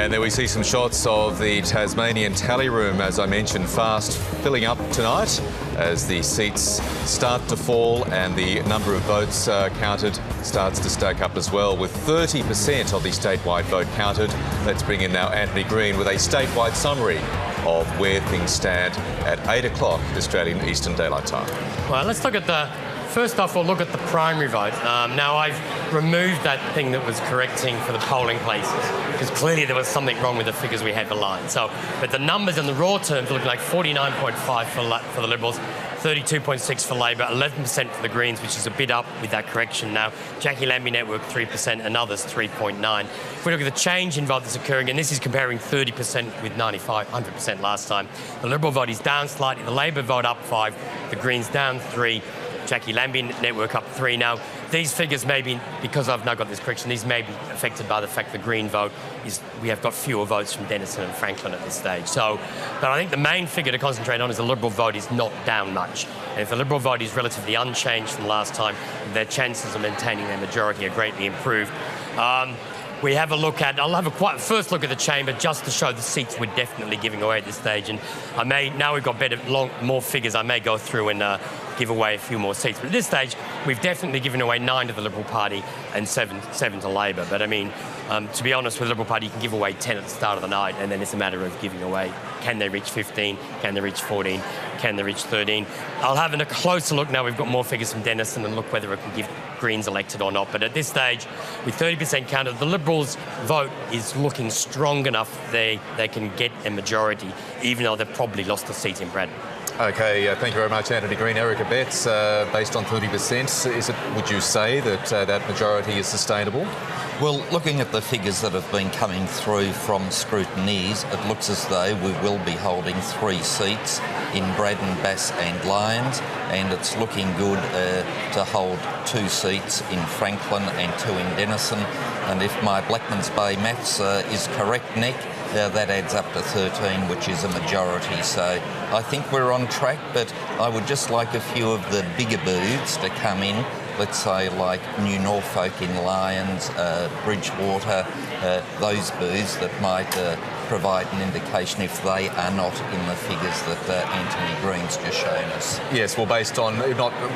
And there we see some shots of the Tasmanian tally room, as I mentioned, fast filling up tonight as the seats start to fall and the number of votes counted starts to stack up as well, with 30% of the statewide vote counted. Let's bring in now Anthony Green with a statewide summary of where things stand at 8 o'clock Australian Eastern Daylight Time. Well, let's look at first off, we'll look at the primary vote. Now, I've removed that thing that was correcting for the polling places because clearly there was something wrong with the figures we had for lines. But the numbers in the raw terms look like 49.5 for the Liberals, 32.6 for Labor, 11% for the Greens, which is a bit up with that correction now. Jackie Lambie Network 3% and others 3.9. If we look at the change in vote that's occurring, and this is comparing 30% with 100% last time, the Liberal vote is down slightly, the Labor vote up 5, the Greens down 3, Jackie Lambie Network up 3. Now, these figures may be, because I've now got this correction, these may be affected by the fact the Green vote is, we have got fewer votes from Denison and Franklin at this stage. But I think the main figure to concentrate on is the Liberal vote is not down much. And if the Liberal vote is relatively unchanged from last time, their chances of maintaining their majority are greatly improved. We have a look at, I'll have a first look at the chamber just to show the seats we're definitely giving away at this stage. And I may, now we've got more figures, I may go through and give away a few more seats. But at this stage, we've definitely given away 9 to the Liberal Party and 7 to Labor. But I mean, to be honest, with the Liberal Party, you can give away 10 at the start of the night, and then it's a matter of giving away, can they reach 15, can they reach 14, can they reach 13? I'll have a closer look now, we've got more figures from Denison, and look whether it can give Greens elected or not. But at this stage, with 30% counted, the Liberals' vote is looking strong enough they can get a majority, even though they've probably lost a seat in Braddon. Okay, thank you very much, Anthony Green. Erica Betts, based on 30%, would you say that that majority is sustainable? Well, looking at the figures that have been coming through from scrutineers, it looks as though we will be holding 3 seats in Braddon, Bass and Lyons, and it's looking good to hold 2 seats in Franklin and 2 in Denison. And if my Blackmans Bay maths is correct, Nick, that adds up to 13, which is a majority. So I think we're on track, but I would just like a few of the bigger booths to come in. Let's say like New Norfolk in Lyons, Bridgewater, those booths that might provide an indication if they are not in the figures that Anthony Green's just shown us. Yes, well, based on,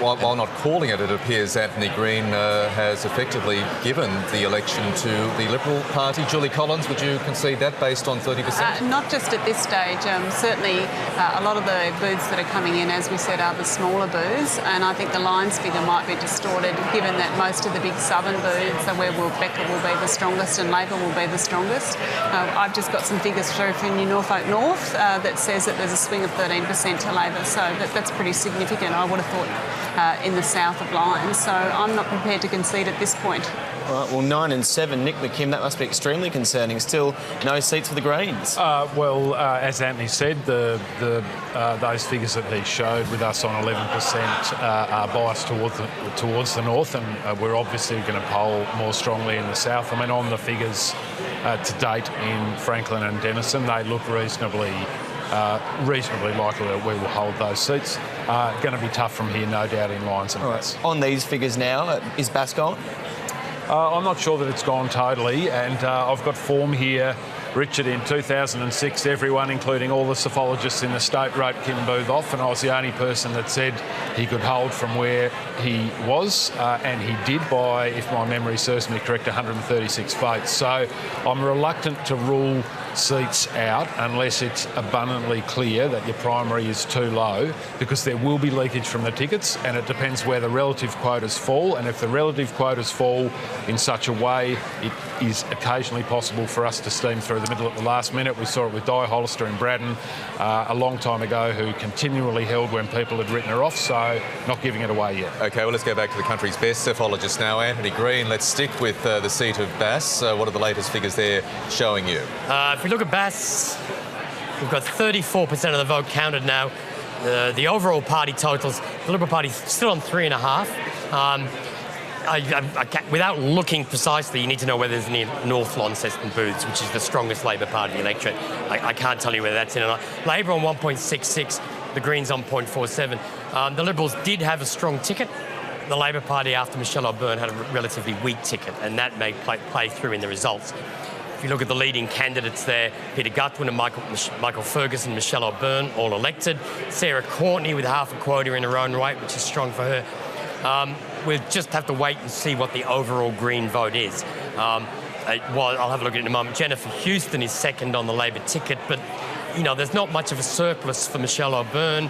while not calling it, it appears Anthony Green has effectively given the election to the Liberal Party. Julie Collins, would you concede that based on 30%? Not just at this stage. Certainly a lot of the booths that are coming in, as we said, are the smaller booths, and I think the Lyons figure might be distorted given that most of the big southern booths are where Becker will be the strongest and Labor will be the strongest. I've just got some figures through from New Norfolk North that says that there's a swing of 13% to Labor, so that's pretty significant, I would have thought, in the south of Lyons. So I'm not prepared to concede at this point. All right, well, 9 and 7, Nick McKim, that must be extremely concerning. Still no seats for the Greens. As Anthony said, those figures that he showed with us on 11% are biased towards the north, and we're obviously going to poll more strongly in the south. I mean, on the figures to date in Franklin and Denison, they look reasonably likely that we will hold those seats. Going to be tough from here, no doubt, in Lyons and Bass. Right. On these figures now, is Bass gone? I'm not sure that it's gone totally, and I've got form here. Richard, in 2006, everyone, including all the psephologists in the state, wrote Kim Booth off, and I was the only person that said he could hold from where he was, and he did by, if my memory serves me correct, 136 votes. So I'm reluctant to rule seats out unless it's abundantly clear that your primary is too low, because there will be leakage from the tickets, and it depends where the relative quotas fall. And if the relative quotas fall in such a way, it is occasionally possible for us to steam through the middle at the last minute. We saw it with Di Hollister in Braddon a long time ago, who continually held when people had written her off, so not giving it away yet. OK, well, let's go back to the country's best psephologist now, Anthony Green. Let's stick with the seat of Bass. What are the latest figures there showing you? If we look at Bass, we've got 34% of the vote counted now. The overall party totals, the Liberal Party's still on 3.5. Without looking precisely, you need to know whether there's any North Launceston booths, which is the strongest Labor Party electorate. I can't tell you whether that's in or not. Labor on 1.66, the Greens on 0.47. The Liberals did have a strong ticket. The Labor Party, after Michelle O'Byrne, had a relatively weak ticket, and that may play through in the results. If you look at the leading candidates there, Peter Gutwin and Michael Ferguson, Michelle O'Byrne, all elected. Sarah Courtney with half a quota in her own right, which is strong for her. We'll just have to wait and see what the overall Green vote is. I'll have a look at it in a moment. Jennifer Houston is second on the Labor ticket, but, you know, there's not much of a surplus for Michelle O'Byrne,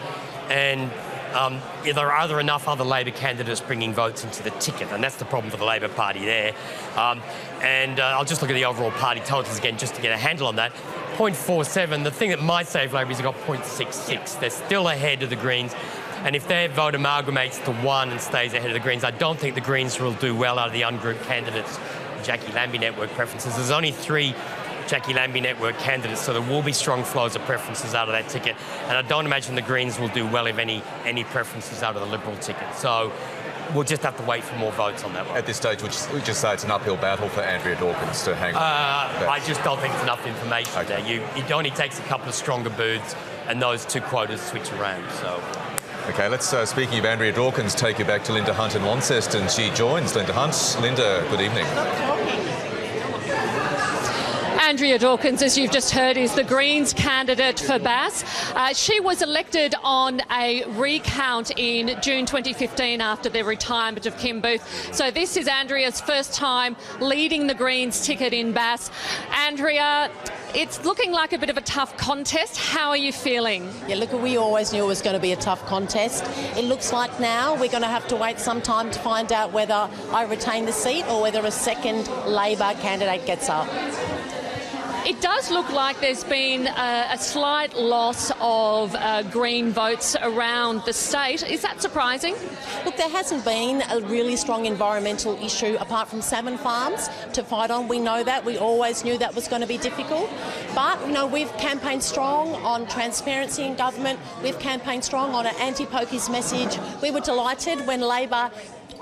and are there enough other Labor candidates bringing votes into the ticket? And that's the problem for the Labor Party there. I'll just look at the overall party totals again just to get a handle on that. 0.47, the thing that might save Labor is they've got 0.66. They're still ahead of the Greens. And if their vote amalgamates to 1 and stays ahead of the Greens, I don't think the Greens will do well out of the ungrouped candidates, Jackie Lambie network preferences. There's only 3 Jackie Lambie network candidates, so there will be strong flows of preferences out of that ticket. And I don't imagine the Greens will do well if any preferences out of the Liberal ticket. So we'll just have to wait for more votes on that one. At this stage, we just say it's an uphill battle for Andrea Dawkins to hang on. I just don't think it's enough information there. It only takes a couple of stronger booths, and those 2 quotas switch around. So. Okay, let's, speaking of Andrea Dawkins, take you back to Linda Hunt in Launceston. She joins Linda Hunt. Linda, good evening. Andrea Dawkins, as you've just heard, is the Greens candidate for Bass. She was elected on a recount in June 2015 after the retirement of Kim Booth. So this is Andrea's first time leading the Greens ticket in Bass. Andrea, it's looking like a bit of a tough contest. How are you feeling? Yeah, look, we always knew it was going to be a tough contest. It looks like now we're going to have to wait some time to find out whether I retain the seat or whether a second Labor candidate gets up. It does look like there's been a slight loss of Green votes around the state. Is that surprising? Look, there hasn't been a really strong environmental issue apart from salmon farms to fight on. We know that. We always knew that was going to be difficult. But, you know, we've campaigned strong on transparency in government. We've campaigned strong on an anti-pokies message. We were delighted when Labor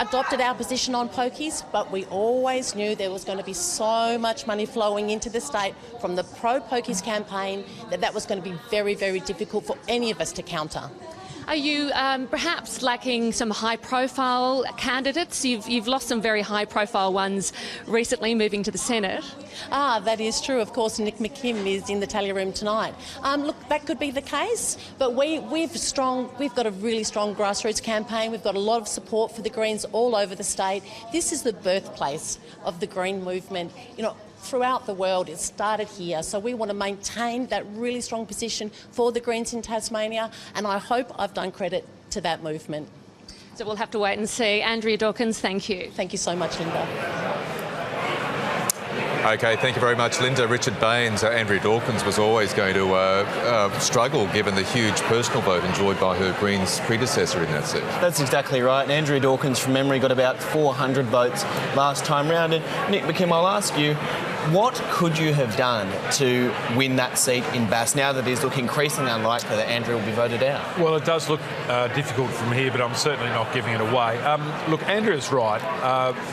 adopted our position on pokies, but we always knew there was going to be so much money flowing into the state from the pro-pokies campaign that was going to be very, very difficult for any of us to counter. Are you perhaps lacking some high-profile candidates? You've lost some very high-profile ones recently, moving to the Senate. That is true. Of course, Nick McKim is in the tally room tonight. Look, that could be the case, but we've got a really strong grassroots campaign. We've got a lot of support for the Greens all over the state. This is the birthplace of the Green movement. You know, throughout the world, it started here. So we want to maintain that really strong position for the Greens in Tasmania, and I hope I've done credit to that movement. So we'll have to wait and see. Andrea Dawkins, thank you. Thank you so much, Linda. Okay, thank you very much, Linda. Richard Baines, Andrea Dawkins was always going to struggle given the huge personal vote enjoyed by her Greens predecessor in that seat. That's exactly right. And Andrea Dawkins, from memory, got about 400 votes last time round. And Nick McKim, I'll ask you, what could you have done to win that seat in Bass now that it is looking increasingly unlikely that Andrea will be voted out? Well, it does look difficult from here, but I'm certainly not giving it away. Look, Andrea's right.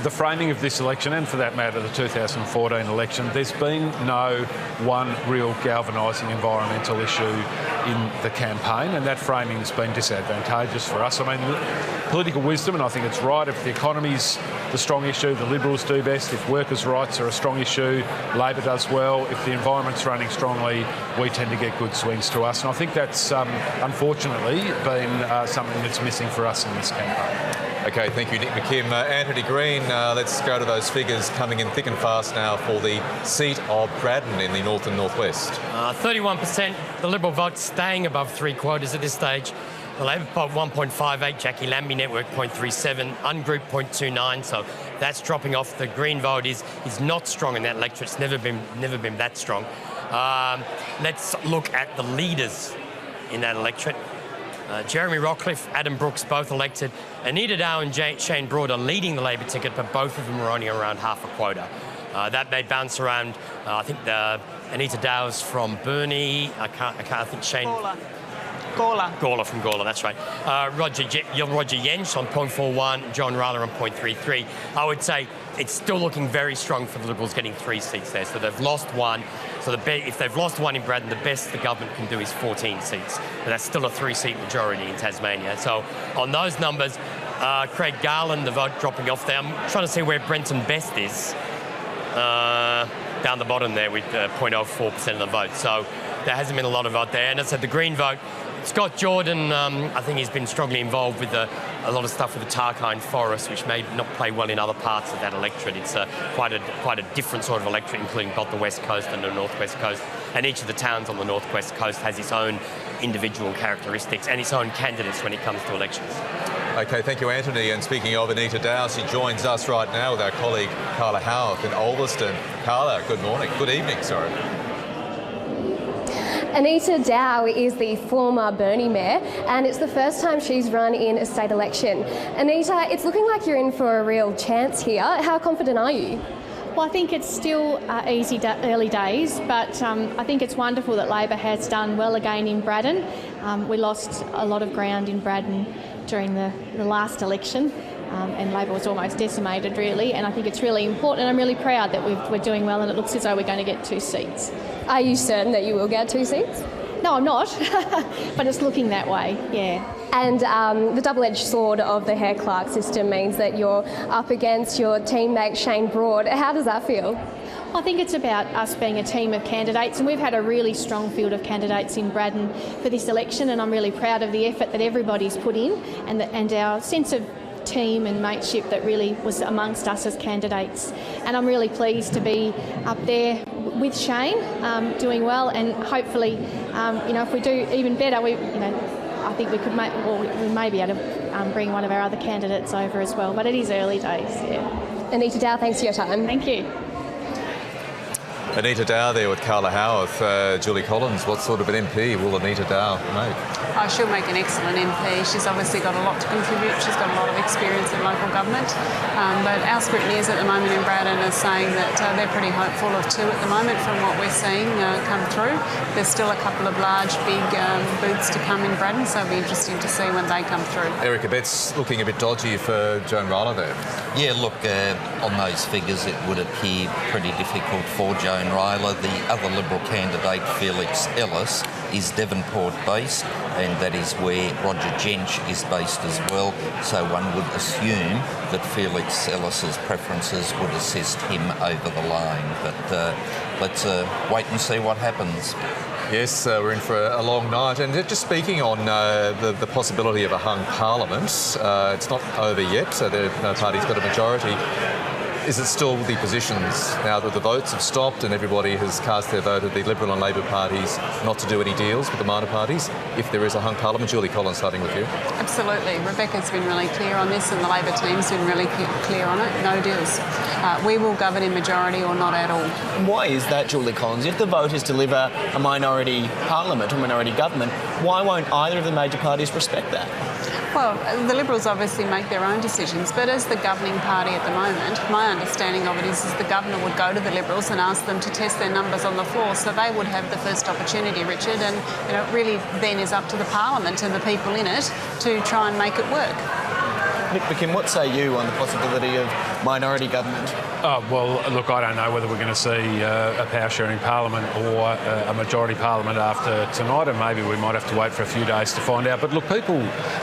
The framing of this election, and for that matter, the 2014 election, there's been no one real galvanising environmental issue in the campaign, and that framing has been disadvantageous for us. I mean, political wisdom, and I think it's right, if the economy's the strong issue, the Liberals do best. If workers' rights are a strong issue, Labor does well. If the environment's running strongly, we tend to get good swings to us. And I think that's unfortunately been something that's missing for us in this campaign. Okay, thank you, Nick McKim. Anthony Green, let's go to those figures coming in thick and fast now for the seat of Braddon in the north and northwest. 31%, the Liberal vote staying above 3 quotas at this stage. The Labor vote 1.58, Jackie Lambie network 0.37, ungrouped 0.29, so that's dropping off. The Green vote is not strong in that electorate. It's never been that strong. Let's look at the leaders in that electorate. Jeremy Rockcliffe, Adam Brooks, both elected. Anita Dow and Shane Broad are leading the Labor ticket, but both of them are only around half a quota. That may bounce around. I think Anita Dow's from Burnie. I think Shane... Gawler from Gawler, that's right. Roger Jensch on 0.41, John Rayler on 0.33. I would say it's still looking very strong for the Liberals getting 3 seats there. So they've lost 1. So if they've lost 1 in Braddon, the best the government can do is 14 seats. But that's still a 3-seat majority in Tasmania. So on those numbers, Craig Garland, the vote dropping off there. I'm trying to see where Brenton Best is. down the bottom there with 0.04% of the vote. So there hasn't been a lot of vote there. And as I said, the Green vote, Scott Jordan, I think he's been strongly involved with a lot of stuff with the Tarkine Forest, which may not play well in other parts of that electorate. It's quite a different sort of electorate, including both the West Coast and the North West Coast. And each of the towns on the North West Coast has its own individual characteristics and its own candidates when it comes to elections. OK, thank you, Anthony. And speaking of Anita Dow, she joins us right now with our colleague Carla Howarth in Ulverston. Carla, good morning. Good evening, sorry. Anita Dow is the former Burnie mayor, and it's the first time she's run in a state election. Anita, it's looking like you're in for a real chance here. How confident are you? Well, I think it's still early days, but I think it's wonderful that Labor has done well again in Braddon. We lost a lot of ground in Braddon during the last election. And Labor was almost decimated, really, and I think it's really important, and I'm really proud that we're doing well, and it looks as though we're going to get 2 seats. Are you certain that you will get 2 seats? No, I'm not, but it's looking that way, yeah. And the double-edged sword of the Hare Clark system means that you're up against your teammate Shane Broad. How does that feel? I think it's about us being a team of candidates, and we've had a really strong field of candidates in Braddon for this election, and I'm really proud of the effort that everybody's put in, and our sense of team and mateship that really was amongst us as candidates. And I'm really pleased to be up there with Shane, doing well, and hopefully, if we do even better, I think we could we may be able to bring one of our other candidates over as well. But it is early days. Yeah. Anita Dow, thanks for your time. Thank you. Anita Dow there with Carla Howarth. Julie Collins, what sort of an MP will Anita Dow make? Oh, she'll make an excellent MP. She's obviously got a lot to contribute. She's got a lot of experience in local government. But our scrutineers at the moment in Braddon are saying that they're pretty hopeful of 2 at the moment from what we're seeing come through. There's still a couple of large, big booths to come in Braddon, so it'll be interesting to see when they come through. Erica, that's looking a bit dodgy for Joan Ryler there. Yeah, look, on those figures it would appear pretty difficult for Joan Ryler. The other Liberal candidate, Felix Ellis, is Devonport-based, and that is where Roger Jench is based as well. So one would assume that Felix Ellis's preferences would assist him over the line. But let's wait and see what happens. Yes, we're in for a long night. And just speaking on the possibility of a hung parliament, it's not over yet, so the party's got a majority. Is it still the positions, now that the votes have stopped and everybody has cast their vote of the Liberal and Labor parties not to do any deals with the minor parties, if there is a hung parliament? Julie Collins, starting with you. Absolutely. Rebecca's been really clear on this, and the Labor team's been really clear on it. No deals. We will govern in majority or not at all. Why is that, Julie Collins? If the voters deliver a minority parliament or minority government, why won't either of the major parties respect that? Well, the Liberals obviously make their own decisions, but as the governing party at the moment, my understanding of it is the Governor would go to the Liberals and ask them to test their numbers on the floor, so they would have the first opportunity, Richard, and it really then is up to the Parliament and the people in it to try and make it work. Nick McKim, what say you on the possibility of minority government? Well, look, I don't know whether we're going to see a power-sharing parliament or a majority parliament after tonight, and maybe we might have to wait for a few days to find out. But look, people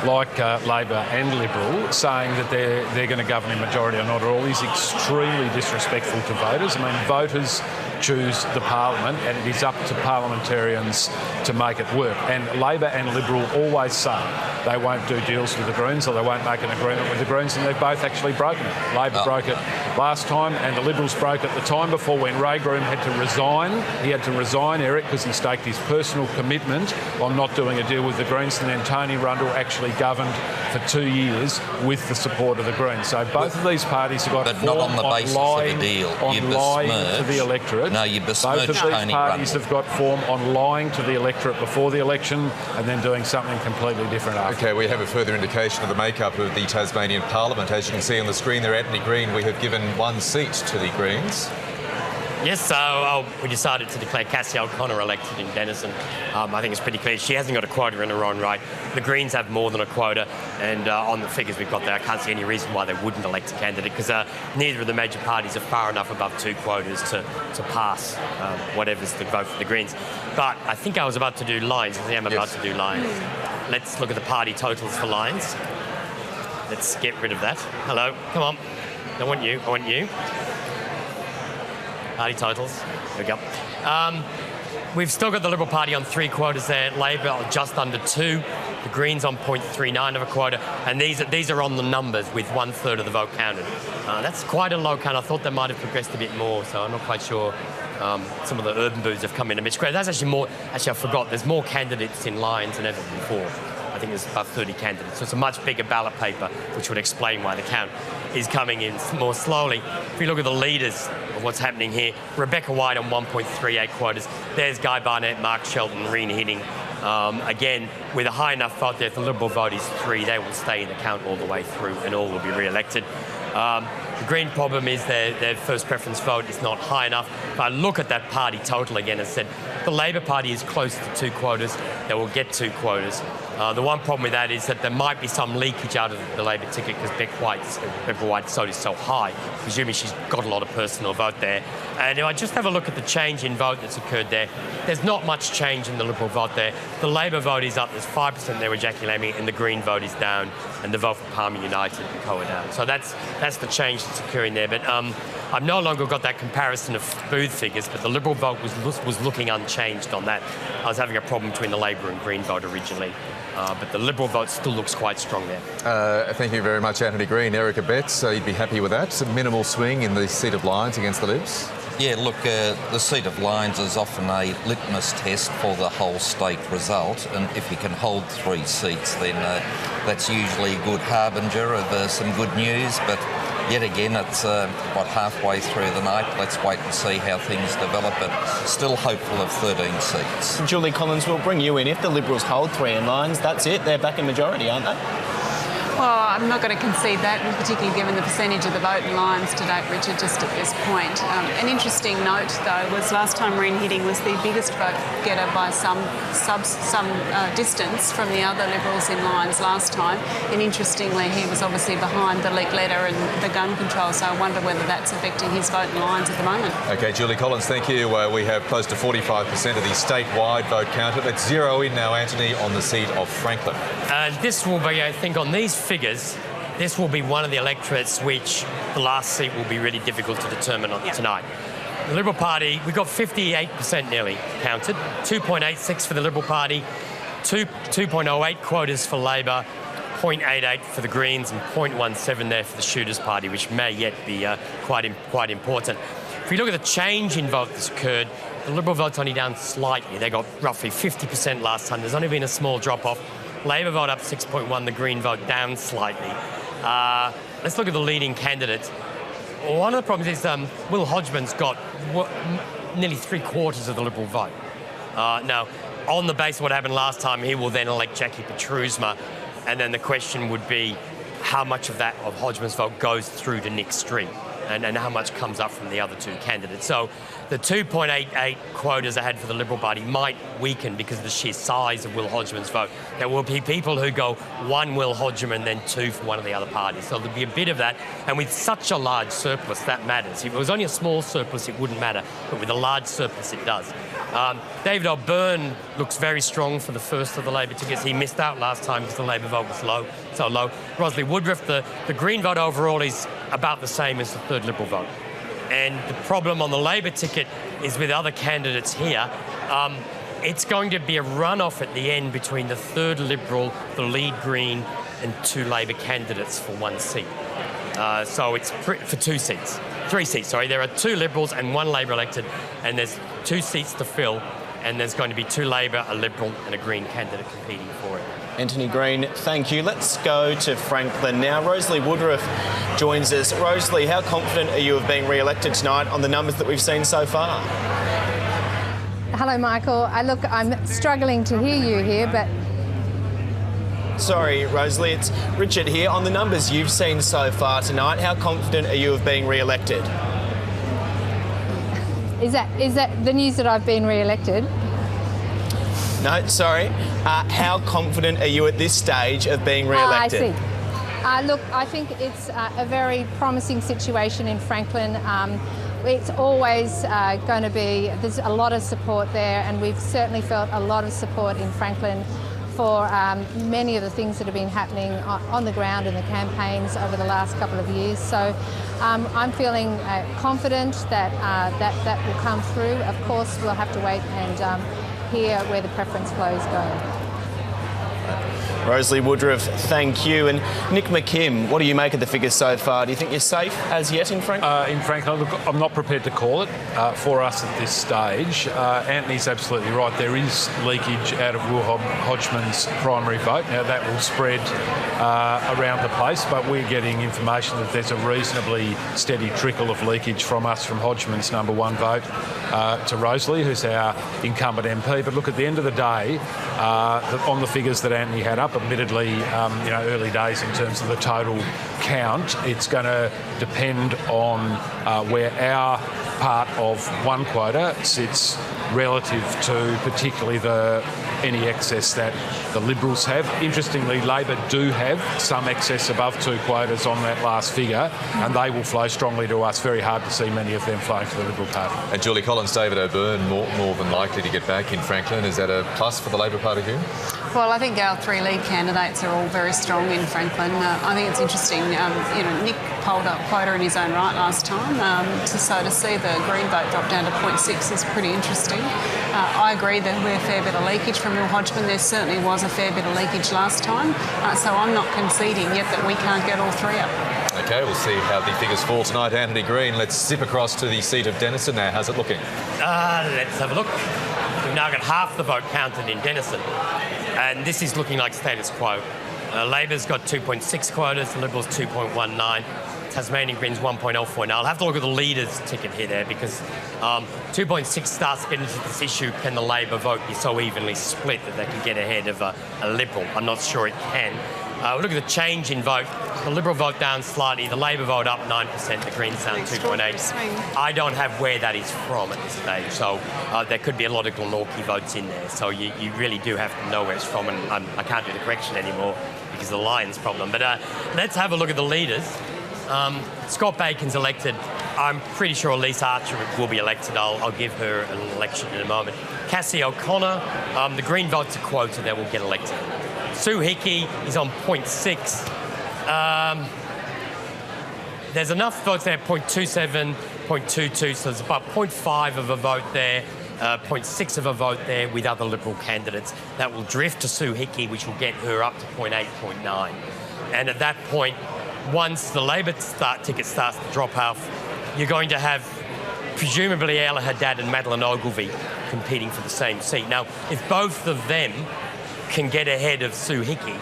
like Labor and Liberal saying that they're going to govern in majority or not at all is extremely disrespectful to voters. I mean, voters choose the parliament, and it is up to parliamentarians to make it work. And Labor and Liberal always say they won't do deals with the Greens, or they won't make an agreement with the Greens, and they've both actually broken it. Labor broke it last time, and the Liberals broke it the time before when Ray Groom had to resign. He had to resign, Eric, because he staked his personal commitment on not doing a deal with the Greens, and then Tony Rundle actually governed for 2 years with the support of the Greens. So both of these parties have got but not on the basis of a deal. On lying to the electorate. No, you besmirch both of these parties have got form on lying to the electorate before the election and then doing something completely different after. OK, we have a further indication of the makeup of the Tasmanian Parliament. As you can see on the screen there, Anthony Green, we have given 1 seat to the Greens. Yes, so we decided to declare Cassie O'Connor elected in Denison. I think it's pretty clear. She hasn't got a quota in her own right. The Greens have more than a quota, and on the figures we've got there, I can't see any reason why they wouldn't elect a candidate, because neither of the major parties are far enough above 2 quotas to pass whatever's the vote for the Greens. But I think I was about to do Lions. I think I'm about to do Lions. Let's look at the party totals for Lions. Let's get rid of that. Hello, come on. I want you. Party totals. There we go. We've still got the Liberal Party on 3 quotas there. Labor on just under 2. The Greens on 0.39 of a quota. And these are on the numbers with 1/3 of the vote counted. That's quite a low count. I thought they might have progressed a bit more, so I'm not quite sure. Some of the urban booths have come in a bit square. That's actually more. Actually, I forgot. There's more candidates in lines than ever before. I think there's about 30 candidates. So it's a much bigger ballot paper, which would explain why the count is coming in more slowly. If you look at the leaders of what's happening here, Rebecca White on 1.38 quotas. There's Guy Barnett, Mark Shelton, Reen Hitting. Again, with a high enough vote there, if the Liberal vote is 3, they will stay in the count all the way through and all will be re-elected. The Green problem is their first preference vote is not high enough. If I look at that party total again and said, the Labor Party is close to 2 quotas, they will get 2 quotas. The one problem with that is that there might be some leakage out of the Labor ticket because Rebecca White's vote is so high. Presumably she's got a lot of personal vote there. And if I just have a look at the change in vote that's occurred there, there's not much change in the Liberal vote there. The Labor vote is up, there's 5% there with Jackie Lamy, and the Green vote is down, and the vote for Palmer United and Co are down. So that's the change that's occurring there. But I've no longer got that comparison of booth figures, but the Liberal vote was looking unchanged on that. I was having a problem between the Labor and Green vote originally. But the Liberal vote still looks quite strong there. Thank you very much, Anthony Green. Erica Betts, you'd be happy with that? Some minimal swing in the seat of Lyons against the Libs? Yeah, look, the seat of Lyons is often a litmus test for the whole state result, and if you can hold 3 seats, then that's usually a good harbinger of some good news. But yet again, it's halfway through the night. Let's wait and see how things develop, but still hopeful of 13 seats. Julie Collins, we'll bring you in. If the Liberals hold 3 in Lyons, that's it. They're back in majority, aren't they? Well, I'm not going to concede that, and particularly given the percentage of the vote in Lyons to date, Richard, just at this point. An interesting note, though, was last time Reen Hitting was the biggest vote getter by some distance from the other Liberals in Lyons last time. And interestingly, he was obviously behind the leak letter and the gun control, so I wonder whether that's affecting his vote in Lyons at the moment. OK, Julie Collins, thank you. We have close to 45% of the statewide vote counted. Let's zero in now, Anthony, on the seat of Franklin. This will be, I think, on these figures, this will be one of the electorates which the last seat will be really difficult to determine tonight. The Liberal Party, we've got 58% nearly counted, 2.86 for the Liberal Party, 2.08 quotas for Labor, 0.88 for the Greens and 0.17 there for the Shooters Party, which may yet be quite important. If you look at the change in vote that's occurred, the Liberal vote's only down slightly. They got roughly 50% last time. There's only been a small drop-off. Labor vote up 6.1, the Green vote down slightly. Let's look at the leading candidates. One of the problems is Will Hodgman's got nearly 3/4 of the Liberal vote. Now, on the basis of what happened last time, he will then elect Jackie Petrusma, and then the question would be how much of Hodgman's vote goes through to Nick Street, and how much comes up from the other 2 candidates. So the 2.88 quotas I had for the Liberal Party might weaken because of the sheer size of Will Hodgman's vote. There will be people who go 1 Will Hodgman, then 2 for one of the other parties. So there'll be a bit of that. And with such a large surplus, that matters. If it was only a small surplus, it wouldn't matter. But with a large surplus, it does. David O'Byrne looks very strong for the first of the Labor tickets. He missed out last time because the Labor vote was so low. Rosalie Woodruff, the Green vote overall is about the same as the 3rd Liberal vote. And the problem on the Labor ticket is with other candidates here, it's going to be a runoff at the end between the 3rd Liberal, the lead Green, and 2 Labor candidates for 1 seat. So it's for 2 seats. 3 seats, sorry. There are 2 Liberals and 1 Labor elected, and there's 2 seats to fill, and there's going to be 2 Labor, a Liberal, and a Green candidate competing for it. Anthony Green, thank you. Let's go to Franklin now. Rosalie Woodruff joins us. Rosalie, how confident are you of being re-elected tonight on the numbers that we've seen so far? Hello, Michael. I'm struggling to hear you here, but... Sorry, Rosalie, it's Richard here. On the numbers you've seen so far tonight, how confident are you of being re-elected? Is that the news that I've been re-elected? No, sorry. How confident are you at this stage of being re-elected? I see. Look, I think it's a very promising situation in Franklin. It's always there's a lot of support there, and we've certainly felt a lot of support in Franklin for many of the things that have been happening on the ground in the campaigns over the last couple of years. So I'm feeling confident that that will come through. Of course, we'll have to wait and hear where the preference flow is going. Rosalie Woodruff, thank you. And Nick McKim, what do you make of the figures so far? Do you think you're safe as yet in Franklin? In Franklin, look, I'm not prepared to call it for us at this stage. Anthony's absolutely right. There is leakage out of Will Hodgman's primary vote. Now, that will spread around the place, but we're getting information that there's a reasonably steady trickle of leakage from us from Hodgman's number one vote to Rosalie, who's our incumbent MP. But look, at the end of the day, on the figures that Anthony had up, admittedly, early days in terms of the total count, it's going to depend on where our part of one quota sits relative to particularly any excess that the Liberals have. Interestingly, Labor do have some excess above 2 quotas on that last figure, and they will flow strongly to us. Very hard to see many of them flowing to the Liberal Party. And Julie Collins, David O'Byrne, more than likely to get back in Franklin. Is that a plus for the Labor Party, Hugh? Well, I think our 3 lead candidates are all very strong in Franklin. I think it's interesting. Nick polled up quota in his own right last time, so to see the Green vote drop down to 0.6 is pretty interesting. I agree that we're a fair bit of leakage from Will Hodgman. There certainly was a fair bit of leakage last time, so I'm not conceding yet that we can't get all 3 up. OK, we'll see how the figures fall tonight. Anthony Green, let's zip across to the seat of Denison now. How's it looking? Let's have a look. We've now got half the vote counted in Denison, and this is looking like status quo. Labor's got 2.6 quotas, the Liberals 2.19. Tasmanian Greens 1.04. Now, I'll have to look at the leader's ticket here there because 2.6 starts getting into this issue. Can the Labor vote be so evenly split that they can get ahead of a Liberal? I'm not sure it can. Look at the change in vote. The Liberal vote down slightly, the Labor vote up 9%, the Greens down 2.8. I don't have where that is from at this stage, so there could be a lot of Glenorchy votes in there. So you really do have to know where it's from, and I can't do the correction anymore because of the Lions problem. But let's have a look at the leaders. Scott Bacon's elected. I'm pretty sure Elise Archer will be elected. I'll give her an election in a moment. Cassie O'Connor, the Green vote's a quota that will get elected. Sue Hickey is on 0.6. There's enough votes there, 0.27, 0.22, so there's about 0.5 of a vote there, 0.6 of a vote there with other Liberal candidates. That will drift to Sue Hickey, which will get her up to 0.8, 0.9. And at that point, once the Labor ticket starts to drop off, you're going to have presumably Ella Haddad and Madeleine Ogilvie competing for the same seat. Now, if both of them can get ahead of Sue Hickey,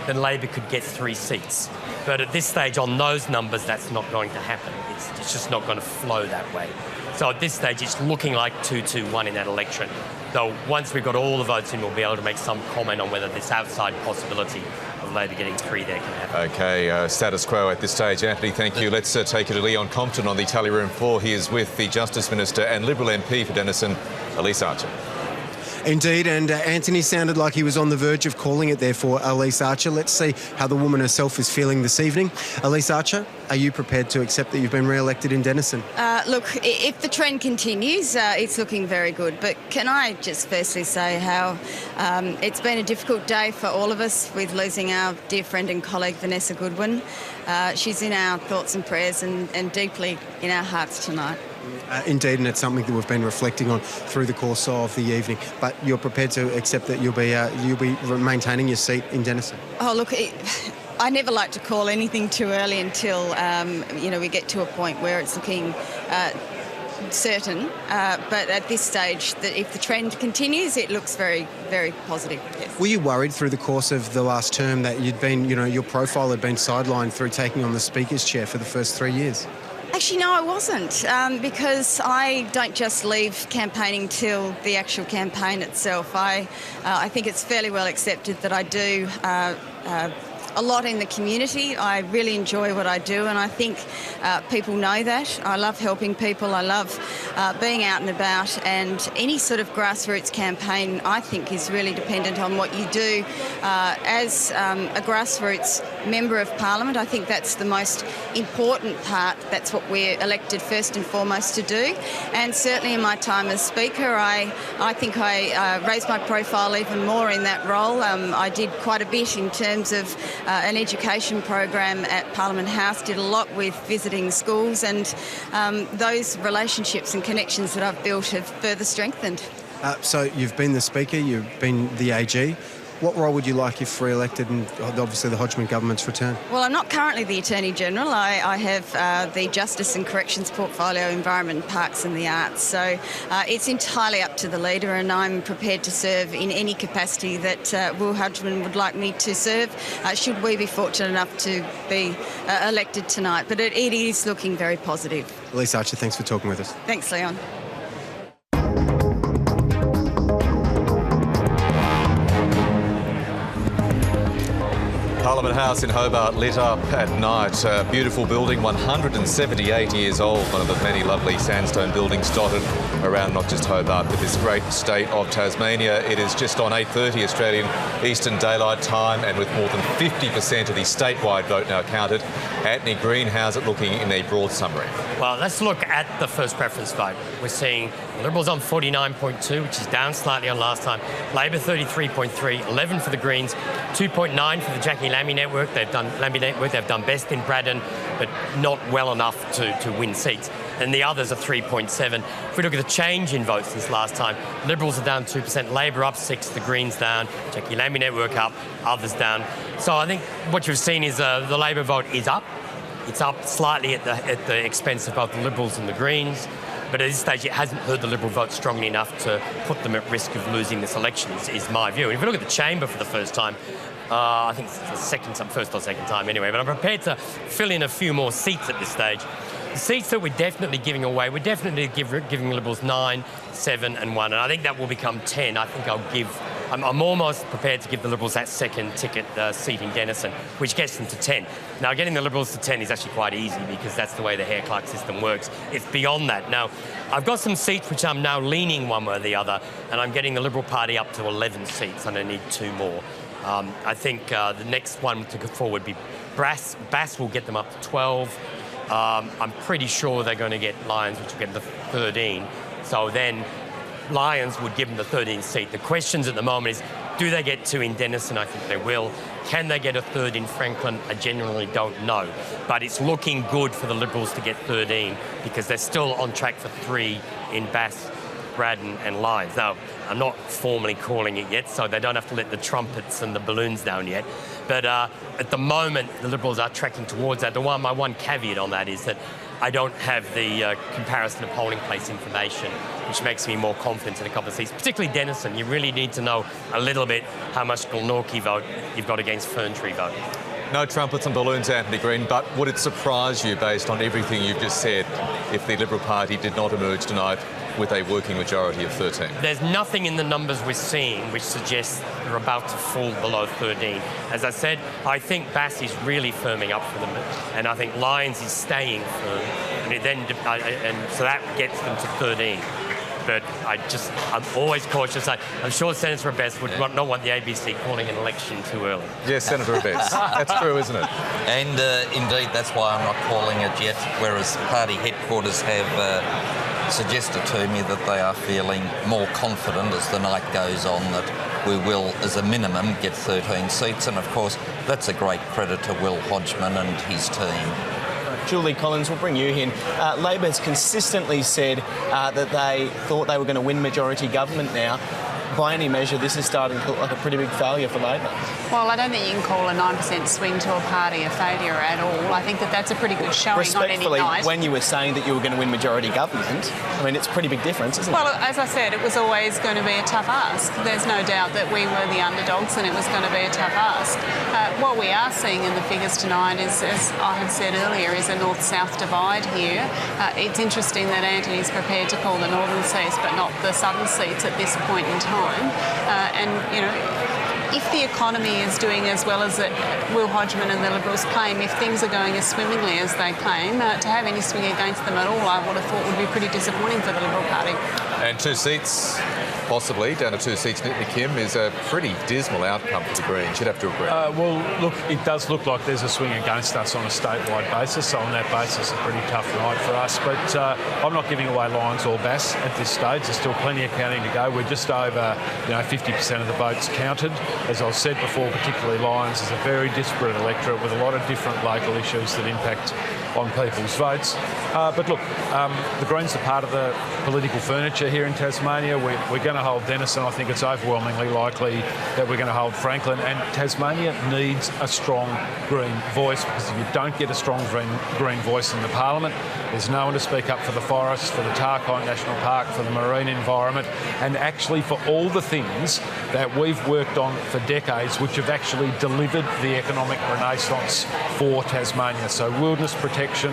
then Labor could get 3 seats. But at this stage, on those numbers, that's not going to happen. It's just not going to flow that way. So at this stage, it's looking like 2-2-1 in that election. Though once we've got all the votes in, we'll be able to make some comment on whether this outside possibility of Labor getting 3 there can happen. OK, status quo at this stage. Anthony, thank you. Let's take you to Leon Compton on the tally room floor. He is with the Justice Minister and Liberal MP for Denison, Elise Archer. Indeed, and Anthony sounded like he was on the verge of calling it there for Elise Archer. Let's see how the woman herself is feeling this evening. Elise Archer, are you prepared to accept that you've been re-elected in Denison? Look, if the trend continues, it's looking very good. But can I just firstly say how it's been a difficult day for all of us with losing our dear friend and colleague Vanessa Goodwin. She's in our thoughts and prayers and deeply in our hearts tonight. Indeed, and it's something that we've been reflecting on through the course of the evening. But you're prepared to accept that you'll be maintaining your seat in Denison? Oh, look, I never like to call anything too early until we get to a point where it's looking certain. But at this stage, if the trend continues, it looks very, very positive. Yes. Were you worried through the course of the last term that you'd been, your profile had been sidelined through taking on the Speaker's chair for the first 3 years? Actually, no, I wasn't, because I don't just leave campaigning till the actual campaign itself. I think it's fairly well accepted that I do a lot in the community. I really enjoy what I do, and I think people know that. I love helping people. I love being out and about, and any sort of grassroots campaign, I think, is really dependent on what you do. As a grassroots member of Parliament, I think that's the most important part. That's what we're elected first and foremost to do. And certainly in my time as Speaker, I think I raised my profile even more in that role. I did quite a bit in terms of an education program at Parliament House, did a lot with visiting schools, and those relationships and connections that I've built have further strengthened. So you've been the Speaker, you've been the AG. What role would you like if re-elected and obviously the Hodgman government's return? Well, I'm not currently the Attorney General. I have the Justice and Corrections portfolio, Environment, Parks and the Arts. So it's entirely up to the leader, and I'm prepared to serve in any capacity that Will Hodgman would like me to serve, should we be fortunate enough to be elected tonight. But it is looking very positive. Elise Archer, thanks for talking with us. Thanks, Leon. Parliament House in Hobart lit up at night. A beautiful building, 178 years old, one of the many lovely sandstone buildings dotted around not just Hobart but this great state of Tasmania. It is just on 8:30 Australian Eastern Daylight Time, and with more than 50% of the statewide vote now counted. Anthony Green, how's it looking in a broad summary? Well, let's look at the first preference vote. We're seeing Liberals on 49.2, which is down slightly on last time. Labor 33.3, 11 for the Greens, 2.9 for the Jackie Lamy Network. They've done best in Braddon, but not well enough to win seats. And the others are 3.7. If we look at the change in votes since last time, Liberals are down 2%, Labor up 6%, the Greens down, Jackie Lamy Network up, others down. So I think what you've seen is the Labor vote is up. It's up slightly at the expense of both the Liberals and the Greens. But at this stage, it hasn't heard the Liberal vote strongly enough to put them at risk of losing this election, is my view. And if we look at the chamber for the first time, I think it's the first or second time anyway, but I'm prepared to fill in a few more seats at this stage. The seats that we're definitely giving away, we're definitely giving Liberals 9, 7 and 1, and I think that will become 10. I think I'm almost prepared to give the Liberals that second ticket seat in Denison, which gets them to 10. Now, getting the Liberals to 10 is actually quite easy because that's the way the Hare-Clark system works. It's beyond that. Now, I've got some seats which I'm now leaning one way or the other, and I'm getting the Liberal Party up to 11 seats, and I need 2 more. I think the next one to go forward would be Bass. Bass will get them up to 12. I'm pretty sure they're going to get Lions, which will get them to 13. So then Lions would give them the 13th seat. The questions at the moment is, do they get 2 in Denison? I think they will. Can they get a 3rd in Franklin? I genuinely don't know. But it's looking good for the Liberals to get 13 because they're still on track for 3 in Bass, Braddon and Lions. Now, I'm not formally calling it yet, so they don't have to let the trumpets and the balloons down yet. But at the moment, the Liberals are tracking towards that. My one caveat on that is that I don't have the comparison of polling place information, which makes me more confident in a couple of seats, particularly Denison. You really need to know a little bit how much Glenorchy vote you've got against Ferntree vote. No trumpets and balloons, Anthony Green, but would it surprise you, based on everything you've just said, if the Liberal Party did not emerge tonight with a working majority of 13? There's nothing in the numbers we're seeing which suggests they're about to fall below 13. As I said, I think Bass is really firming up for them, and I think Lions is staying firm, and so that gets them to 13. But I'm always cautious. I'm sure Senator Abess would not want the ABC calling an election too early. Yes, Senator Abess. That's true, isn't it? And indeed, that's why I'm not calling it yet, whereas party headquarters have suggested to me that they are feeling more confident as the night goes on that we will, as a minimum, get 13 seats. And, of course, that's a great credit to Will Hodgman and his team. Julie Collins, we'll bring you in. Labor has consistently said that they thought they were going to win majority government now. By any measure, this is starting to look like a pretty big failure for Labor. Well, I don't think you can call a 9% swing to a party a failure at all. I think that's a pretty good showing on any Respectfully, night. when you were saying that you were going to win majority government, I mean, it's a pretty big difference, isn't it? Well, as I said, it was always going to be a tough ask. There's no doubt that we were the underdogs and it was going to be a tough ask. What we are seeing in the figures tonight is, as I have said earlier, is a north-south divide here. It's interesting that Anthony's prepared to call the northern seats but not the southern seats at this point in time. And, you know, if the economy is doing as well as Will Hodgman and the Liberals claim, if things are going as swimmingly as they claim, to have any swing against them at all, I would have thought would be pretty disappointing for the Liberal Party. And 2 seats, possibly, down to 2 seats, Nick Kim, is a pretty dismal outcome for the Greens. You'd have to agree. Well, look, it does look like there's a swing against us on a statewide basis, so on that basis, a pretty tough night for us. But I'm not giving away Lions or Bass at this stage. There's still plenty of counting to go. We're just over, 50% of the votes counted. As I've said before, particularly Lions is a very disparate electorate with a lot of different local issues that impact on people's votes. But look, the Greens are part of the political furniture here in Tasmania. We're going to hold Denison. I think it's overwhelmingly likely that we're going to hold Franklin. And Tasmania needs a strong Green voice, because if you don't get a strong Green voice in the Parliament, there's no one to speak up for the forests, for the Tarkine National Park, for the marine environment, and actually for all the things that we've worked on for decades, which have actually delivered the economic renaissance for Tasmania. So wilderness protection,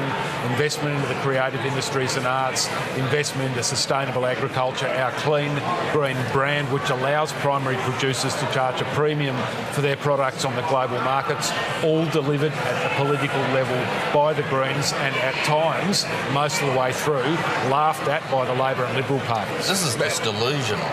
investment into the creative industries and arts, investment into sustainable agriculture, our clean green brand, which allows primary producers to charge a premium for their products on the global markets, all delivered at the political level by the Greens, and at times, most of the way through, laughed at by the Labor and Liberal parties. This is just delusional.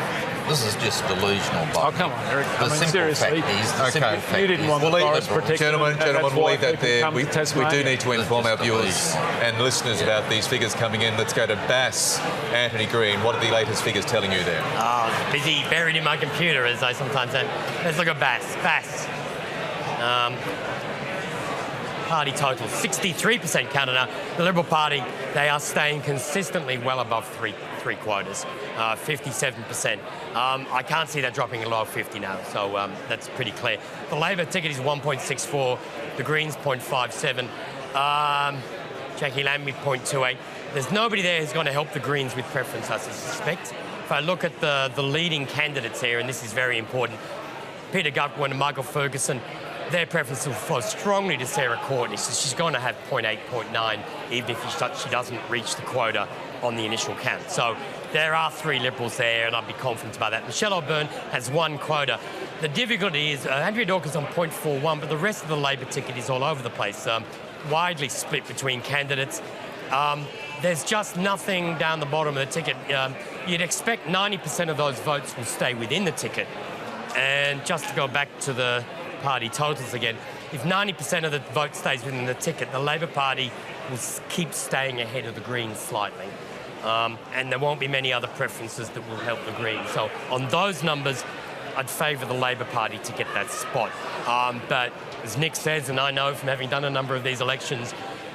This is just delusional. Oh, come on, Eric. The simple seriously, fact is, you didn't want the forest protection. Gentlemen, we'll leave that there. We do need to inform our viewers and listeners about these figures coming in. Let's go to Bass. Anthony Green, what are the latest figures telling you there? Oh, busy, buried in my computer, as I sometimes say. Let's look at Bass. Bass. Party total, 63% counted now. The Liberal Party, they are staying consistently well above three quotas, 57%. I can't see that dropping below 50 now, so that's pretty clear. The Labor ticket is 1.64, the Greens 0.57, Jackie Lambie 0.28. There's nobody there who's going to help the Greens with preference, I suspect. If I look at the leading candidates here, and this is very important, Peter Gutwin and Michael Ferguson, their preference will flow strongly to Sarah Courtenay, so she's going to have 0.8, 0.9, even if she doesn't reach the quota on the initial count. So there are 3 Liberals there, and I'd be confident about that. Michelle O'Byrne has 1 quota. The difficulty is Andrea Dawkins on 0.41, but the rest of the Labor ticket is all over the place, widely split between candidates. There's just nothing down the bottom of the ticket. You'd expect 90% of those votes will stay within the ticket. And just to go back to the party totals again, if 90% of the vote stays within the ticket, the Labor Party will keep staying ahead of the Greens slightly. And there won't be many other preferences that will help the Greens. So on those numbers, I'd favour the Labor Party to get that spot. But as Nick says, and I know from having done a number of these elections,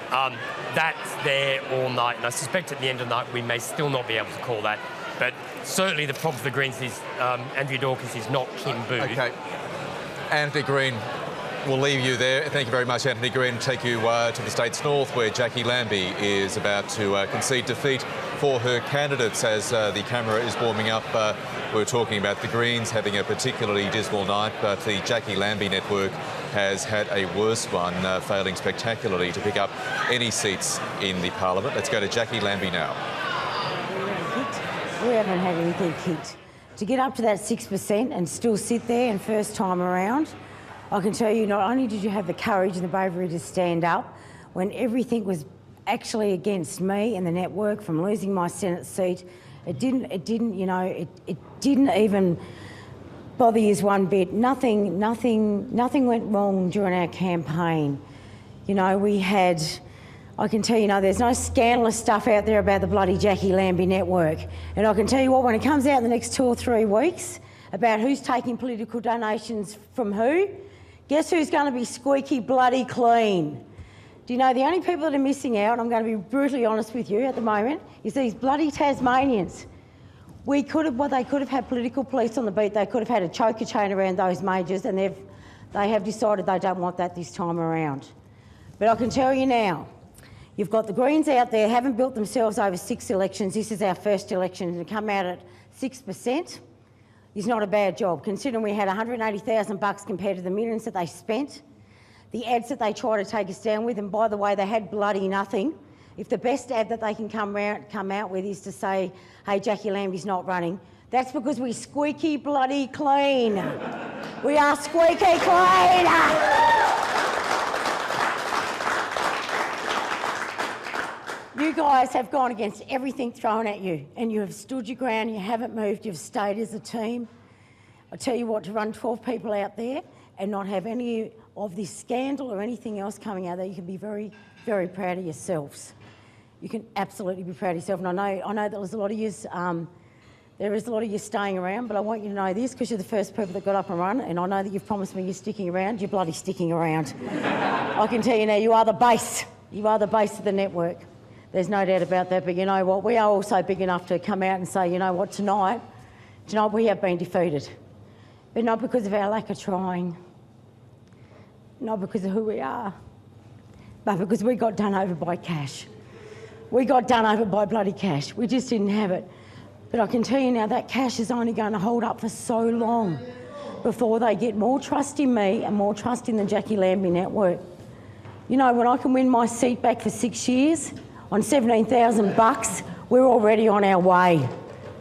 that's there all night. And I suspect at the end of the night we may still not be able to call that. But certainly the problem for the Greens is Andrea Dawkins is not Kim Booth. Okay. Anthony Green, we'll leave you there. Thank you very much, Anthony Green. Take you to the state's north, where Jackie Lambie is about to concede defeat for her candidates as the camera is warming up. We're talking about the Greens having a particularly dismal night, but the Jackie Lambie network has had a worse one, failing spectacularly to pick up any seats in the Parliament. Let's go to Jackie Lambie now. We haven't had anything kicked. To get up to that 6% and still sit there and first time around, I can tell you not only did you have the courage and the bravery to stand up when everything was actually against me and the network from losing my Senate seat, it didn't even bother you one bit. Nothing went wrong during our campaign. We had, I can tell you now, there's no scandalous stuff out there about the bloody Jackie Lambie network. And I can tell you what, when it comes out in the next 2 or 3 weeks about who's taking political donations from who, guess who's going to be squeaky bloody clean? Do you know the only people that are missing out, I'm going to be brutally honest with you at the moment, is these bloody Tasmanians. They could have had political police on the beat, they could have had a choker chain around those majors, and they have decided they don't want that this time around. But I can tell you now, you've got the Greens out there, haven't built themselves over 6 elections. This is our first election, and to come out at 6% is not a bad job, considering we had $180,000 compared to the millions that they spent, the ads that they try to take us down with, and by the way, they had bloody nothing. If the best ad that they can come out with is to say, hey, Jackie Lambie's not running, that's because we squeaky bloody clean. We are squeaky clean. You guys have gone against everything thrown at you, and you have stood your ground, you haven't moved, you've stayed as a team. I tell you what, to run 12 people out there and not have any of this scandal or anything else coming out there, you can be very, very proud of yourselves. You can absolutely be proud of yourself. And I know that there's a lot of you, there is a lot of you staying around, but I want you to know this, because you're the first people that got up and run, and I know that you've promised me you're sticking around. You're bloody sticking around. I can tell you now, you are the base. You are the base of the network. There's no doubt about that, but you know what? We are also big enough to come out and say, you know what, tonight we have been defeated. But not because of our lack of trying, not because of who we are, but because we got done over by cash. We got done over by bloody cash. We just didn't have it. But I can tell you now, that cash is only going to hold up for so long before they get more trust in me and more trust in the Jackie Lambie network. You know, when I can win my seat back for 6 years, on $17,000, we're already on our way.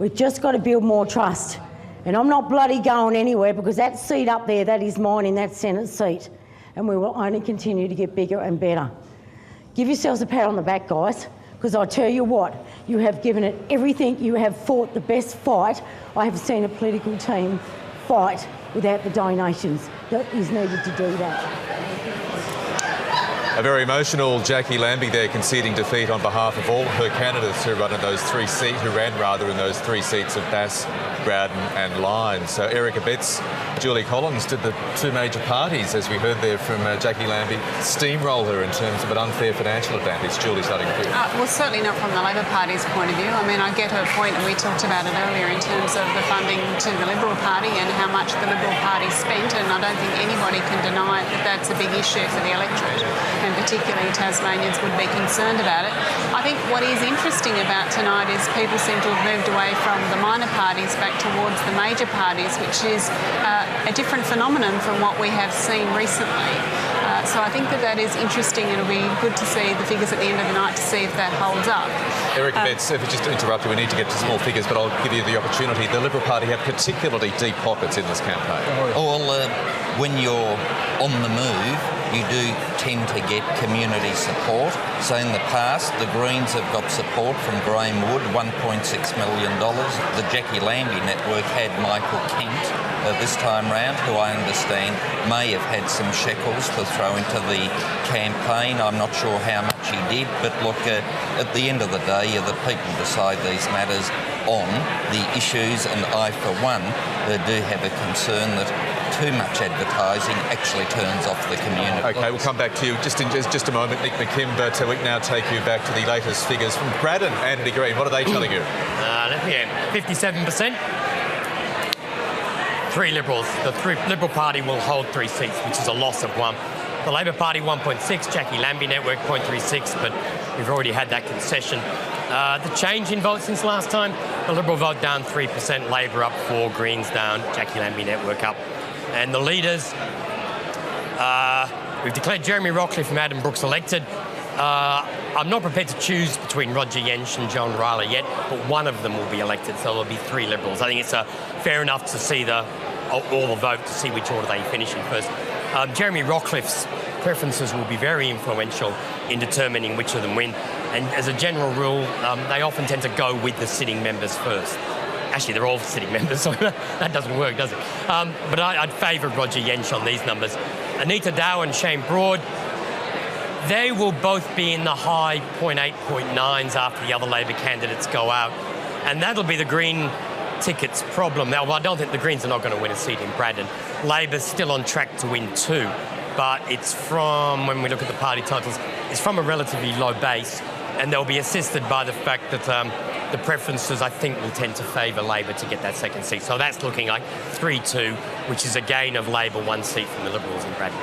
We've just got to build more trust. And I'm not bloody going anywhere, because that seat up there, that is mine in that Senate seat. And we will only continue to get bigger and better. Give yourselves a pat on the back, guys, because I tell you what, you have given it everything. You have fought the best fight I have seen a political team fight without the donations that is needed to do that. A very emotional Jackie Lambie there, conceding defeat on behalf of all her candidates who ran in those three seats of Bass, Braddon and Lyons. So Erica Betts, Julie Collins did the two major parties, as we heard there from Jackie Lambie, steamroll her in terms of an unfair financial advantage. Julie, starting with you. Well, certainly not from the Labor Party's point of view. I mean, I get her point, and we talked about it earlier in terms of the funding to the Liberal Party and how much the Liberal Party spent, and I don't think anybody can deny that that's a big issue for the electorate, and particularly Tasmanians would be concerned about it. I think what is interesting about tonight is people seem to have moved away from the minor parties back towards the major parties, which is a different phenomenon from what we have seen recently. So I think that is interesting. It'll be good to see the figures at the end of the night to see if that holds up. Erica Betts, if I just interrupt you, we need to get to small figures, but I'll give you the opportunity. The Liberal Party have particularly deep pockets in this campaign. Well, when you're on the move, you do tend to get community support. So in the past, the Greens have got support from Graham Wood, $1.6 million. The Jackie Lambie network had Michael Kent this time round, who I understand may have had some shekels to throw into the campaign. I'm not sure how much he did, but look, at the end of the day, the people decide these matters on the issues, and I, for one, do have a concern that too much advertising actually turns off the community. OK, we'll come back to you just in just a moment. Nick McKim, so we can now take you back to the latest figures from Braddon. Anthony Green, what are they telling you? 57%. Three Liberals. The Liberal Party will hold 3 seats, which is a loss of 1. The Labor Party 1.6, Jackie Lambie network 0.36, but we've already had that concession. The change in votes since last time, the Liberal vote down 3%, Labor up 4, Greens down, Jackie Lambie network up. And the leaders, we've declared Jeremy Rockliffe from Adam Brooks elected. I'm not prepared to choose between Roger Yensch and John Riley yet, but one of them will be elected, so there'll be 3 Liberals. I think it's fair enough to see all the vote, to see which order they finish in first. Jeremy Rockliffe's preferences will be very influential in determining which of them win. And as a general rule, they often tend to go with the sitting members first. Actually, they're all sitting members, so that doesn't work, does it? But I'd favour Roger Yensch on these numbers. Anita Dow and Shane Broad, they will both be in the high 0.8, 0.9s after the other Labor candidates go out. And that'll be the Green ticket's problem. Now, I don't think the Greens are not going to win a seat in Braddon. Labor's still on track to win 2, but it's from, when we look at the party totals, it's from a relatively low base, and they'll be assisted by the fact that the preferences, I think, will tend to favour Labor to get that second seat. So that's looking like 3-2, which is a gain of Labor 1 seat from the Liberals in Braddon.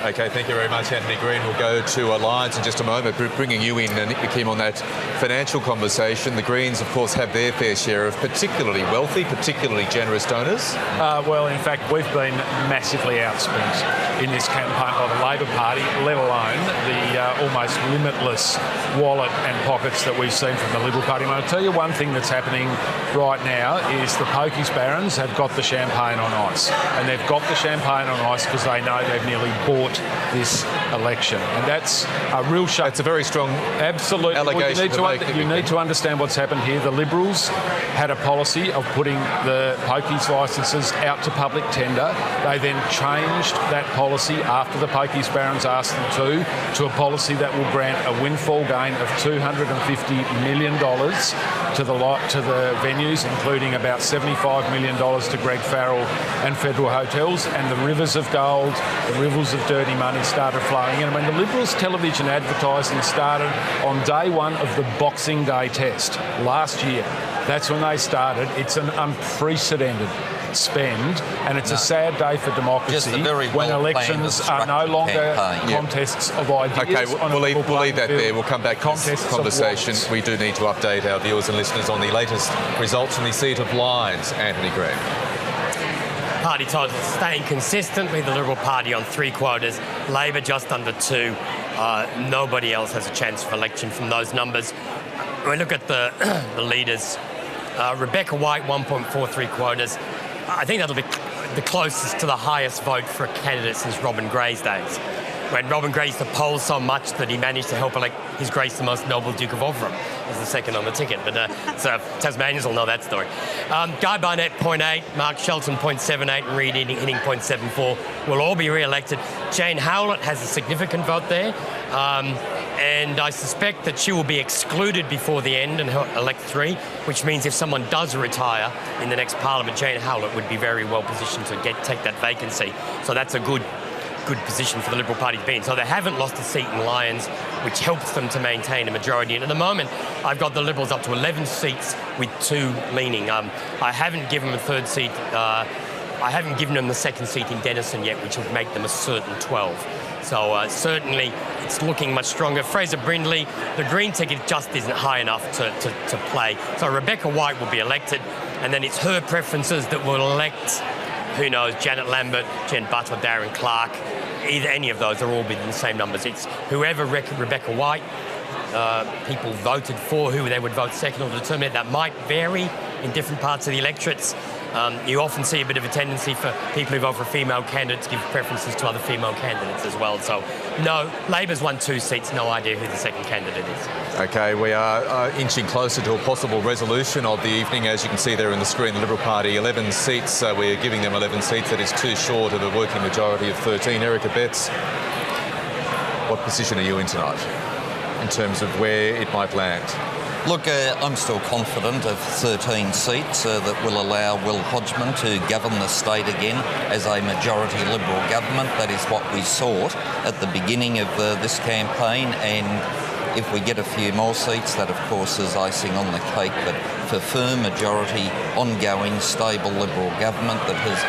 OK, thank you very much, Anthony Green. We'll go to Lyons in just a moment, bringing you in, Nick McKim, on that financial conversation. The Greens, of course, have their fair share of particularly wealthy, particularly generous donors. Well, in fact, we've been massively outspent. in this campaign by the Labor Party, let alone the almost limitless wallet and pockets that we've seen from the Liberal Party. And I'll tell you one thing that's happening right now is the Pokies Barons have got the champagne on ice. And they've got the champagne on ice because they know they've nearly bought this election. And that's a real shame. It's a very strong absolutely allegation you need to understand what's happened here. The Liberals had a policy of putting the Pokies licences out to public tender. They then changed that policy after the Pokies Barons asked them to a policy that will grant a windfall gain of $250 million to the venues, including about $75 million to Greg Farrell and Federal Hotels, and the rivers of gold, the rivers of dirty money started flowing in. I mean, the Liberals' television advertising started on day one of the Boxing Day test last year. That's when they started. It's an unprecedented spend, and it's a sad day for democracy when elections are no longer contests of ideas. Okay, we'll leave that there. We'll come back to this conversation. We do need to update our viewers and listeners on the latest results from the seat of Lyons. Anthony Green. Party totals staying consistently. The Liberal Party on 3 quotas, Labor just under 2. Nobody else has a chance for election from those numbers. When we look at the leaders, Rebecca White, 1.43 quotas. I think that'll be the closest to the highest vote for a candidate since Robin Gray's days, when Robin Gray used to poll so much that he managed to help elect His Grace the Most Noble Duke of Overham as the second on the ticket. But so Tasmanians will know that story. Guy Barnett, 0.8, Mark Shelton, 0.78, and Reid hitting 0.74 will all be re-elected. Jane Howlett has a significant vote there. And I suspect that she will be excluded before the end and elect 3, which means if someone does retire in the next parliament, Jane Howlett would be very well positioned to take that vacancy. So that's a good position for the Liberal Party to be in. So they haven't lost a seat in Lyons, which helps them to maintain a majority. And at the moment, I've got the Liberals up to 11 seats with 2 leaning. I haven't given them a 3rd seat. I haven't given them the 2nd seat in Denison yet, which would make them a certain 12. So certainly it's looking much stronger. Fraser Brindley, the Green ticket just isn't high enough to play. So Rebecca White will be elected, and then it's her preferences that will elect, who knows, Janet Lambert, Jen Butler, Darren Clark. Either any of those are all within the same numbers. It's whoever Rebecca White people voted for, who they would vote second or determine it. That might vary in different parts of the electorates. You often see a bit of a tendency for people who vote for female candidates to give preferences to other female candidates as well. So, no, Labor's won 2 seats, no idea who the second candidate is. OK, we are inching closer to a possible resolution of the evening. As you can see there on the screen, the Liberal Party, 11 seats. We're giving them 11 seats. That is too short of a working majority of 13. Erica Betts, what position are you in tonight in terms of where it might land? Look, I'm still confident of 13 seats that will allow Will Hodgman to govern the state again as a majority Liberal government. That is what we sought at the beginning of this campaign, and if we get a few more seats, that of course is icing on the cake. But for firm majority, ongoing, stable Liberal government that has...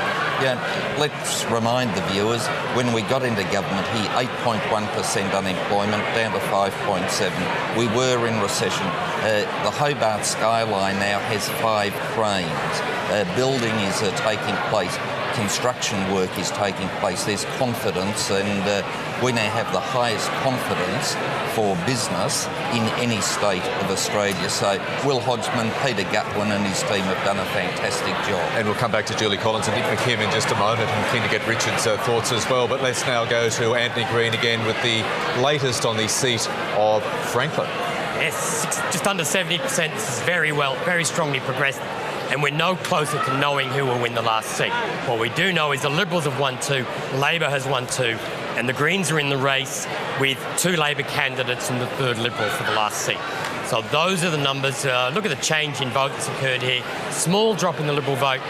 let's remind the viewers, when we got into government here, 8.1% unemployment, down to 5.7%. We were in recession. The Hobart skyline now has 5 cranes. Building is taking place. Construction work is taking place. There's confidence, and we now have the highest confidence for business in any state of Australia. So Will Hodgman, Peter Gutwin and his team have done a fantastic job. And we'll come back to Julie Collins and Nick McKim in just a moment, and keen to get Richard's thoughts as well. But let's now go to Anthony Green again with the latest on the seat of Franklin. Yes, just under 70%. This is very strongly progressed. And we're no closer to knowing who will win the last seat. What we do know is the Liberals have won 2, Labor has won 2, and the Greens are in the race with 2 Labor candidates and the 3rd Liberal for the last seat. So those are the numbers. Look at the change in vote that's occurred here. Small drop in the Liberal vote.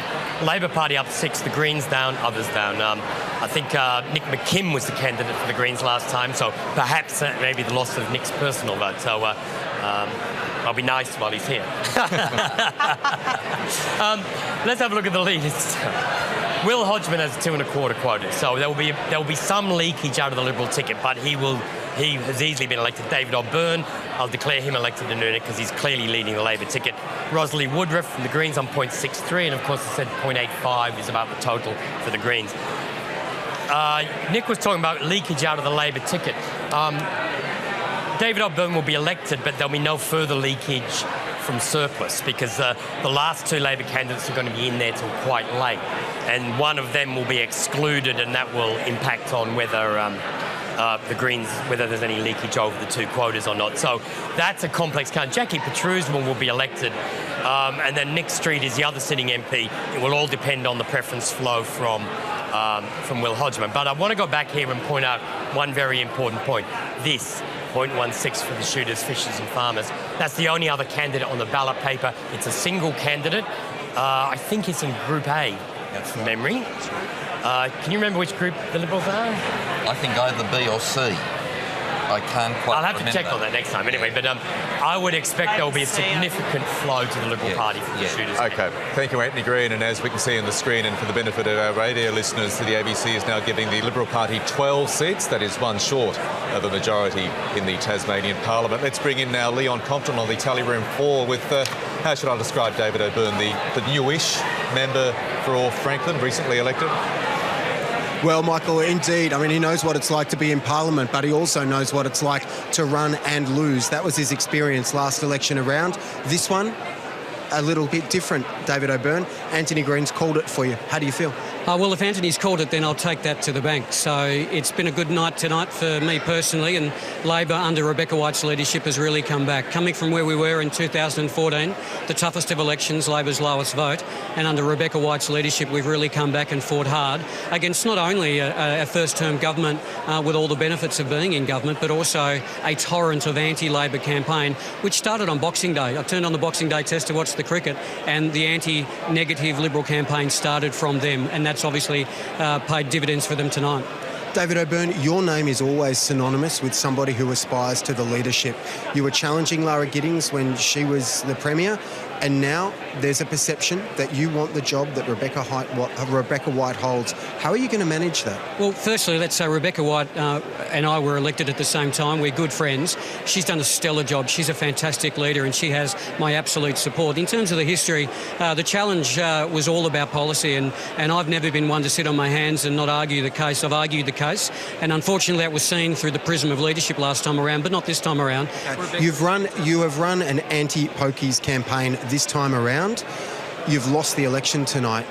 Labor Party up 6, the Greens down, others down. I think Nick McKim was the candidate for the Greens last time, so perhaps maybe the loss of Nick's personal vote. So I'll be nice while he's here. Let's have a look at the leaders. Will Hodgman has 2.25 quotas, so there will be some leakage out of the Liberal ticket, but he has easily been elected. David O'Byrne, I'll declare him elected in earnest because he's clearly leading the Labor ticket. Rosalie Woodruff from the Greens on 0.63, and of course I said 0.85 is about the total for the Greens. Nick was talking about leakage out of the Labor ticket. David O'Byrne will be elected, but there'll be no further leakage from surplus because the last two Labor candidates are going to be in there till quite late, and one of them will be excluded, and that will impact on whether the Greens, whether there's any leakage over the two quotas or not. So that's a complex count. Jackie Petru's one will be elected, and then Nick Street is the other sitting MP. It will all depend on the preference flow from Will Hodgman. But I want to go back here and point out one very important point. This 0.16 for the shooters, fishers and farmers. That's the only other candidate on the ballot paper. It's a single candidate. I think it's in Group A, from memory. Can you remember which group the Liberals are? I think either B or C. I can't quite I'll have remember. to check on that next time anyway, but I would expect there will be a significant flow to the Liberal Party for the shooters. OK, thank you, Anthony Green. And as we can see on the screen, and for the benefit of our radio listeners, the ABC is now giving the Liberal Party 12 seats. That is one short of a majority in the Tasmanian Parliament. Let's bring in now Leon Compton on the tally room 4 with, how should I describe David O'Byrne, the newish member for Franklin, recently elected? Well, Michael, indeed. I mean, he knows what it's like to be in Parliament, but he also knows what it's like to run and lose. That was his experience last election around. This one, a little bit different, David O'Byrne. Anthony Green's called it for you. How do you feel? Well, if Anthony's called it, then I'll take that to the bank. So it's been a good night tonight for me personally, and Labor under Rebecca White's leadership has really come back. Coming from where we were in 2014, the toughest of elections, Labor's lowest vote, and under Rebecca White's leadership, we've really come back and fought hard against not only a first-term government with all the benefits of being in government, but also a torrent of anti-Labor campaign, which started on Boxing Day. I turned on the Boxing Day test to watch the cricket, and the anti-negative Liberal campaign started from them, and that's obviously paid dividends for them tonight. David O'Byrne, your name is always synonymous with somebody who aspires to the leadership. You were challenging Lara Giddings when she was the Premier, and now there's a perception that you want the job that Rebecca White holds. How are you going to manage that? Well, firstly, let's say Rebecca White and I were elected at the same time. We're good friends. She's done a stellar job. She's a fantastic leader, and she has my absolute support. In terms of the history, the challenge was all about policy, and I've never been one to sit on my hands and not argue the case. I've argued the case, and unfortunately that was seen through the prism of leadership last time around, but not this time around. You have run an anti-pokies campaign this time around. You've lost the election tonight.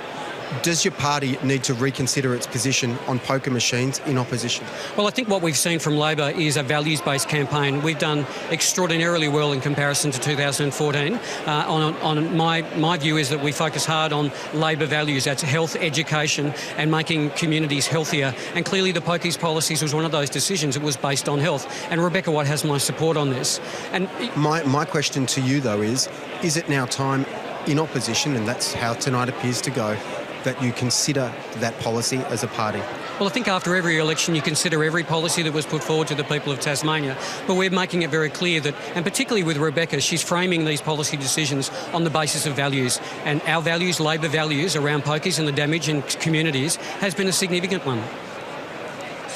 Does your party need to reconsider its position on poker machines in opposition? Well, I think what we've seen from Labor is a values-based campaign. We've done extraordinarily well in comparison to 2014. My view is that we focus hard on Labor values. That's health, education and making communities healthier. And clearly the pokies policies was one of those decisions. It was based on health. And Rebecca White has my support on this. And my question to you, though, is it now time in opposition, and that's how tonight appears to go, that you consider that policy as a party? Well, I think after every election you consider every policy that was put forward to the people of Tasmania, but we're making it very clear that, and particularly with Rebecca, she's framing these policy decisions on the basis of values, and our values, Labor values around pokies and the damage in communities has been a significant one.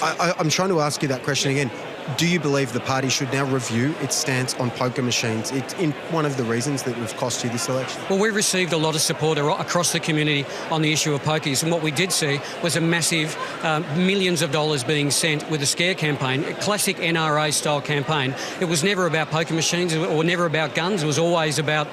I'm trying to ask you that question again. Do you believe the party should now review its stance on poker machines? It's in one of the reasons that have cost you this election. Well, we've received a lot of support across the community on the issue of pokies, and what we did see was a massive millions of dollars being sent with a scare campaign, a classic NRA-style campaign. It was never about poker machines or never about guns. It was always about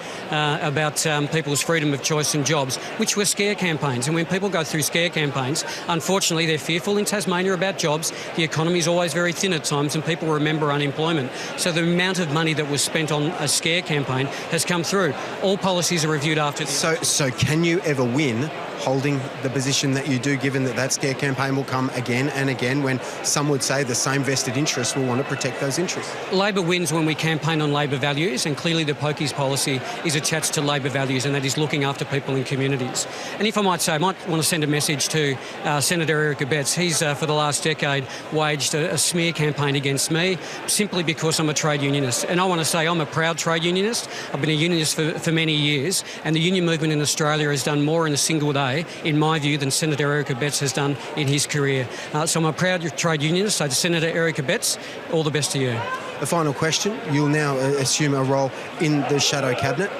people's freedom of choice and jobs, which were scare campaigns. And when people go through scare campaigns, unfortunately, they're fearful in Tasmania about jobs. The economy is always very thin at times, and people remember unemployment. So the amount of money that was spent on a scare campaign has come through. All policies are reviewed after this. So can you ever win holding the position that you do, given that scare campaign will come again and again when some would say the same vested interests will want to protect those interests? Labor wins when we campaign on Labor values, and clearly the pokies policy is attached to Labor values, and that is looking after people in communities. And if I might say, I might want to send a message to Senator Eric Abetz. He's, for the last decade, waged a smear campaign against me simply because I'm a trade unionist. And I want to say I'm a proud trade unionist. I've been a unionist for many years, and the union movement in Australia has done more in a single day, in my view, than Senator Eric Abetz has done in his career. So I'm a proud trade unionist. So to Senator Eric Abetz, all the best to you. The final question, you'll now assume a role in the shadow cabinet.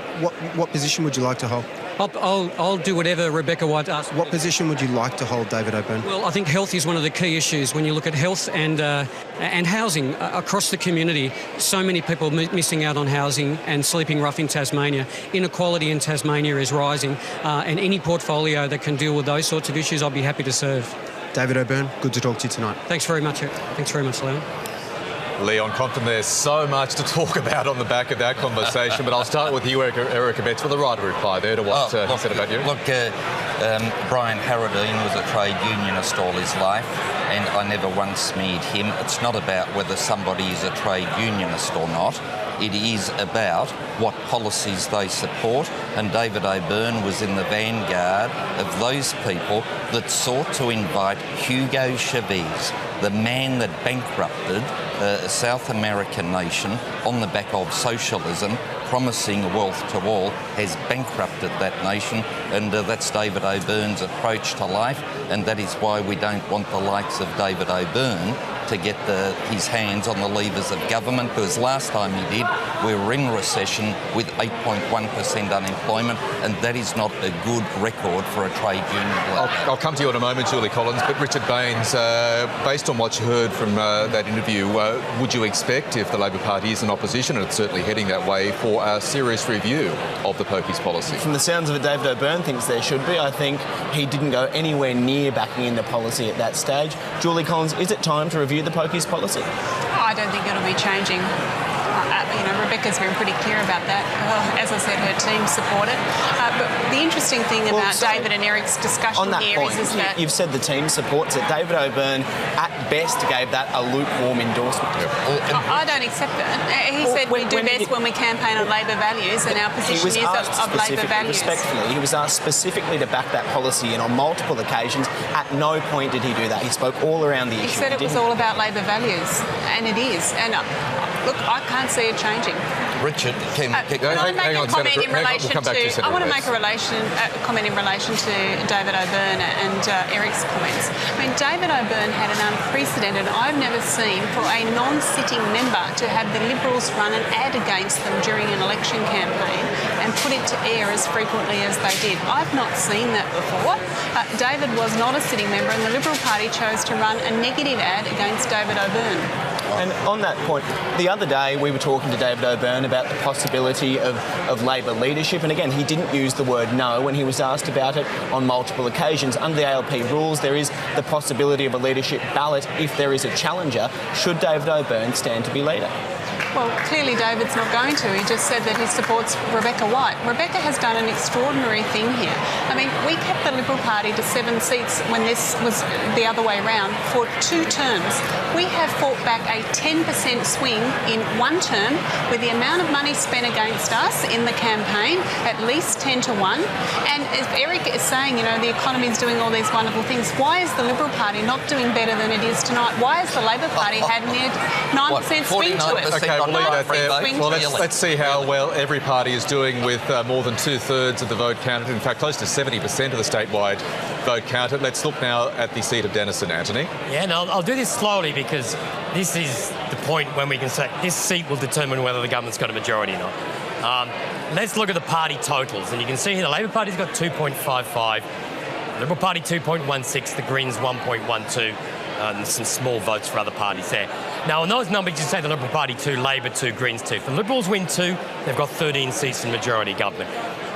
What position would you like to hold? I'll do whatever Rebecca White asks me. What position would you like to hold, David O'Byrne? Well, I think health is one of the key issues when you look at health and housing across the community. So many people missing out on housing and sleeping rough in Tasmania. Inequality in Tasmania is rising, and any portfolio that can deal with those sorts of issues, I'll be happy to serve. David O'Byrne, good to talk to you tonight. Thanks very much. Thanks very much, Leon. Leon Compton, there's so much to talk about on the back of that conversation, but I'll start with you, Erica Betts, with the right reply there to what he said about you. Look, Brian Harradine was a trade unionist all his life, and I never once smeared him. It's not about whether somebody is a trade unionist or not. It is about what policies they support, and David O'Byrne was in the vanguard of those people that sought to invite Hugo Chavez, the man that bankrupted a South American nation on the back of socialism, promising wealth to all, has bankrupted that nation, and that's David O'Byrne's approach to life, and that is why we don't want the likes of David O'Byrne to get his hands on the levers of government, because last time he did, we were in recession with 8.1% unemployment, and that is not a good record for a trade union. I'll come to you in a moment, Julie Collins, but Richard Baines, based on what you heard from that interview, would you expect, if the Labor Party is in opposition, and it's certainly heading that way, for a serious review of the pokies policy? From the sounds of it, David O'Byrne thinks there should be. I think he didn't go anywhere near backing in the policy at that stage. Julie Collins, is it time to review the pokies policy? I don't think it'll be changing. Rebecca's been pretty clear about that. As I said, her team support it. But the interesting thing about David and Eric's discussion here is that... You've said the team supports it. David O'Byrne, at best, gave that a lukewarm endorsement. I don't accept that. He said we do best when we campaign on Labor values, and our position is of Labor values. Respectfully, he was asked specifically to back that policy, and on multiple occasions, at no point did he do that. He spoke all around the issue. He said it was all about Labor values, and it is. And look, I can't see it changing. Richard, can I make a comment in relation to... I want to make a comment in relation to David O'Byrne and Eric's comments. I mean, David O'Byrne had an unprecedented... I've never seen for a non-sitting member to have the Liberals run an ad against them during an election campaign and put it to air as frequently as they did. I've not seen that before. David was not a sitting member, and the Liberal Party chose to run a negative ad against David O'Byrne. And on that point, the other day we were talking to David O'Byrne about the possibility of Labor leadership, and again, he didn't use the word no when he was asked about it on multiple occasions. Under the ALP rules, there is the possibility of a leadership ballot if there is a challenger, should David O'Byrne stand to be leader. Well, clearly David's not going to. He just said that he supports Rebecca White. Rebecca has done an extraordinary thing here. I mean, we kept the Liberal Party to 7 seats when this was the other way round for 2 terms. We have fought back a 10% swing in 1 term with the amount of money spent against us in the campaign, at least 10 to 1. And as Eric is saying, the economy is doing all these wonderful things. Why is the Liberal Party not doing better than it is tonight? Why has the Labor Party had near 9% swing to it? Okay, we'll leave that there. Well, let's see how well every party is doing with more than 2/3 of the vote counted. In fact, close to 70% of the statewide vote counted. Let's look now at the seat of Denison, Anthony. Yeah, and I'll do this slowly because this is the point when we can say this seat will determine whether the government's got a majority or not. Let's look at the party totals, and you can see here the Labor Party's got 2.55, the Liberal Party 2.16, the Greens 1.12. And some small votes for other parties there. Now, on those numbers, you say the Liberal Party 2, Labor 2, Greens 2. If the Liberals win 2, they've got 13 seats in majority government.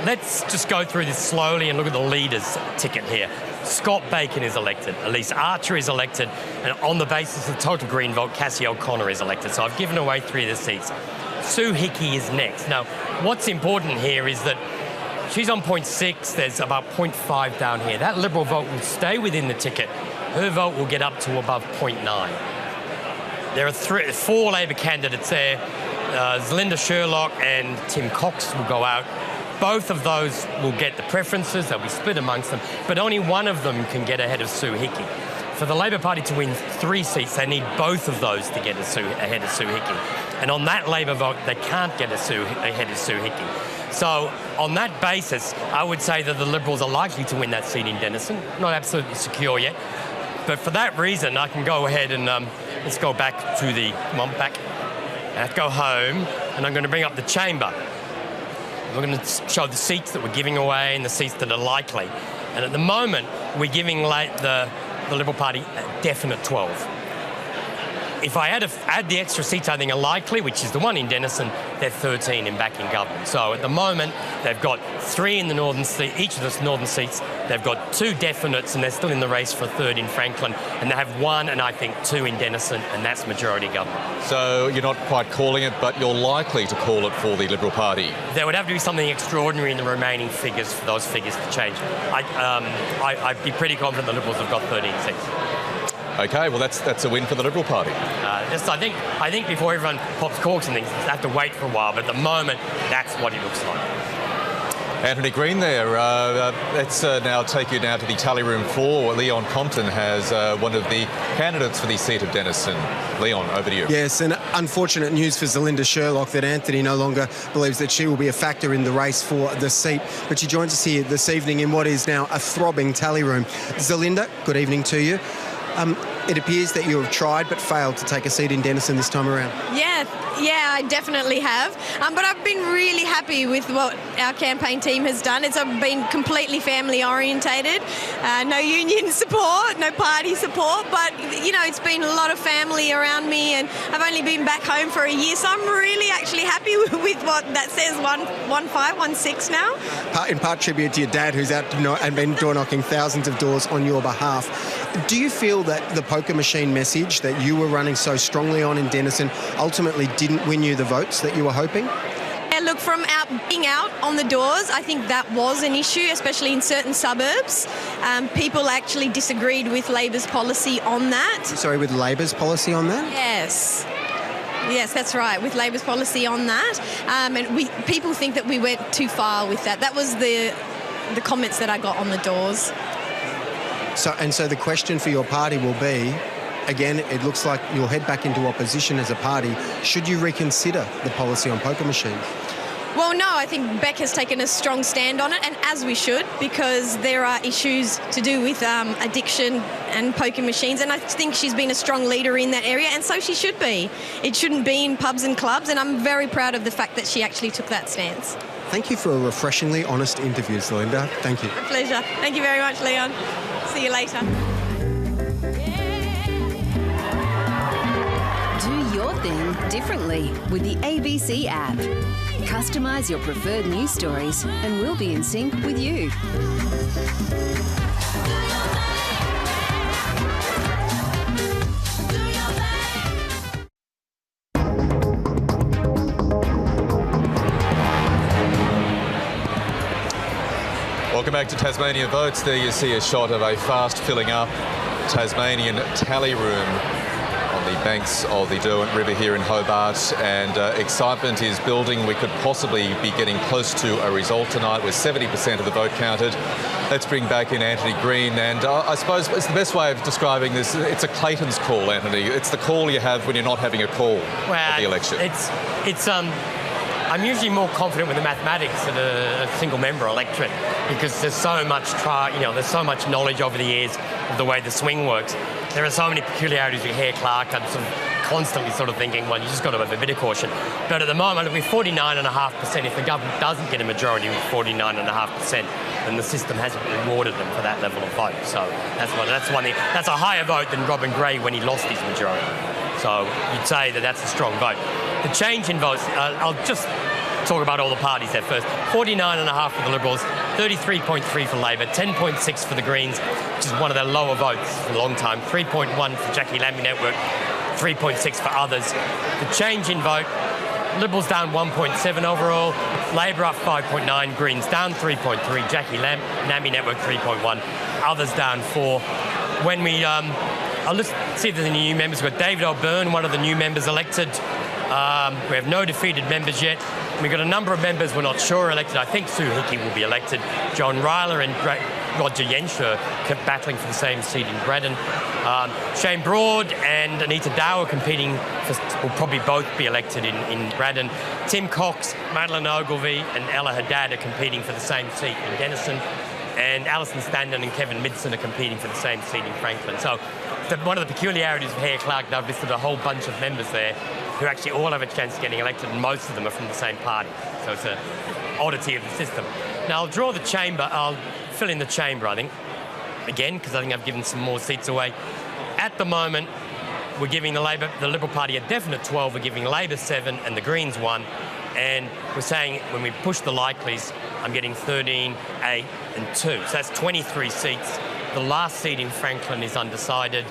Let's just go through this slowly and look at the leader's ticket here. Scott Bacon is elected. Elise Archer is elected. And on the basis of total Green vote, Cassie O'Connor is elected. So I've given away 3 of the seats. Sue Hickey is next. Now, what's important here is that she's on 0.6. There's about 0.5 down here. That Liberal vote will stay within the ticket. Her vote will get up to above 0.9. There are 4 Labor candidates there. Linda Sherlock and Tim Cox will go out. Both of those will get the preferences. They'll be split amongst them. But only one of them can get ahead of Sue Hickey. For the Labor Party to win 3 seats, they need both of those to get ahead of Sue Hickey. And on that Labor vote, they can't get ahead of Sue Hickey. So on that basis, I would say that the Liberals are likely to win that seat in Denison. Not absolutely secure yet. But for that reason, I can go ahead and let's go back to the... Come on, back. I have to go home, and I'm going to bring up the chamber. we're going to show the seats that we're giving away and the seats that are likely. And at the moment, we're giving the Liberal Party a definite 12. If I add the extra seats I think are likely, which is the one in Denison, they're 13 in backing government. So at the moment, they've got 3 in the northern seat, each of the northern seats. They've got 2 definites, and they're still in the race for a 3rd in Franklin. And they have 1 and I think 2 in Denison, and that's majority government. So you're not quite calling it, but you're likely to call it for the Liberal Party. There would have to be something extraordinary in the remaining figures for those figures to change. I'd be pretty confident the Liberals have got 13 seats. Okay, well that's a win for the Liberal Party. I think before everyone pops corks and things, they have to wait for a while. But at the moment, that's what it looks like. Anthony Green there. Let's now take you to the tally room floor. Leon Compton has one of the candidates for the seat of Denison. Leon, over to you. Yes, and unfortunate news for Zelinda Sherlock that Anthony no longer believes that she will be a factor in the race for the seat. But she joins us here this evening in what is now a throbbing tally room. Zelinda, good evening to you. It appears that you have tried but failed to take a seat in Denison this time around. Yeah, I definitely have. But I've been really happy with what our campaign team has done. It's been completely family orientated, no union support, no party support, but you know, it's been a lot of family around me, and I've only been back home for a year, so I'm really actually happy with what that says, 1516 now. In part tribute to your dad, who's out and been door knocking thousands of doors on your behalf. Do you feel that the poker machine message that you were running so strongly on in Denison ultimately didn't win you the votes that you were hoping? Yeah, look, from being out on the doors, I think that was an issue, especially in certain suburbs. People actually disagreed with Labor's policy on that. Sorry, with Labor's policy on that? Yes. Yes, that's right, with Labor's policy on that. And people think that we went too far with that. That was the comments that I got on the doors. So the question for your party will be, again, it looks like you'll head back into opposition as a party. Should you reconsider the policy on poker machines? Well, no, I think Beck has taken a strong stand on it, and as we should, because there are issues to do with addiction and poker machines, and I think she's been a strong leader in that area, and so she should be. It shouldn't be in pubs and clubs, and I'm very proud of the fact that she actually took that stance. Thank you for a refreshingly honest interview, Zelinda. Thank you. A pleasure. Thank you very much, Leon. See you later. Do your thing differently with the ABC app. Customise your preferred news stories and we'll be in sync with you. Welcome back to Tasmania Votes. There you see a shot of a fast filling up Tasmanian tally room on the banks of the Derwent River here in Hobart, and excitement is building. We could possibly be getting close to a result tonight with 70% of the vote counted. Let's bring back in Anthony Green, and I suppose it's the best way of describing this. It's a Clayton's call, Anthony. It's the call you have when you're not having a call at the election. I'm usually more confident with the mathematics of a single member electorate because there's so much there's so much knowledge over the years of the way the swing works. There are so many peculiarities with Hare Clark. I'm sort of constantly sort of thinking, well, you just got to have a bit of caution. But at the moment, with 49.5%, if the government doesn't get a majority with 49.5%, then the system hasn't rewarded them for that level of vote. So that's one thing. That's a higher vote than Robin Gray when he lost his majority. So you'd say that that's a strong vote. The change in votes, I'll just talk about all the parties there first. 49.5 for the Liberals, 33.3 for Labor, 10.6 for the Greens, which is one of their lower votes for a long time, 3.1 for Jackie Lambie Network, 3.6 for others. The change in vote, Liberals down 1.7 overall, Labor up 5.9, Greens down 3.3, Jackie Lambie Network 3.1, others down 4. When we, I'll just see if there's any new members. We've got David O'Byrne, one of the new members elected. We have no defeated members yet. We've got a number of members we're not sure are elected. I think Sue Hickey will be elected. John Ryler and Roger Yensch kept battling for the same seat in Braddon. Shane Broad and Anita Dow are competing, will probably both be elected in Braddon. Tim Cox, Madeline Ogilvie and Ella Haddad are competing for the same seat in Denison. And Alison Standen and Kevin Midson are competing for the same seat in Franklin. So one of the peculiarities of Hare Clark, they've listed a whole bunch of members there. who actually all have a chance of getting elected, and most of them are from the same party. So it's an oddity of the system. Now, I'll draw the chamber. I'll fill in the chamber, I think, again, because I think I've given some more seats away. At the moment, we're giving the Liberal Party a definite 12, we're giving Labor 7 and the Greens 1. And we're saying when we push the likelies, I'm getting 13, 8 and 2. So that's 23 seats. The last seat in Franklin is undecided.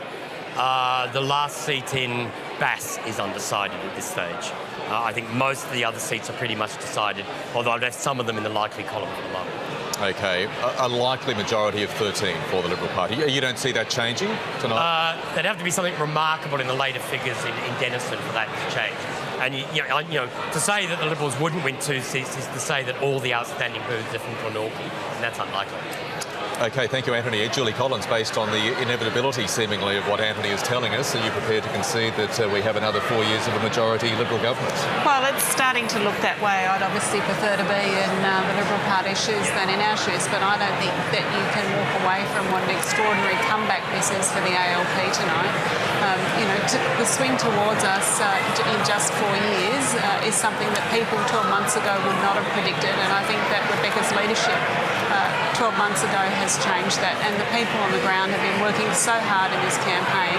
The last seat in Bass is undecided at this stage. I think most of the other seats are pretty much decided, although I've left some of them in the likely column at the moment. OK, a likely majority of 13 for the Liberal Party. You don't see that changing tonight? There'd have to be something remarkable in the later figures in Denison for that to change. And, you know, to say that the Liberals wouldn't win 2 seats is to say that all the outstanding booths are from Glenorchy, and that's unlikely. OK, thank you, Anthony. Julie Collins, based on the inevitability, seemingly, of what Anthony is telling us, are you prepared to concede that we have another 4 years of a majority Liberal government? Well, it's starting to look that way. I'd obviously prefer to be in the Liberal Party shoes than in our shoes, but I don't think that you can walk away from what an extraordinary comeback this is for the ALP tonight. The swing towards us in just 4 years is something that people 12 months ago would not have predicted, and I think that Rebecca's leadership 12 months ago has changed that, and the people on the ground have been working so hard in this campaign.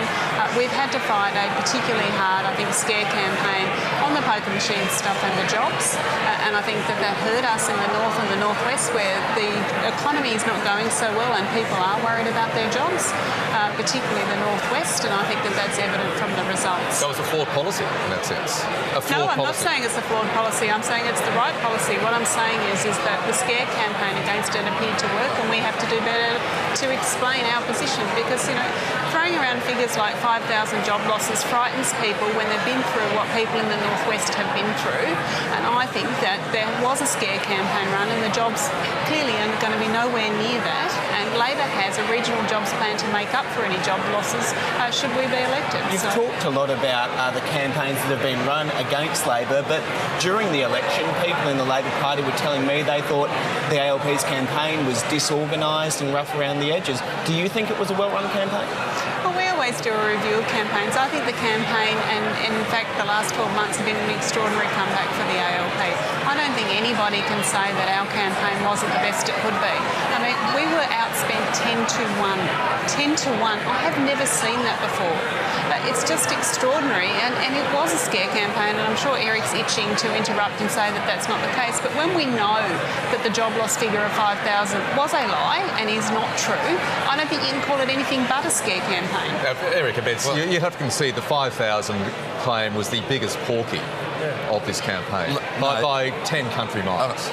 We've had to fight a particularly hard, I think, scare campaign on the poker machine stuff and the jobs, and I think that hurt us in the north and the northwest, where the economy is not going so well and people are worried about their jobs, particularly the northwest, and I think that that's evident from the results. So it's a flawed policy in that sense? No, I'm not saying it's a flawed policy. I'm saying it's the right policy. What I'm saying is that the scare campaign against it appeared to work, and we have to do better to explain our position, because, throwing around figures like 5,000 job losses frightens people when they've been through what people in the northwest have been through, and I think that there was a scare campaign run, and the jobs clearly are going to be nowhere near that, and Labor has a regional jobs plan to make up for any job losses should we be elected. You've talked a lot about the campaigns that have been run against Labor, but during the election, people in the Labor Party were telling me they thought the ALP's campaign was disorganised and rough around the edges. Do you think it was a well-run campaign? Well, we always do a review of campaigns. I think the campaign, and in fact the last 12 months, have been an extraordinary comeback for the ALP. I don't think anybody can say that our campaign wasn't the best it could be. I mean, we were outspent 10 to 1. 10 to 1. I have never seen that before. It's just extraordinary, and it was a scare campaign, and I'm sure Eric's itching to interrupt and say that that's not the case. But when we know that the job loss figure of 5,000 was a lie and is not true, I don't think you can call it anything but a scare campaign. Eric, you'd have to concede the 5,000 claim was the biggest porky of this campaign by 10 country miles.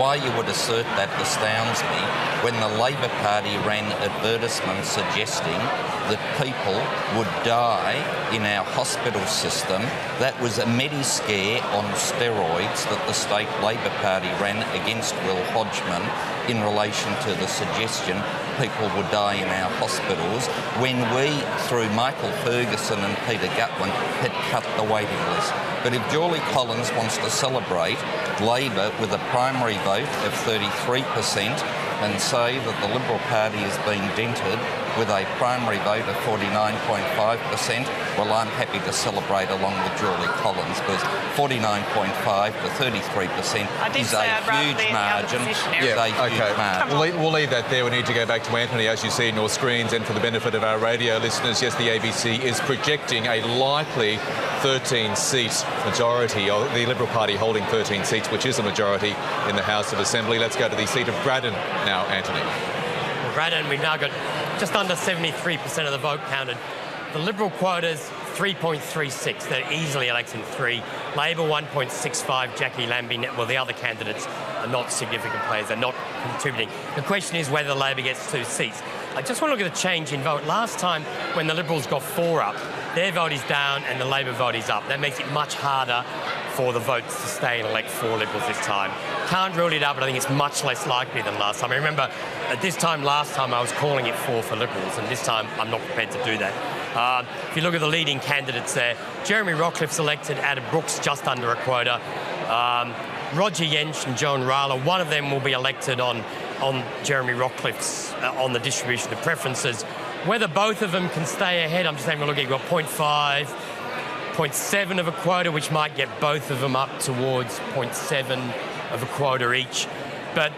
Why you would assert that astounds me. When the Labor Party ran advertisements suggesting that people would die in our hospital system, that was a medi-scare on steroids that the state Labor Party ran against Will Hodgman in relation to the suggestion people would die in our hospitals, when we, through Michael Ferguson and Peter Gutwin, had cut the waiting list. But if Julie Collins wants to celebrate Labor with a primary vote of 33% and say that the Liberal Party has been dented with a primary vote of 49.5%, well, I'm happy to celebrate along with Julie Collins, because 49.5 to 33% is a huge margin. We'll leave that there. We need to go back to Anthony. As you see in your screens, and for the benefit of our radio listeners, yes, the ABC is projecting a likely 13-seat majority, or the Liberal Party holding 13 seats, which is a majority in the House of Assembly. Let's go to the seat of Braddon now, Anthony. Well, Braddon, we've now got just under 73% of the vote counted. The Liberal quota's 3.36. They're easily electing 3. Labor 1.65. Jackie Lambie. Well, the other candidates are not significant players. They're not contributing. The question is whether Labor gets 2 seats. I just want to look at the change in vote. Last time, when the Liberals got 4 up, their vote is down and the Labor vote is up. That makes it much harder for the votes to stay and elect 4 Liberals this time. Can't rule it out, but I think it's much less likely than last time. I remember at this time last time I was calling it 4 for Liberals, and this time I'm not prepared to do that. If you look at the leading candidates there, Jeremy Rockliff's elected, Adam Brooks just under a quota. Roger Yench and Joan Rala, one of them will be elected on Jeremy Rockliff's, on the distribution of preferences. Whether both of them can stay ahead, I'm just having a look at, you've got 0.5, 0.7 of a quota, which might get both of them up towards 0.7 of a quota each. But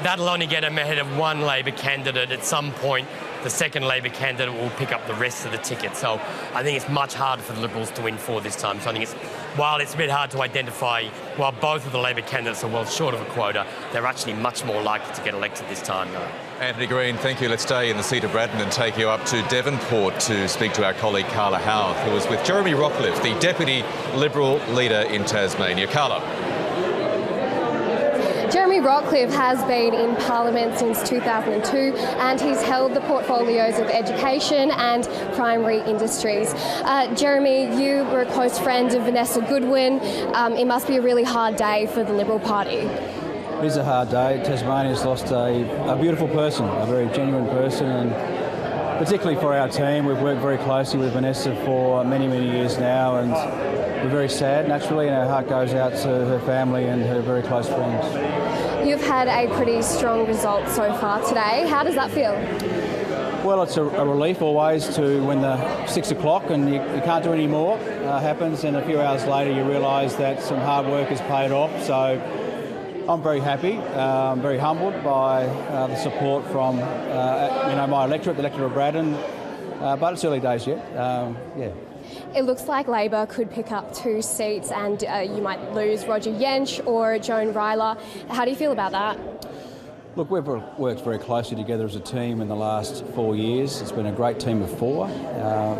that'll only get them ahead of one Labor candidate. At some point, the second Labor candidate will pick up the rest of the ticket. So I think it's much harder for the Liberals to win for this time. So I think while it's a bit hard to identify, while both of the Labor candidates are well short of a quota, they're actually much more likely to get elected this time. Anthony Green, thank you. Let's stay in the seat of Braddon and take you up to Devonport to speak to our colleague Carla Howarth, who was with Jeremy Rockcliffe, the Deputy Liberal leader in Tasmania. Carla. Jeremy Rockcliffe has been in Parliament since 2002 and he's held the portfolios of education and primary industries. Jeremy, you were a close friend of Vanessa Goodwin. It must be a really hard day for the Liberal Party. It is a hard day. Tasmania's lost a beautiful person, a very genuine person, and particularly for our team. We've worked very closely with Vanessa for many, many years now, and we're very sad, naturally, and our heart goes out to her family and her very close friends. You've had a pretty strong result so far today. How does that feel? Well, it's a relief always to when the 6 o'clock and you can't do any more happens, and a few hours later you realise that some hard work has paid off. So I'm very happy. I'm very humbled by the support from my electorate, the electorate of Braddon, but it's early days yet. It looks like Labor could pick up 2 seats and you might lose Roger Yench or Joan Ryler. How do you feel about that? Look, we've worked very closely together as a team in the last 4 years. It's been a great team of 4,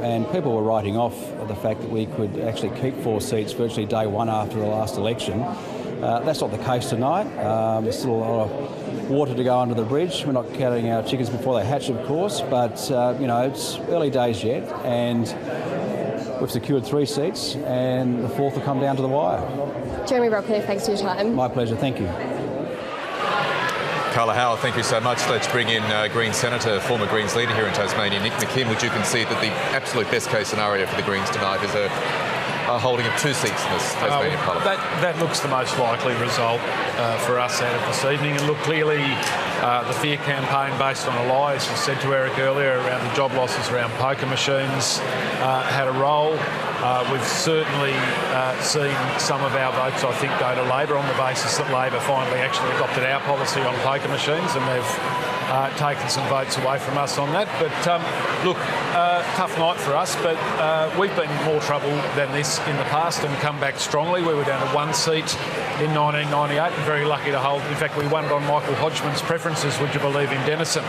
and people were writing off the fact that we could actually keep 4 seats virtually day one after the last election. That's not the case tonight. There's still a lot of water to go under the bridge. We're not counting our chickens before they hatch, of course, but it's early days yet, and we've secured 3 seats, and the 4th will come down to the wire. Jeremy Rockcliffe, thanks for your time. My pleasure, thank you. Carla Howarth, thank you so much. Let's bring in Greens Senator, former Greens leader here in Tasmania, Nick McKim. Would you concede that the absolute best case scenario for the Greens tonight is a holding of 2 seats in this Tasmanian Parliament? That looks the most likely result for us out of this evening. And look, clearly the fear campaign based on a lie, as you said to Eric earlier, around the job losses around poker machines had a role. We've certainly seen some of our votes, I think, go to Labor on the basis that Labor finally actually adopted our policy on poker machines, and they've taken some votes away from us on that. But look, tough night for us, but we've been in more trouble than this in the past and come back strongly. We were down to 1 seat in 1998 and very lucky to hold. In fact, we won it on Michael Hodgman's preferences, would you believe, in Denison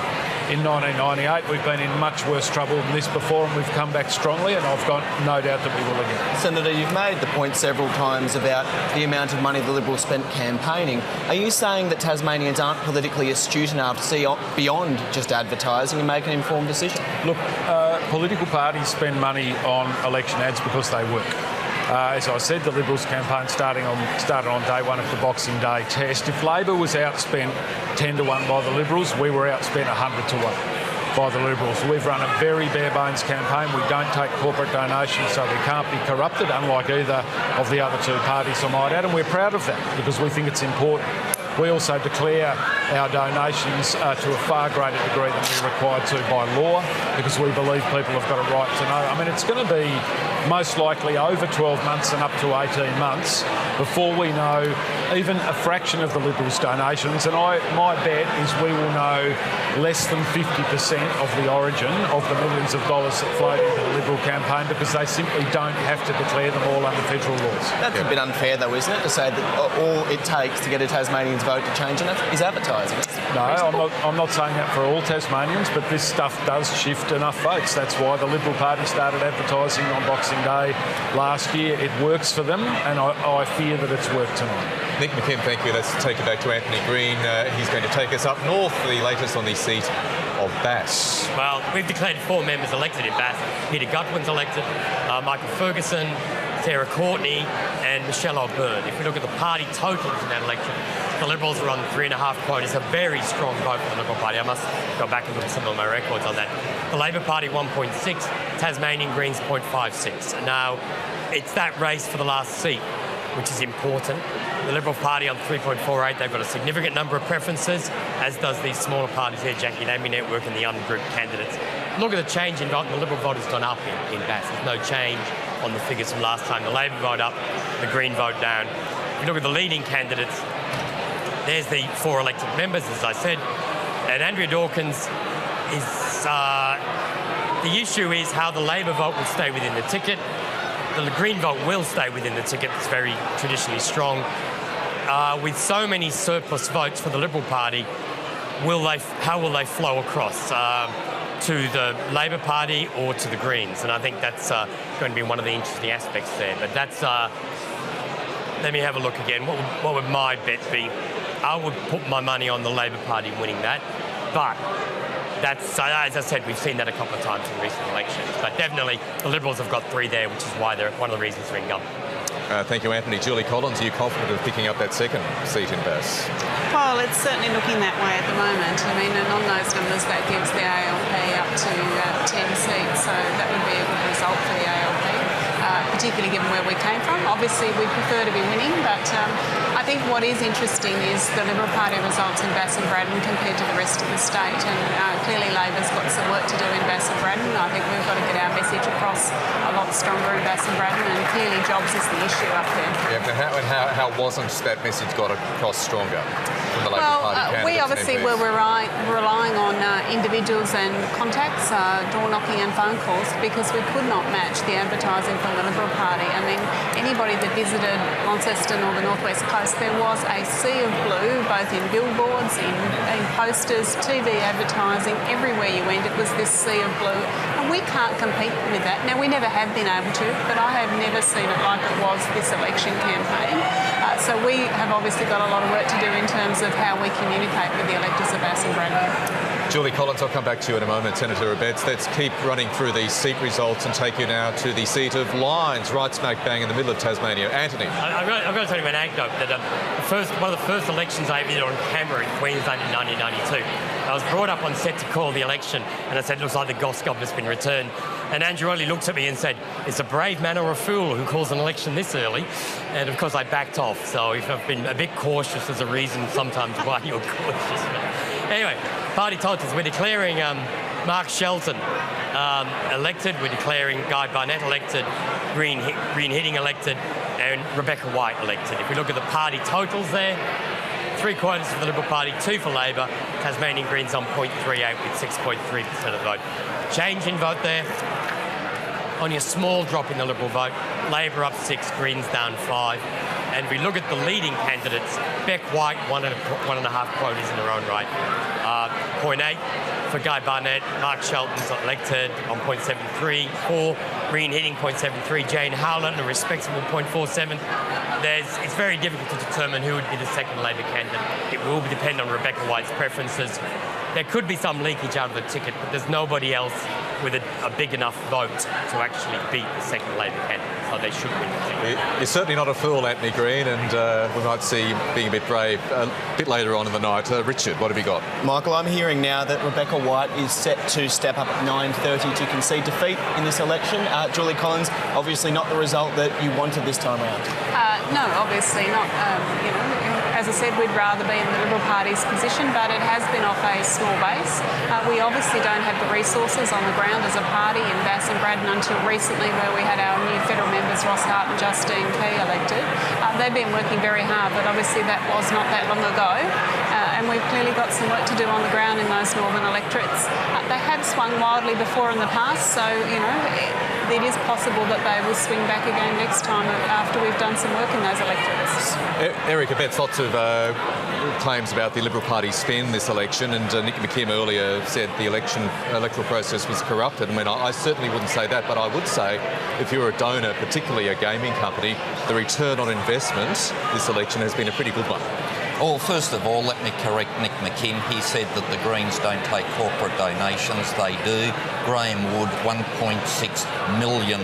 in 1998. We've been in much worse trouble than this before, and we've come back strongly, and I've got no doubt that we will again. Senator, you've made the point several times about the amount of money the Liberals spent campaigning. Are you saying that Tasmanians aren't politically astute enough to see beyond just advertising and make an informed decision? Look, political parties spend money on election ads because they work. As I said, the Liberals campaign started on day one of the Boxing Day test. If Labor was outspent 10 to 1 by the Liberals, we were outspent 100 to 1 by the Liberals. We've run a very bare bones campaign. We don't take corporate donations, so they can't be corrupted, unlike either of the other 2 parties, I might add, and we're proud of that because we think it's important. We also declare our donations to a far greater degree than we're required to by law because we believe people have got a right to know. I mean, it's going to be most likely over 12 months and up to 18 months before we know even a fraction of the Liberals' donations, and my bet is we will know less than 50% of the origin of the millions of dollars that flowed into the Liberal campaign because they simply don't have to declare them all under federal laws. That's a bit unfair, though, isn't it, to say that all it takes to get a Tasmanian's vote to change it is advertising? No, I'm not saying that for all Tasmanians, but this stuff does shift enough votes. That's why the Liberal Party started advertising on Boxing Day last year. It works for them, and I fear that it's worked tonight. Nick McKim, thank you. Let's take it back to Anthony Green. He's going to take us up north for the latest on the seat of Bass. Well, we've declared 4 members elected in Bass. Peter Gutwin's elected, Michael Ferguson, Sarah Courtney and Michelle O'Byrne. If we look at the party totals in that election, the Liberals are on 3.5 quotas, a very strong vote for the Liberal Party. I must go back and look at some of my records on that. The Labor Party 1.6, Tasmanian Greens 0.56. Now, it's that race for the last seat, which is important. The Liberal Party on 3.48, they've got a significant number of preferences, as does these smaller parties here, Jackie Namby Network and the ungrouped candidates. Look at the change in vote. The Liberal vote has gone up in Bass. There's no change on the figures from last time. The Labor vote up, the Green vote down. If you look at the leading candidates, there's the 4 elected members, as I said, and Andrea Dawkins is... the issue is how the Labor vote will stay within the ticket. The Green vote will stay within the ticket. It's very traditionally strong. With so many surplus votes for the Liberal Party, how will they flow across to the Labor Party or to the Greens? And I think that's going to be one of the interesting aspects there. But that's... let me have a look again. What would my bet be? I would put my money on the Labor Party winning that. But that's, as I said, we've seen that a couple of times in recent elections. But definitely the Liberals have got 3 there, which is why they're one of the reasons they're in government. Thank you, Anthony. Julie Collins, are you confident of picking up that second seat in Bass? Well, it's certainly looking that way at the moment. I mean, and on those numbers, that gives the ALP up to 10 seats, so that would be a good result for the ALP, particularly given where we came from. Obviously, we prefer to be winning, but I think what is interesting is the Liberal Party results in Bass and Braddon compared to the rest of the state, and clearly Labor's got some work to do in Bass and Braddon. I think we've got to get our message across a lot stronger in Bass and Braddon, and clearly jobs is the issue up there. Yeah, but how wasn't that message got across stronger from the Labor Party candidates? We obviously were relying on individuals and contacts, door knocking and phone calls, because we could not match the advertising from the Liberal Party. I mean, anybody that visited Launceston or the Northwest Coast, there was a sea of blue, both in billboards, in posters, TV advertising, everywhere you went, it was this sea of blue. And we can't compete with that. Now, we never have been able to, but I have never seen it like it was this election campaign. So we have obviously got a lot of work to do in terms of how we communicate with the electors of Bass and Braddon. Julie Collins, I'll come back to you in a moment. Senator Abetz, let's keep running through these seat results and take you now to the seat of Lyons, right smack bang in the middle of Tasmania. Anthony. I've got to tell you an anecdote that one of the first elections I ever did on camera in Queensland in 1992. I was brought up on set to call the election, and I said, looks like the Goss government's been returned. And Andrew only looked at me and said, it's a brave man or a fool who calls an election this early. And of course I backed off. So if I've been a bit cautious, there's a reason sometimes why you're cautious. Anyway, party totals, we're declaring Mark Shelton elected, we're declaring Guy Barnett elected, Green Hitting elected, and Rebecca White elected. If we look at the party totals there, 3/4 for the Liberal Party, 2 for Labor, Tasmanian Greens on 0.38 with 6.3% of the vote. Change in vote there, only a small drop in the Liberal vote, Labor up 6, Greens down 5. And if we look at the leading candidates, Beck White, 1.5 quotas in her own right. 0.8 for Guy Barnett, Mark Shelton's elected on 0.73, 4, Green Hitting 0.73, Jane Howland, a respectable 0.47. It's very difficult to determine who would be the second Labor candidate. It will depend on Rebecca White's preferences. There could be some leakage out of the ticket, but there's nobody else with a big enough vote to actually beat the second Labor candidate, so they should win the ticket. You're certainly not a fool, Anthony Green, and we might see you being a bit brave a bit later on in the night. Richard, what have you got? Michael, I'm hearing now that Rebecca White is set to step up at 9:30 to concede defeat in this election. Julie Collins, obviously not the result that you wanted this time around. No, obviously not. As I said, we'd rather be in the Liberal Party's position, but it has been off a small base. We obviously don't have the resources on the ground as a party in Bass and Braddon until recently, where we had our new federal members, Ross Hart and Justine Key, elected. They've been working very hard, but obviously that was not that long ago. And we've clearly got some work to do on the ground in those northern electorates. They have swung wildly before in the past, so, it is possible that they will swing back again next time after we've done some work in those electorates. Eric Abetz, lots of claims about the Liberal Party spin this election, and Nick McKim earlier said the electoral process was corrupted. I mean, I certainly wouldn't say that, but I would say if you're a donor, particularly a gaming company, the return on investment this election has been a pretty good one. Well, first of all, let me correct Nick McKim. He said that the Greens don't take corporate donations. They do. Graham Wood, $1.6 million.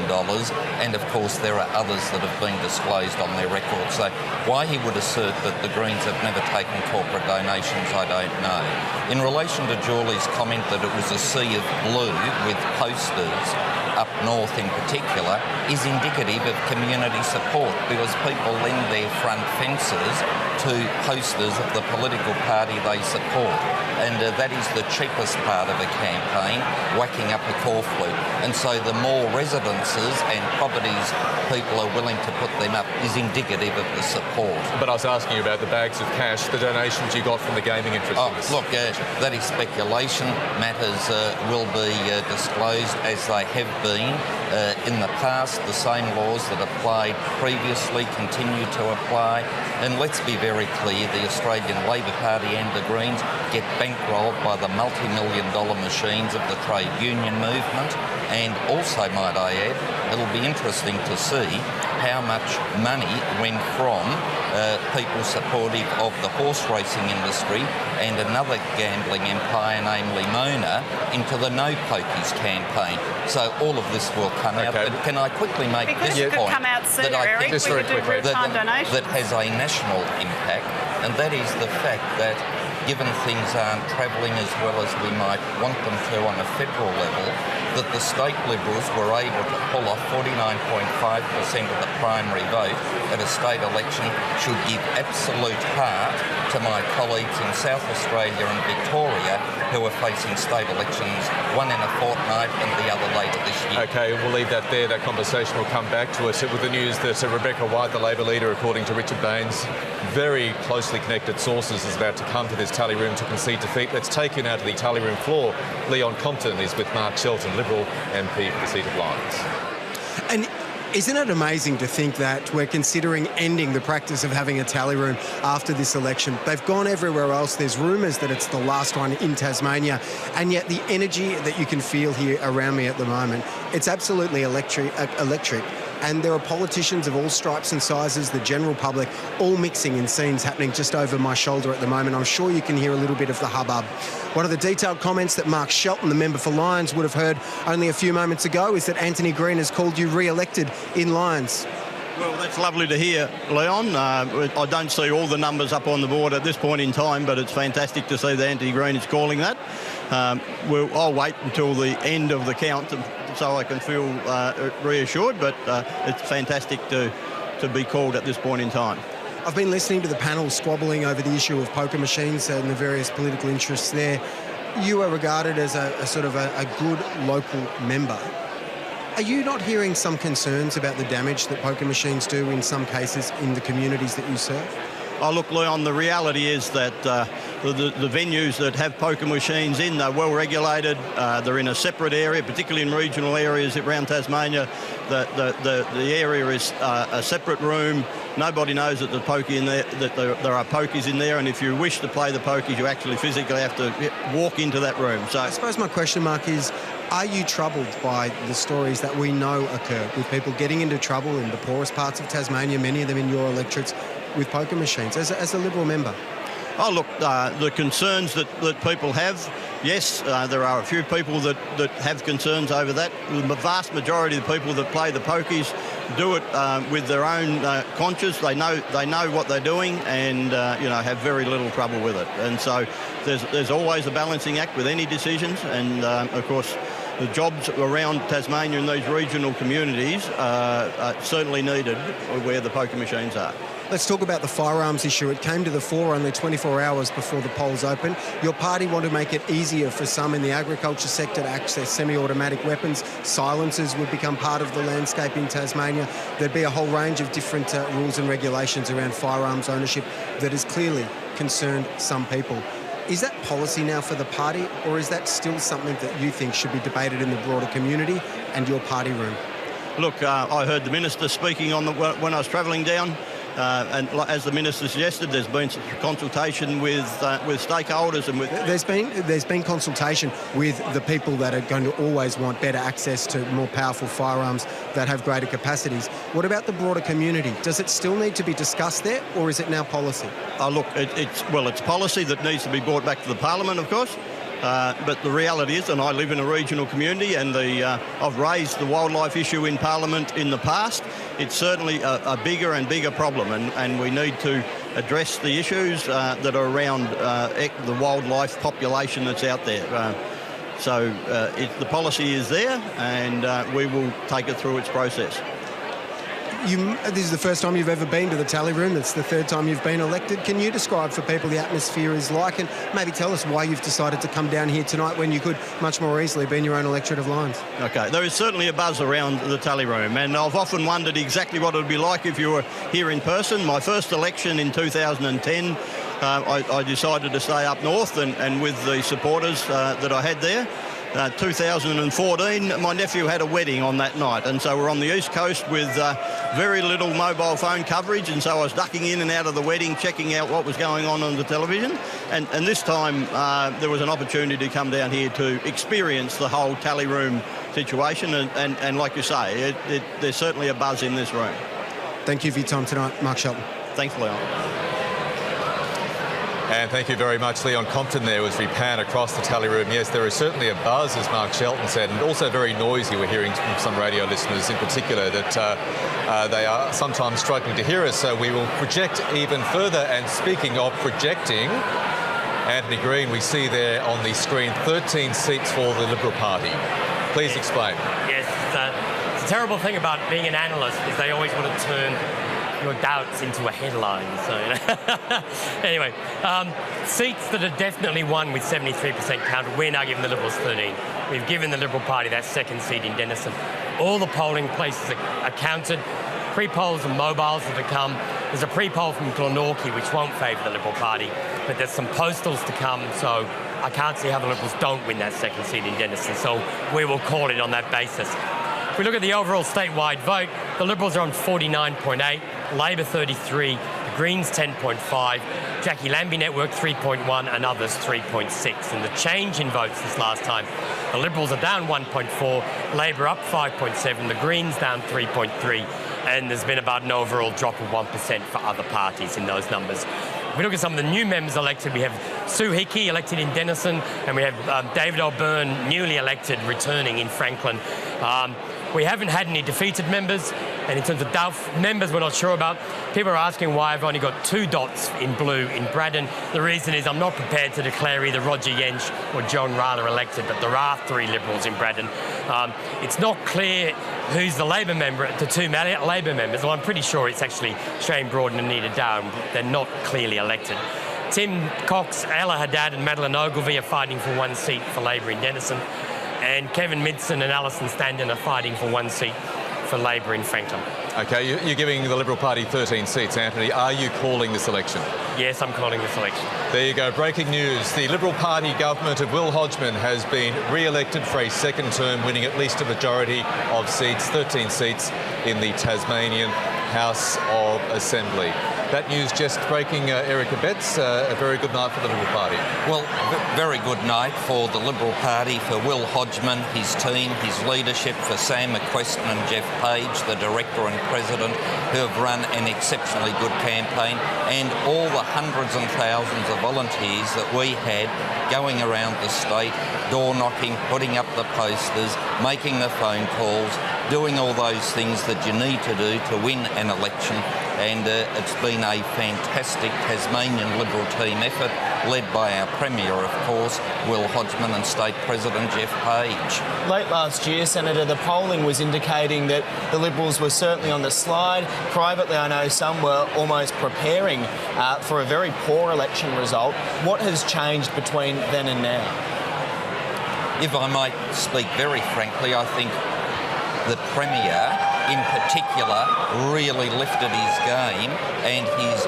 And, of course, there are others that have been disclosed on their record. So why he would assert that the Greens have never taken corporate donations, I don't know. In relation to Julie's comment that it was a sea of blue with posters, up north in particular, is indicative of community support, because people lend their front fences to posters of the political party they support. And that is the cheapest part of a campaign, whacking up a corflute. And so the more residences and properties people are willing to put them up is indicative of the support. But I was asking you about the bags of cash, the donations you got from the gaming interests. Oh, look, that is speculation. Matters will be disclosed as they have been in the past. The same laws that applied previously continue to apply. And let's be very clear, the Australian Labor Party and the Greens get bankrolled by the multi-million-dollar machines of the trade union movement. And also, might I add, it'll be interesting to see how much money went from people supportive of the horse racing industry and another gambling empire, namely Mona, into the No Pokies campaign. So all of this will come out. But can I quickly make because this it could point come out sooner, that I Eric, think we could do real-time donations. that has a national impact, and that is the fact that given things aren't travelling as well as we might want them to on a federal level, that the state Liberals were able to pull off 49.5% of the primary vote at a state election should give absolute heart to my colleagues in South Australia and Victoria who are facing state elections, one in a fortnight and the other later this year. OK, we'll leave that there. That conversation will come back to us with the news that Rebecca White, the Labor leader, according to Richard Baines, very closely connected sources, is about to come to this tally room to concede defeat. Let's take you now to the tally room floor. Leon Compton is with Mark Shelton, Liberal MP for the seat of Lyons. And isn't it amazing to think that we're considering ending the practice of having a tally room after this election? They've gone everywhere else. There's rumours that it's the last one in Tasmania. And yet the energy that you can feel here around me at the moment, it's absolutely electric. And there are politicians of all stripes and sizes, the general public, all mixing in scenes happening just over my shoulder at the moment. I'm sure you can hear a little bit of the hubbub. One of the detailed comments that Mark Shelton, the member for Lyons, would have heard only a few moments ago is that Anthony Green has called you re-elected in Lyons. Well, that's lovely to hear, Leon. I don't see all the numbers up on the board at this point in time, but it's fantastic to see that Anthony Green is calling that. I'll wait until the end of the count so I can feel reassured, but it's fantastic to be called at this point in time. I've been listening to the panel squabbling over the issue of poker machines and the various political interests there. You are regarded as a sort of a good local member. Are you not hearing some concerns about the damage that poker machines do in some cases in the communities that you serve? Oh, look, Leon, the reality is that the venues that have poker machines in, they're well regulated. They're in a separate area, particularly in regional areas around Tasmania. The area is a separate room. Nobody knows that there's pokie in there, that there are pokies in there, and if you wish to play the pokies, you actually physically have to walk into that room. So I suppose my question, Mark, is are you troubled by the stories that we know occur with people getting into trouble in the poorest parts of Tasmania, many of them in your electorates, with poker machines, as a Liberal member? Oh, look, the concerns that people have, yes, there are a few people that have concerns over that. The vast majority of the people that play the pokies do it with their own conscience. They know what they're doing and, have very little trouble with it. And so there's always a balancing act with any decisions. And, of course, the jobs around Tasmania and these regional communities are certainly needed where the poker machines are. Let's talk about the firearms issue. It came to the fore only 24 hours before the polls opened. Your party want to make it easier for some in the agriculture sector to access semi-automatic weapons. Silencers would become part of the landscape in Tasmania. There'd be a whole range of different rules and regulations around firearms ownership that has clearly concerned some people. Is that policy now for the party, or is that still something that you think should be debated in the broader community and your party room? Look, I heard the Minister speaking when I was travelling down. And as the Minister suggested, there's been some consultation with stakeholders and with... There's been consultation with the people that are going to always want better access to more powerful firearms that have greater capacities. What about the broader community? Does it still need to be discussed there, or is it now policy? Oh, look, it's policy that needs to be brought back to the Parliament, of course. But the reality is, and I live in a regional community, and I've raised the wildlife issue in Parliament in the past. It's certainly a bigger and bigger problem, and we need to address the issues that are around the wildlife population that's out there. So the policy is there, and we will take it through its process. This is the first time you've ever been to the tally room. It's the third time you've been elected. Can you describe for people the atmosphere is like, and maybe tell us why you've decided to come down here tonight when you could much more easily be in your own electorate of Lions? Okay, there is certainly a buzz around the tally room, and I've often wondered exactly what it would be like if you were here in person. My first election in 2010, I decided to stay up north and with the supporters that I had there. 2014, my nephew had a wedding on that night, and so we're on the east coast with very little mobile phone coverage, and so I was ducking in and out of the wedding, checking out what was going on the television, and this time there was an opportunity to come down here to experience the whole tally room situation, and like you say, there's certainly a buzz in this room. Thank you for your time tonight, Mark Shelton. Thanks, Leon. And thank you very much, Leon Compton, there as we pan across the tally room. Yes, there is certainly a buzz, as Mark Shelton said, and also very noisy. We're hearing from some radio listeners in particular that they are sometimes struggling to hear us, so we will project even further. And speaking of projecting, Anthony Green, we see there on the screen 13 seats for the Liberal Party. Please explain. Yes, it's a terrible thing about being an analyst is they always want to turn your doubts into a headline. So anyway, seats that are definitely won with 73% counted. We're now giving the Liberals 13. We've given the Liberal Party that second seat in Denison. All the polling places are counted. Pre-polls and mobiles that have come. There's a pre-poll from Glenorchy which won't favour the Liberal Party, but there's some postals to come, so I can't see how the Liberals don't win that second seat in Denison, so we will call it on that basis. If we look at the overall statewide vote, the Liberals are on 49.8, Labor 33, the Greens 10.5, Jackie Lambie Network 3.1 and others 3.6. And the change in votes this last time, the Liberals are down 1.4, Labor up 5.7, the Greens down 3.3, and there's been about an overall drop of 1% for other parties in those numbers. If we look at some of the new members elected, we have Sue Hickey elected in Denison, and we have David O'Byrne newly elected returning in Franklin. We haven't had any defeated members, and in terms of members we're not sure about. People are asking why I've only got 2 dots in blue in Braddon. The reason is I'm not prepared to declare either Roger Jensch or John Rahler elected, but there are 3 Liberals in Braddon. It's not clear who's the Labor member, the 2 Labor members. Well, I'm pretty sure it's actually Shane Broad and Anita Dow. They're not clearly elected. Tim Cox, Ella Haddad and Madeleine Ogilvie are fighting for 1 seat for Labor in Denison. And Kevin Midson and Alison Standen are fighting for 1 seat for Labor in Franklin. OK, you're giving the Liberal Party 13 seats, Anthony. Are you calling this election? Yes, I'm calling this election. There you go. Breaking news. The Liberal Party government of Will Hodgman has been re-elected for a second term, winning at least a majority of seats, 13 seats in the Tasmanian House of Assembly. That news just breaking, Erica Betts. A very good night for the Liberal Party. Well, very good night for the Liberal Party, for Will Hodgman, his team, his leadership, for Sam McQuestion and Jeff Page, the Director and President, who have run an exceptionally good campaign, and all the hundreds and thousands of volunteers that we had going around the state, door knocking, putting up the posters, making the phone calls, doing all those things that you need to do to win an election. And it's been a fantastic Tasmanian Liberal team effort, led by our Premier, of course, Will Hodgman, and State President Jeff Page. Late last year, Senator, the polling was indicating that the Liberals were certainly on the slide. Privately, I know some were almost preparing for a very poor election result. What has changed between then and now? If I might speak very frankly, I think the Premier in particular really lifted his game, and his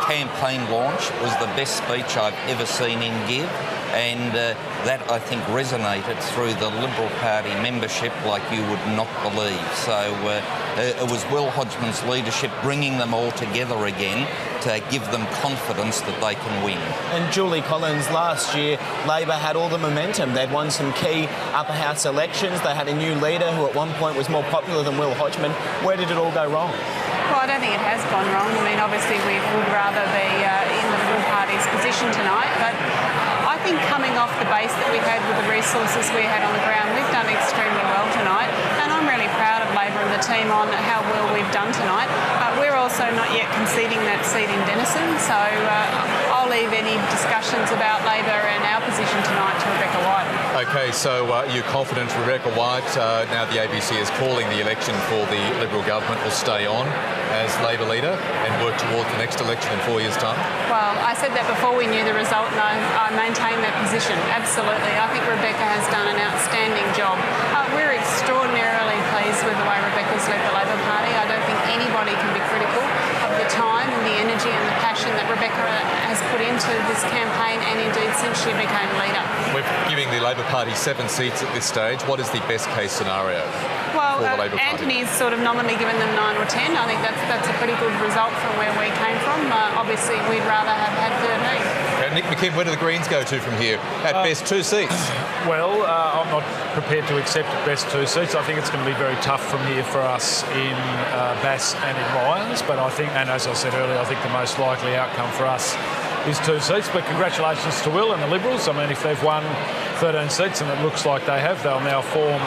campaign launch was the best speech I've ever seen him give, and that I think resonated through the Liberal Party membership like you would not believe. So it was Will Hodgman's leadership bringing them all together again to give them confidence that they can win. And Julie Collins, last year Labor had all the momentum. They'd won some key upper house elections. They had a new leader who at one point was more popular than Will Hodgman. Where did it all go wrong? Well, I don't think it has gone wrong. I mean, obviously we would rather be in the Liberal Party's position tonight, but I think coming off the base that we had with the resources we had on the ground, we've done extremely well tonight, and I'm really proud of Labor and the team on how well we've done tonight. We're also not yet conceding that seat in Denison, so I'll leave any discussions about Labor and our position tonight to Rebecca White. Okay, so you're confident Rebecca White, now the ABC is calling the election for the Liberal government, will stay on as Labor leader and work towards the next election in 4 years' time? Well, I said that before we knew the result, and I maintain that position, absolutely. I think Rebecca has done an outstanding job. We're extraordinarily pleased with the way Rebecca's led the Labor Party. I don't think anybody can be critical of the time and the energy and the passion that Rebecca has put into this campaign, and indeed since she became leader. We're giving the Labor Party 7 seats at this stage. What is the best case scenario? Well, for the Labor Party? Anthony's sort of nominally given them 9 or 10. I think that's a pretty good result from where we came from. Obviously, we'd rather have had 13. Nick McKim, where do the Greens go to from here? At best 2 seats. Well, I'm not prepared to accept at best 2 seats. I think it's going to be very tough from here for us in Bass and in Lyons. But I think, and as I said earlier, I think the most likely outcome for us is 2 seats. But congratulations to Will and the Liberals. I mean, if they've won 13 seats, and it looks like they have, they'll now form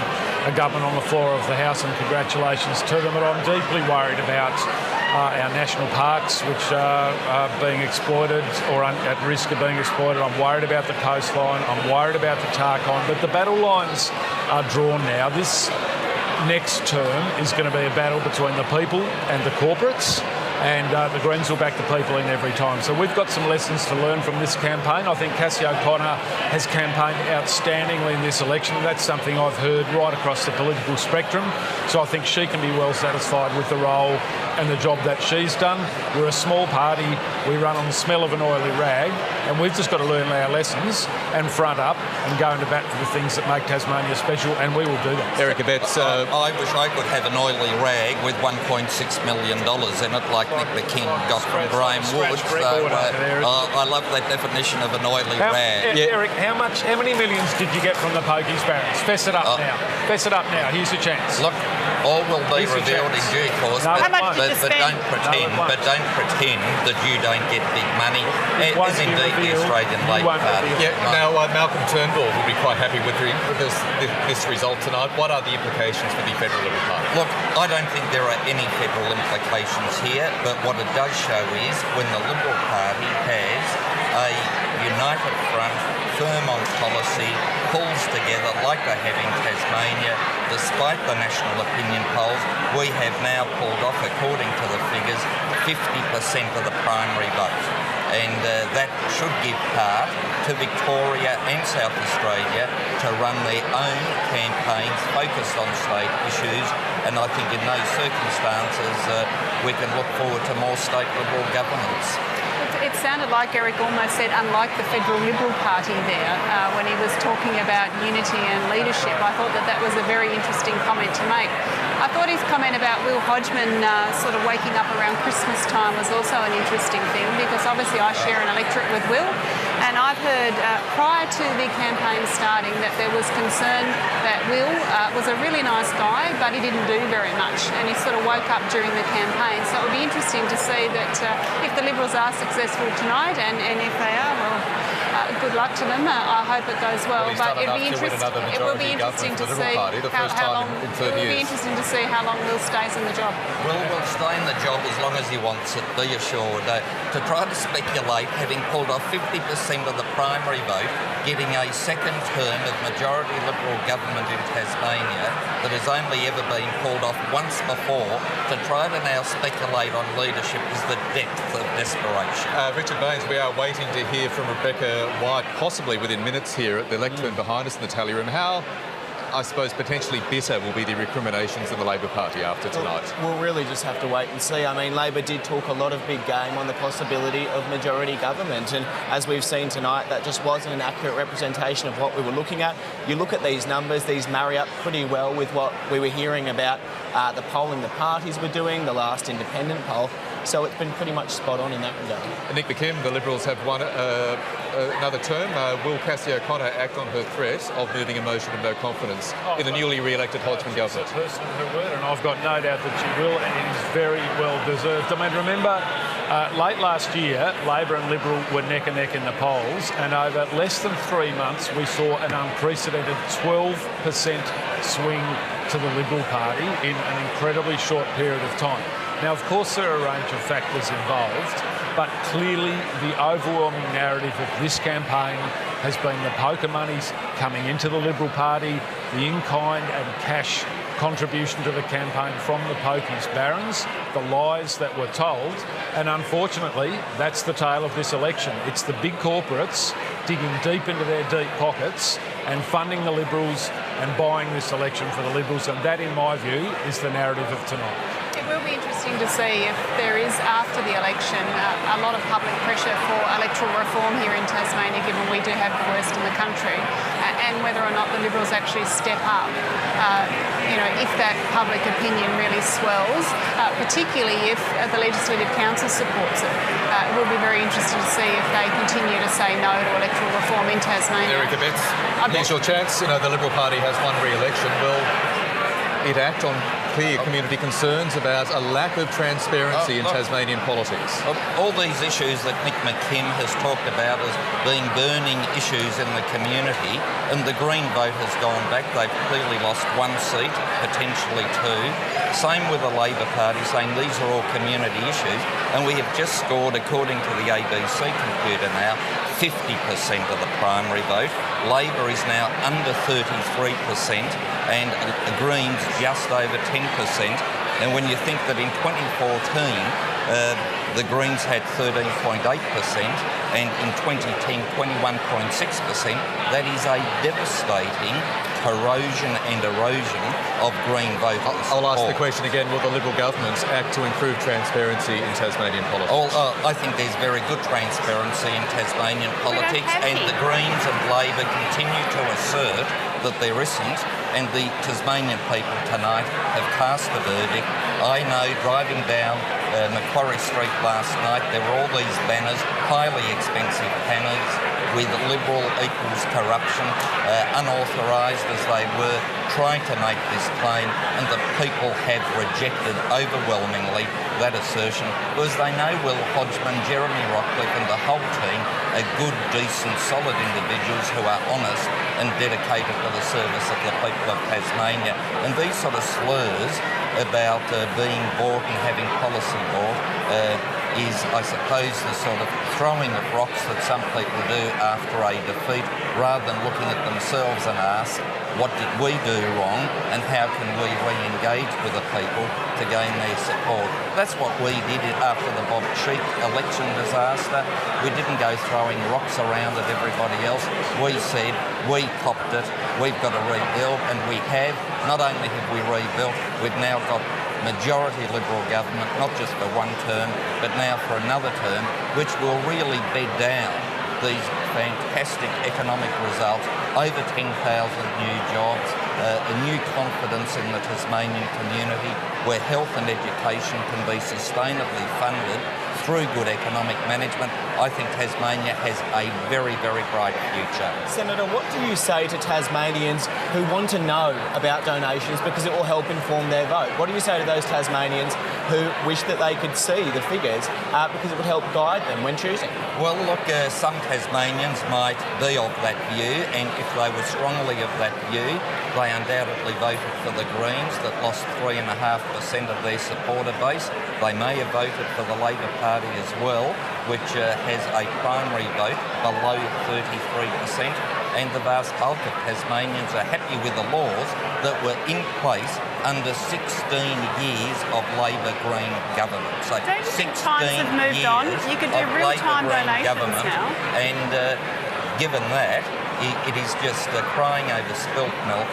a government on the floor of the House, and congratulations to them. But I'm deeply worried about our national parks, which are being exploited or at risk of being exploited. I'm worried about the coastline. I'm worried about the Tarkon. But the battle lines are drawn now. This next term is going to be a battle between the people and the corporates. And the Greens will back the people in every time. So we've got some lessons to learn from this campaign. I think Cassie O'Connor has campaigned outstandingly in this election. That's something I've heard right across the political spectrum. So I think she can be well satisfied with the role and the job that she's done. We're a small party. We run on the smell of an oily rag, and we've just got to learn our lessons and front up and go into bat for the things that make Tasmania special, and we will do that. Eric Abetz, I wish I could have an oily rag with $1.6 million in it, like Nick McKim got from Graham Wood. So, I love that definition of an oily rag. Eric, how many millions did you get from the Pokies Barons? Fess it up now. Fess it up now. Here's your chance. Look, all will be revealed in due course. No, but don't pretend that you don't get big money, as indeed the Australian Labor Party. Now, Malcolm Turnbull will be quite happy with this result tonight. What are the implications for the Federal Liberal Party? Look, I don't think there are any federal implications here, but what it does show is when the Liberal Party has a united front, firm on policy, pulls together like they have in Tasmania, despite the national opinion polls, we have now pulled off, according to the figures, 50% of the primary vote. And that should give part to Victoria and South Australia to run their own campaigns focused on state issues. And I think in those circumstances, we can look forward to more state Liberal governance. It sounded like Eric almost said, unlike the Federal Liberal Party there, when he was talking about unity and leadership. I thought that was a very interesting comment to make. I thought his comment about Will Hodgman sort of waking up around Christmas time was also an interesting thing, because obviously I share an electorate with Will, and I've heard prior to the campaign starting that there was concern that Will was a really nice guy, but he didn't do very much, and he sort of woke up during the campaign. So it would be interesting to see that if the Liberals are successful tonight, and if they are, well, good luck to them. I hope it goes well. But it will be interesting to see how long. It will be interesting to see how long Will stays in the job. Will stay in the job as long as he wants it. Be assured. To try to speculate, having pulled off 50% of the primary vote, getting a second term of majority Liberal government in Tasmania that has only ever been pulled off once before, to try to now speculate on leadership is the depth of desperation. Richard Baines, we are waiting to hear from Rebecca White, possibly within minutes here at the lectern behind us in the tally room. How, I suppose, potentially bitter will be the recriminations of the Labor Party after tonight? We'll really just have to wait and see. I mean, Labor did talk a lot of big game on the possibility of majority government, and as we've seen tonight, that just wasn't an accurate representation of what we were looking at. You look at these numbers, these marry up pretty well with what we were hearing about the polling the parties were doing, the last independent poll. So it's been pretty much spot on in that regard. Nick McKim, the Liberals have won another term. Will Cassie O'Connor act on her threat of moving a motion of no confidence in the newly re-elected Hodgman government? Person of her word, and I've got no doubt that she will, and it is very well deserved. I mean, remember, late last year, Labor and Liberal were neck and neck in the polls, and over less than 3 months, we saw an unprecedented 12% swing to the Liberal Party in an incredibly short period of time. Now, of course, there are a range of factors involved, But clearly the overwhelming narrative of this campaign has been the poker monies coming into the Liberal Party, the in-kind and cash contribution to the campaign from the pokies barons, the lies that were told, and unfortunately that's the tale of this election. It's the big corporates digging deep into their deep pockets and funding the Liberals and buying this election for the Liberals, and that in my view is the narrative of tonight. It will be interesting to see if there is, after the election, a lot of public pressure for electoral reform here in Tasmania, given we do have the worst in the country, and whether or not the Liberals actually step up, if that public opinion really swells, particularly if the Legislative Council supports it. It will be very interesting to see if they continue to say no to electoral reform in Tasmania. Erica Betts, here's your chance. The Liberal Party has won re-election. Will it act on clear community concerns about a lack of transparency in Tasmanian politics? All these issues that Nick McKim has talked about as being burning issues in the community, and the Green vote has gone back. They've clearly lost one seat, potentially two. Same with the Labor Party, saying these are all community issues, and we have just scored, according to the ABC computer now, 50% of the primary vote. Labor is now under 33%, and the Greens just over 10%. And when you think that in 2014 the Greens had 13.8% and in 2010 21.6%, that is a devastating corrosion and erosion of Green voters. I'll ask the question again, will the Liberal government act to improve transparency in Tasmanian politics? I think there's very good transparency in Tasmanian politics, and the Greens and Labor continue to assert that there isn't, and the Tasmanian people tonight have cast a verdict. I know, driving down Macquarie Street last night, there were all these banners, highly expensive banners with Liberal equals corruption, unauthorised as they were, trying to make this claim, and the people have rejected overwhelmingly that assertion, because they know Will Hodgman, Jeremy Rockcliffe and the whole team are good, decent, solid individuals who are honest and dedicated to the service of the people of Tasmania. And these sort of slurs about being bought and having policy bought is, I suppose, the sort of throwing of rocks that some people do after a defeat, rather than looking at themselves and ask, what did we do wrong and how can we re-engage with the people to gain their support? That's what we did after the Bob Cheek election disaster. We didn't go throwing rocks around at everybody else. We said, we copped it, we've got to rebuild, and we have. Not only have we rebuilt, we've now got majority Liberal government, not just for one term, but now for another term, which will really bed down these fantastic economic results, over 10,000 new jobs, a new confidence in the Tasmanian community, where health and education can be sustainably funded through good economic management. I think Tasmania has a very, very bright future. Senator, what do you say to Tasmanians who want to know about donations because it will help inform their vote? What do you say to those Tasmanians who wish that they could see the figures because it would help guide them when choosing? Well, look, some Tasmanians might be of that view, and if they were strongly of that view, they undoubtedly voted for the Greens that lost 3.5% of their supporter base. They may have voted for the Labor Party as well, which has a primary vote below 33%, and the vast bulk of Tasmanians are happy with the laws that were in place under 16 years of Labor-Green government. So 16 times have moved years on. You could do real-time donations now. And given that, it is just crying over spilt milk,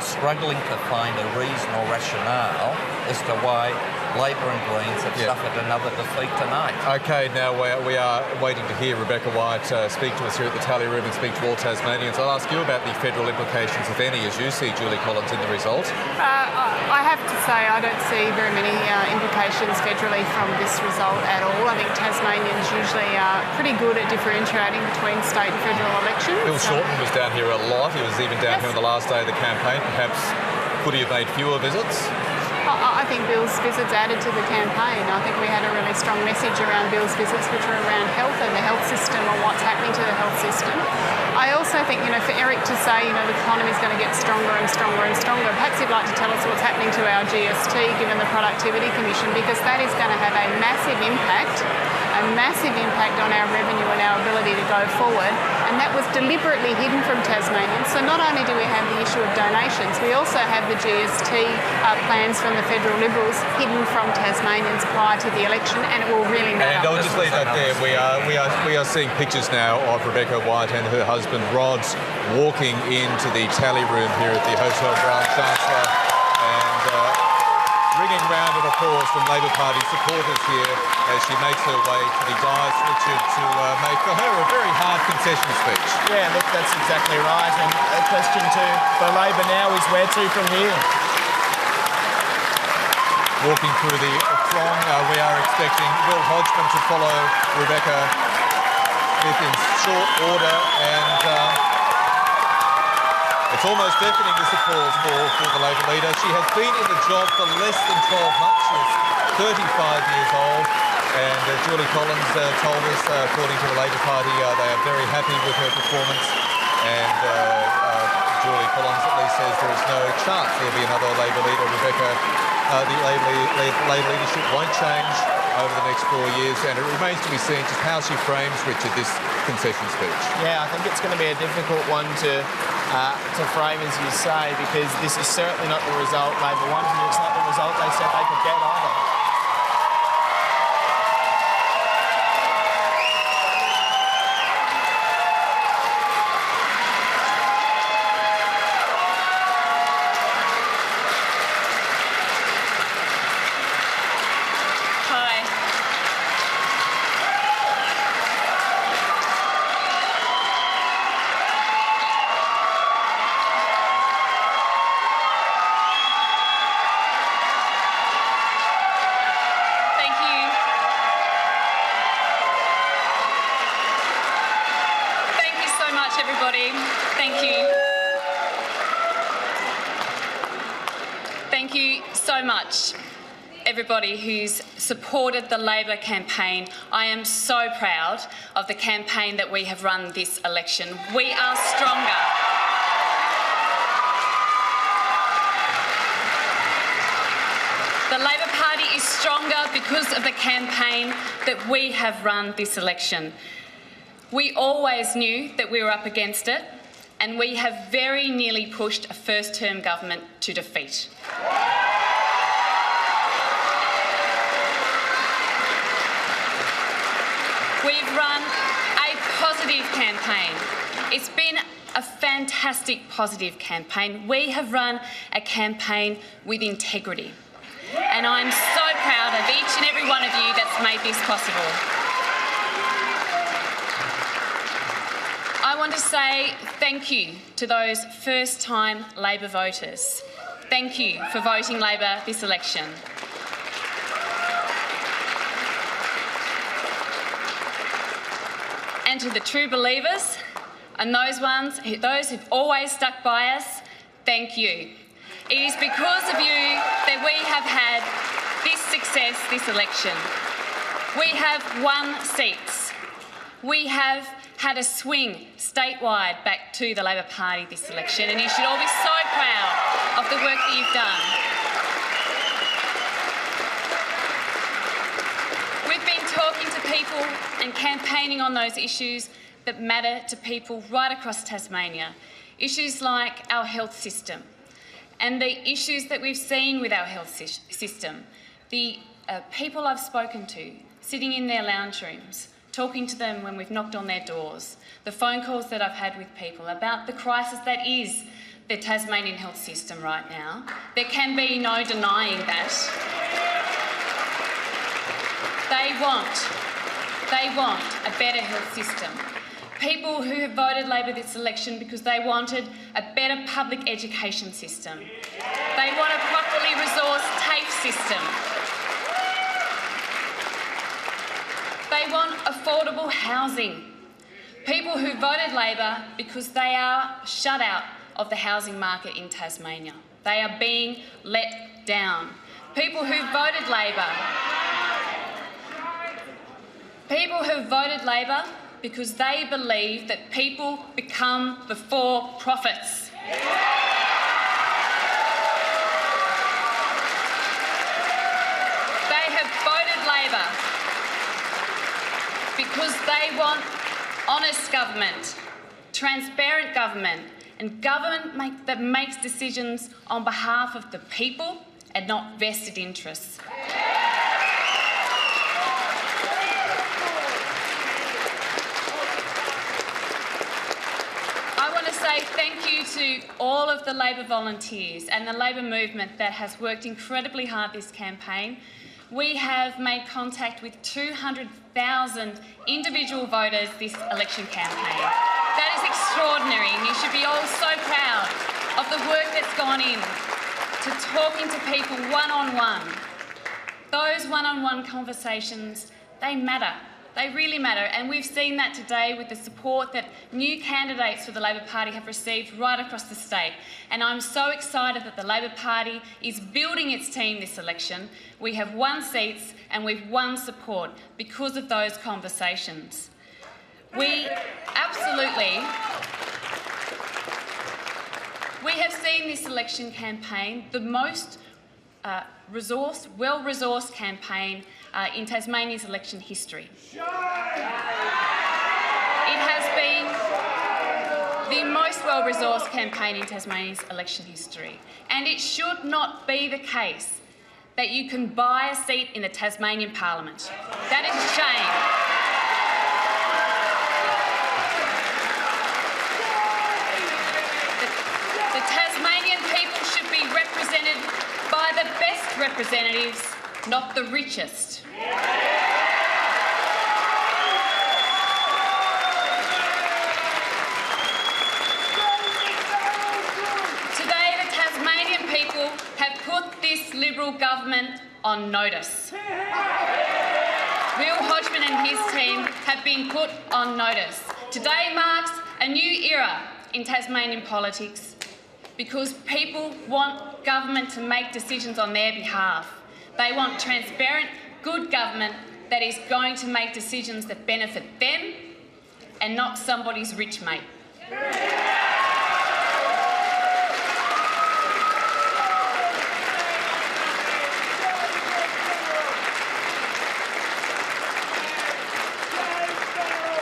struggling to find a reason or rationale as to why Labor and Greens have suffered another defeat tonight. OK, now we are waiting to hear Rebecca White speak to us here at the tally room and speak to all Tasmanians. I'll ask you about the federal implications, if any, as you see Julie Collins in the result. I have to say I don't see very many implications federally from this result at all. I think Tasmanians usually are pretty good at differentiating between state and federal elections. Bill Shorten was down here a lot. He was even down here on the last day of the campaign. Perhaps could he have made fewer visits? I think Bill's visits added to the campaign. I think we had a really strong message around Bill's visits, which were around health and the health system and what's happening to the health system. I also think, for Eric to say, the economy is going to get stronger and stronger and stronger, perhaps he'd like to tell us what's happening to our GST, given the Productivity Commission, because that is going to have a massive impact on our revenue and our ability to go forward. And that was deliberately hidden from Tasmanians. So not only do we have the issue of donations, we also have the GST plans from the federal Liberals hidden from Tasmanians prior to the election, and it will really matter. And I'll just leave that there. We are seeing pictures now of Rebecca White and her husband Rod walking into the tally room here at the Hotel Grand Chancellor, and ringing round of applause from Labor Party supporters here as she makes her way to the dais, Richard, to make for her a very hard concession speech. Yeah, look, that's exactly right. And a question for Labor now is where to from here? Walking through the throng, we are expecting Will Hodgman to follow Rebecca Smith in short order, and it's almost deafening, this applause for the Labor leader. She has been in the job for less than 12 months. She's 35 years old, and Julie Collins told us, according to the Labor Party, they are very happy with her performance, and Julie Collins at least says there is no chance there'll be another Labor leader. Rebecca, the Labor leadership won't change over the next 4 years, and it remains to be seen just how she frames, Richard, this concession speech. Yeah, I think it's going to be a difficult one to frame, as you say, because this is certainly not the result Labor wanted, and it's not the result they said they could get either. Everybody who's supported the Labor campaign. I am so proud of the campaign that we have run this election. We are stronger. The Labor Party is stronger because of the campaign that we have run this election. We always knew that we were up against it, and we have very nearly pushed a first-term government to defeat. We've run a positive campaign. It's been a fantastic positive campaign. We have run a campaign with integrity. And I'm so proud of each and every one of you that's made this possible. I want to say thank you to those first-time Labor voters. Thank you for voting Labor this election. And to the true believers and those who've always stuck by us, thank you. It is because of you that we have had this success this election. We have won seats. We have had a swing statewide back to the Labor Party this election, and you should all be so proud of the work that you've done. We've been talking to people and campaigning on those issues that matter to people right across Tasmania. Issues like our health system and the issues that we've seen with our health system. The people I've spoken to, sitting in their lounge rooms, talking to them when we've knocked on their doors, the phone calls that I've had with people about the crisis that is the Tasmanian health system right now. There can be no denying that. They want a better health system. People who have voted Labor this election because they wanted a better public education system. They want a properly resourced TAFE system. They want affordable housing. People who voted Labor because they are shut out of the housing market in Tasmania. They are being let down. People who voted Labor because they believe that people become before profits. They have voted Labor because they want honest government, transparent government, and government that makes decisions on behalf of the people and not vested interests. I want to say thank you to all of the Labor volunteers and the Labor movement that has worked incredibly hard this campaign. We have made contact with 200,000 individual voters this election campaign. That is extraordinary, and you should be all so proud of the work that's gone in to talking to people one-on-one. Those one-on-one conversations, they matter. They really matter, and we've seen that today with the support that new candidates for the Labor Party have received right across the state. And I'm so excited that the Labor Party is building its team this election. We have won seats and we've won support because of those conversations. We have seen this election campaign the most well-resourced campaign in Tasmania's election history. It has been the most well-resourced campaign in Tasmania's election history, and it should not be the case that you can buy a seat in the Tasmanian Parliament. That is a shame. The Tasmanian people should be represented by the best representatives, not the richest. Today, the Tasmanian people have put this Liberal government on notice. Bill Hodgman and his team have been put on notice. Today marks a new era in Tasmanian politics because people want government to make decisions on their behalf. They want transparent, good government that is going to make decisions that benefit them and not somebody's rich mate.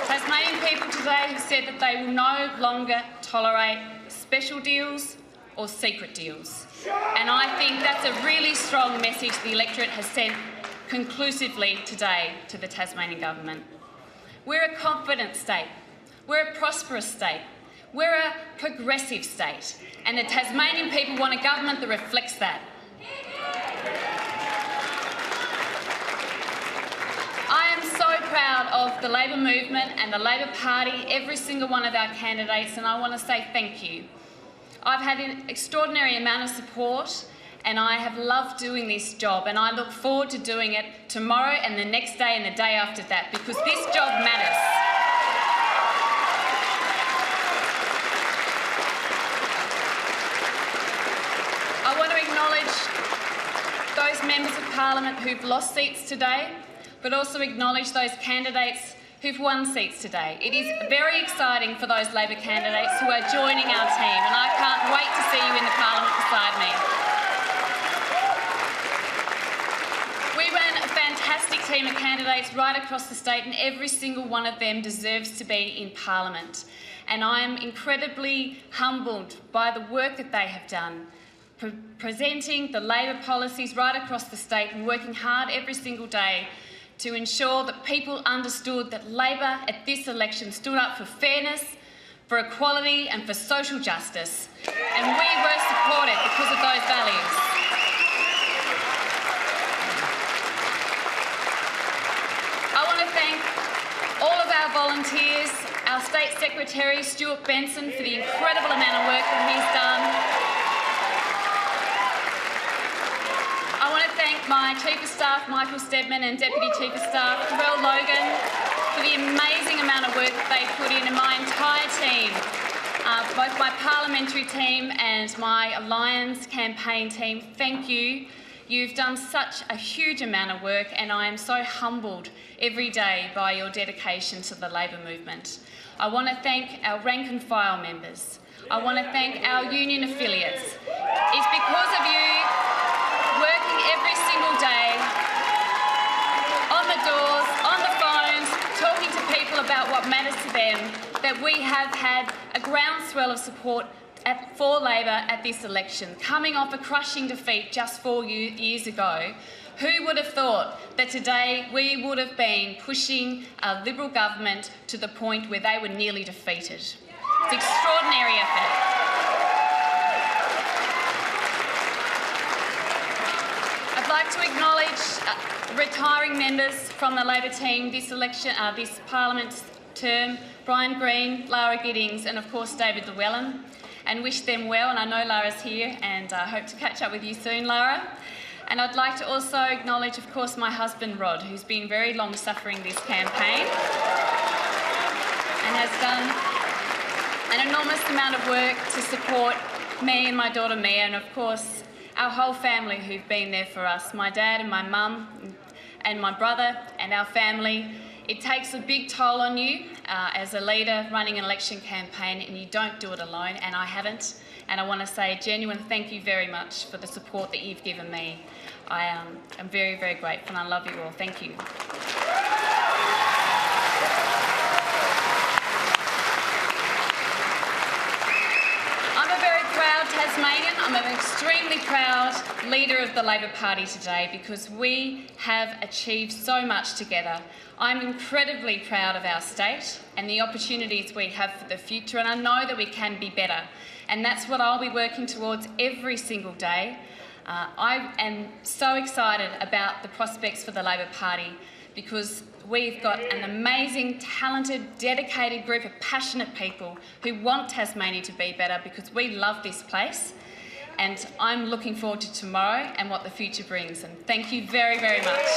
Tasmanian people today have said that they will no longer tolerate special deals or secret deals. And I think that's a really strong message the electorate has sent conclusively today to the Tasmanian government. We're a confident state. We're a prosperous state. We're a progressive state. And the Tasmanian people want a government that reflects that. I am so proud of the Labor movement and the Labor Party, every single one of our candidates, and I want to say thank you. I've had an extraordinary amount of support and I have loved doing this job, and I look forward to doing it tomorrow and the next day and the day after that, because this job matters. I want to acknowledge those members of Parliament who've lost seats today, but also acknowledge those candidates who've won seats today. It is very exciting for those Labor candidates who are joining our team, and I can't wait to see you in the Parliament beside me. We ran a fantastic team of candidates right across the state, and every single one of them deserves to be in Parliament. And I am incredibly humbled by the work that they have done, presenting the Labor policies right across the state and working hard every single day to ensure that people understood that Labor at this election stood up for fairness, for equality and for social justice. And we were supported because of those values. I want to thank all of our volunteers, our State Secretary, Stuart Benson, for the incredible amount of work that he's done. I want to thank my Chief of Staff, Michael Steadman, and Deputy Chief of Staff, Terrell Logan, for the amazing amount of work that they put in, and my entire team, both my parliamentary team and my Alliance campaign team. Thank you. You've done such a huge amount of work, and I am so humbled every day by your dedication to the Labor movement. I want to thank our rank and file members. I want to thank our union affiliates. It's because of you working every single day on the doors, on the phones, talking to people about what matters to them, that we have had a groundswell of support for Labor at this election, coming off a crushing defeat just 4 years ago. Who would have thought that today we would have been pushing a Liberal government to the point where they were nearly defeated? It's an extraordinary effort. I'd like to acknowledge retiring members from the Labor team this election, this Parliament's term, Brian Green, Lara Giddings and of course David Llewellyn, and wish them well. And I know Lara's here, and I hope to catch up with you soon, Lara. And I'd like to also acknowledge, of course, my husband Rod, who's been very long-suffering this campaign and has done an enormous amount of work to support me and my daughter Mia, and of course our whole family who've been there for us, my dad and my mum and my brother and our family. It takes a big toll on you as a leader running an election campaign, and you don't do it alone, and I haven't. And I want to say a genuine thank you very much for the support that you've given me. I am very, very grateful, and I love you all. Thank you. I'm a very proud Tasmanian. I'm an extremely proud leader of the Labor Party today because we have achieved so much together. I'm incredibly proud of our state and the opportunities we have for the future, and I know that we can be better. And that's what I'll be working towards every single day. I am so excited about the prospects for the Labor Party because we've got an amazing, talented, dedicated group of passionate people who want Tasmania to be better because we love this place. And I'm looking forward to tomorrow and what the future brings. And thank you very, very much.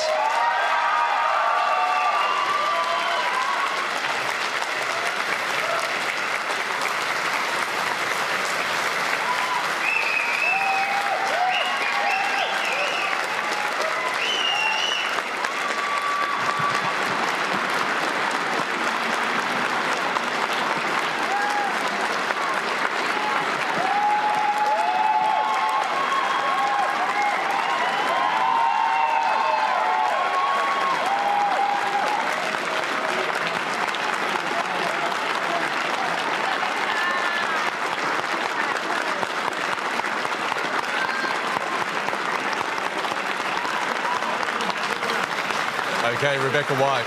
Okay, Rebecca White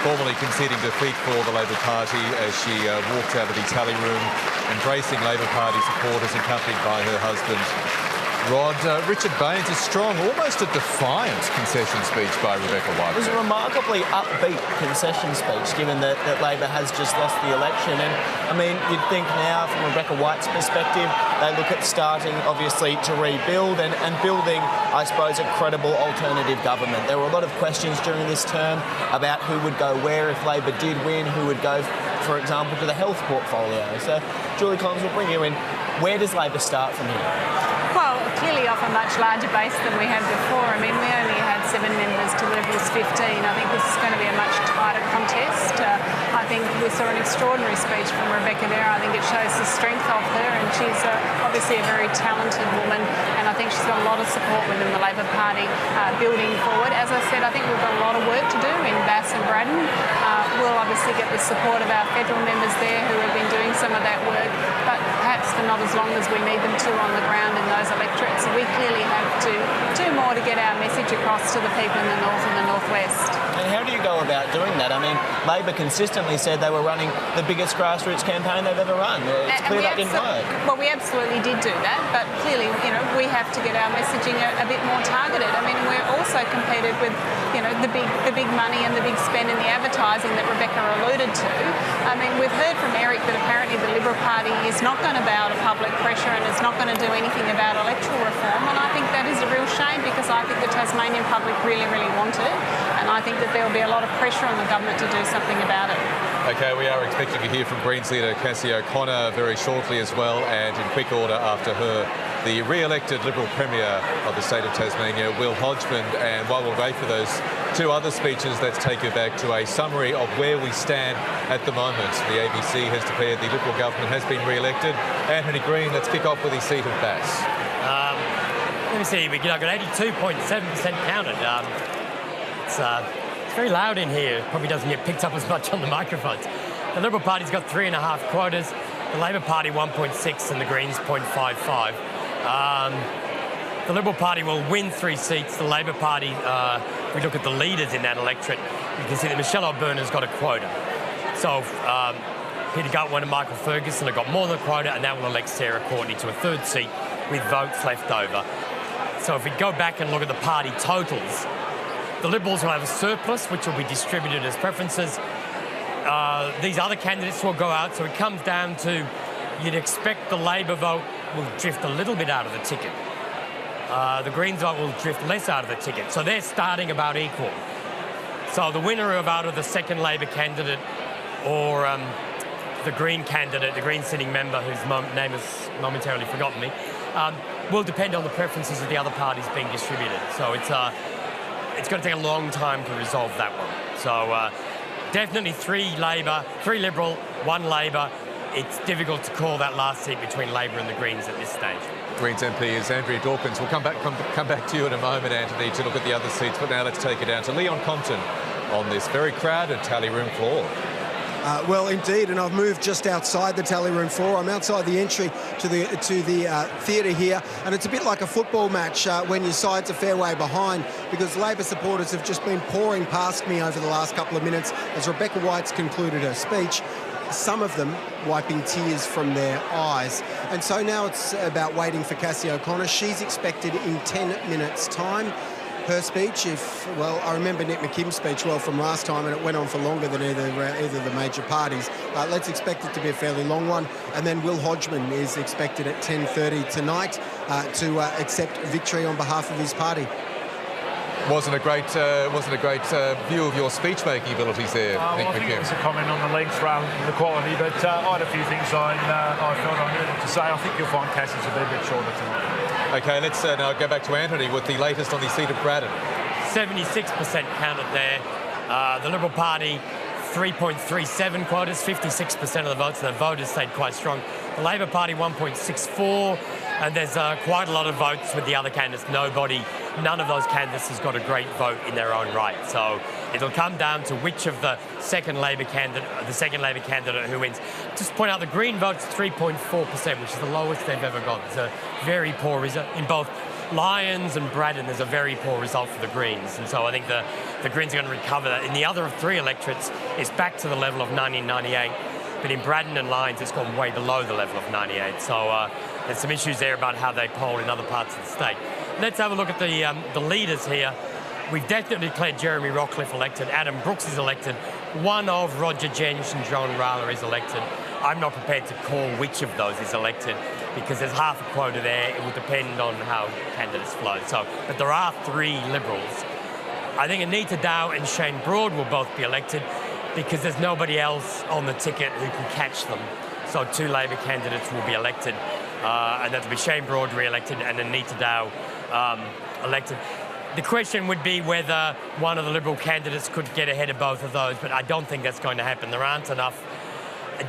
formally conceding defeat for the Labor Party as she walked out of the tally room, embracing Labor Party supporters, accompanied by her husband, Rod. Richard Baines, a strong, almost a defiant concession speech by Rebecca White. It was a remarkably upbeat concession speech, given that Labor has just lost the election. And, I mean, you'd think now, from Rebecca White's perspective, they look at starting, obviously, to rebuild and building, I suppose, a credible alternative government. There were a lot of questions during this term about who would go where if Labor did win, who would go, for example, to the health portfolio. So, Julie Collins, we'll bring you in. Where does Labor start from here? Well, clearly off a much larger base than we had before. I mean, we only had 7 members to Liberals 15. I think this is going to be a much tighter contest. I think we saw an extraordinary speech from Rebecca there. I think it shows the strength of her, and she's obviously a very talented woman, and I think she's got a lot of support within the Labor Party building forward. As I said, I think we've got a lot of work to do in Bass and Braddon. We'll obviously get the support of our federal members there who have been doing some of that work, but perhaps for not as long as we need them to on the ground in those electorates. We clearly have to do more to get our message across to the people in the north and the northwest. And how do you go about doing that? I mean, Labor consistently said they were running the biggest grassroots campaign they've ever run. It's clear that didn't work. Well, we absolutely did do that, but clearly, we have to get our messaging a bit more targeted. I mean, we're also competed with, the big money and the big spend in the advertising that Rebecca alluded to. I mean, we've heard from Eric that apparently the Liberal Party is not going to bow to public pressure and is not going to do anything about electoral reform, and I think that is a real shame because I think the Tasmanian public really, really want it, and I think that there will be a lot of pressure on the government to do something about it. Okay, we are expecting to hear from Greens leader Cassie O'Connor very shortly as well, and in quick order after her, the re-elected Liberal Premier of the state of Tasmania, Will Hodgman. And while we'll wait for those two other speeches, let's take you back to a summary of where we stand at the moment. The ABC has declared the Liberal government has been re-elected. Anthony Green, let's kick off with his seat of Bass. Let me see, we got 82.7% counted. It's very loud in here. It probably doesn't get picked up as much on the microphones. The Liberal Party's got 3.5 quotas, the Labor Party 1.6 and the Greens 0.55. The Liberal Party will win 3 seats. The Labor Party, if we look at the leaders in that electorate, you can see that Michelle O'Byrne's got a quota. So Peter Gutwein and Michael Ferguson have got more than a quota, and that will elect Sarah Courtenay to a 3rd seat with votes left over. So if we go back and look at the party totals, the Liberals will have a surplus, which will be distributed as preferences. These other candidates will go out, so it comes down to, you'd expect the Labor vote will drift a little bit out of the ticket. The Greens vote will drift less out of the ticket. So they're starting about equal. So the winner of out of the second Labor candidate or the Green candidate, the Green sitting member whose name has momentarily forgotten me, will depend on the preferences of the other parties being distributed. So it's going to take a long time to resolve that one. So definitely 3 Labor, 3 Liberal, 1 Labor. It's difficult to call that last seat between Labor and the Greens at this stage. Greens MP is Andrea Dawkins. We'll come back to you in a moment, Anthony, to look at the other seats. But now let's take it down to Leon Compton on this very crowded tally room floor. Well, indeed, and I've moved just outside the tally room floor. I'm outside the entry to the theatre here, and it's a bit like a football match when your side's a fair way behind, because Labor supporters have just been pouring past me over the last couple of minutes as Rebecca White's concluded her speech, some of them wiping tears from their eyes. And so now it's about waiting for Cassie O'Connor. She's expected in 10 minutes' time. Her speech, I remember Nick McKim's speech well from last time, and it went on for longer than either of the major parties. Let's expect it to be a fairly long one. And then Will Hodgman is expected at 10:30 tonight to accept victory on behalf of his party. Wasn't a great view of your speech-making abilities there, Nick I think McKim. it was a comment on the length rather than the quality, but I had a few things I felt I needed to say. I think you'll find Cassie's a bit shorter tonight. OK, let's now go back to Anthony with the latest on the seat of Braddon. 76% counted there. The Liberal Party, 3.37 quotas, 56% of the votes, and the voters stayed quite strong. The Labor Party, 1.64, and there's quite a lot of votes with the other candidates. None of those candidates has got a great vote in their own right. So it'll come down to which of the second Labor candidate who wins. Just point out the Green vote's 3.4%, which is the lowest they've ever got. It's a very poor result in both Lyons and Braddon. There's a very poor result for the Greens, and so I think the Greens are going to recover that. In the other of 3 electorates, it's back to the level of 1998. But in Braddon and Lyons, it's gone way below the level of 98. So there's some issues there about how they poll in other parts of the state. Let's have a look at the leaders here. We've definitely declared Jeremy Rockcliffe elected. Adam Brooks is elected. One of Roger Jens and John Rala is elected. I'm not prepared to call which of those is elected because there's half a quota there. It will depend on how candidates flow. But there are 3 Liberals. I think Anita Dow and Shane Broad will both be elected because there's nobody else on the ticket who can catch them. So 2 Labor candidates will be elected, and that'll be Shane Broad re-elected and Anita Dow elected. The question would be whether one of the Liberal candidates could get ahead of both of those, but I don't think that's going to happen. There aren't enough.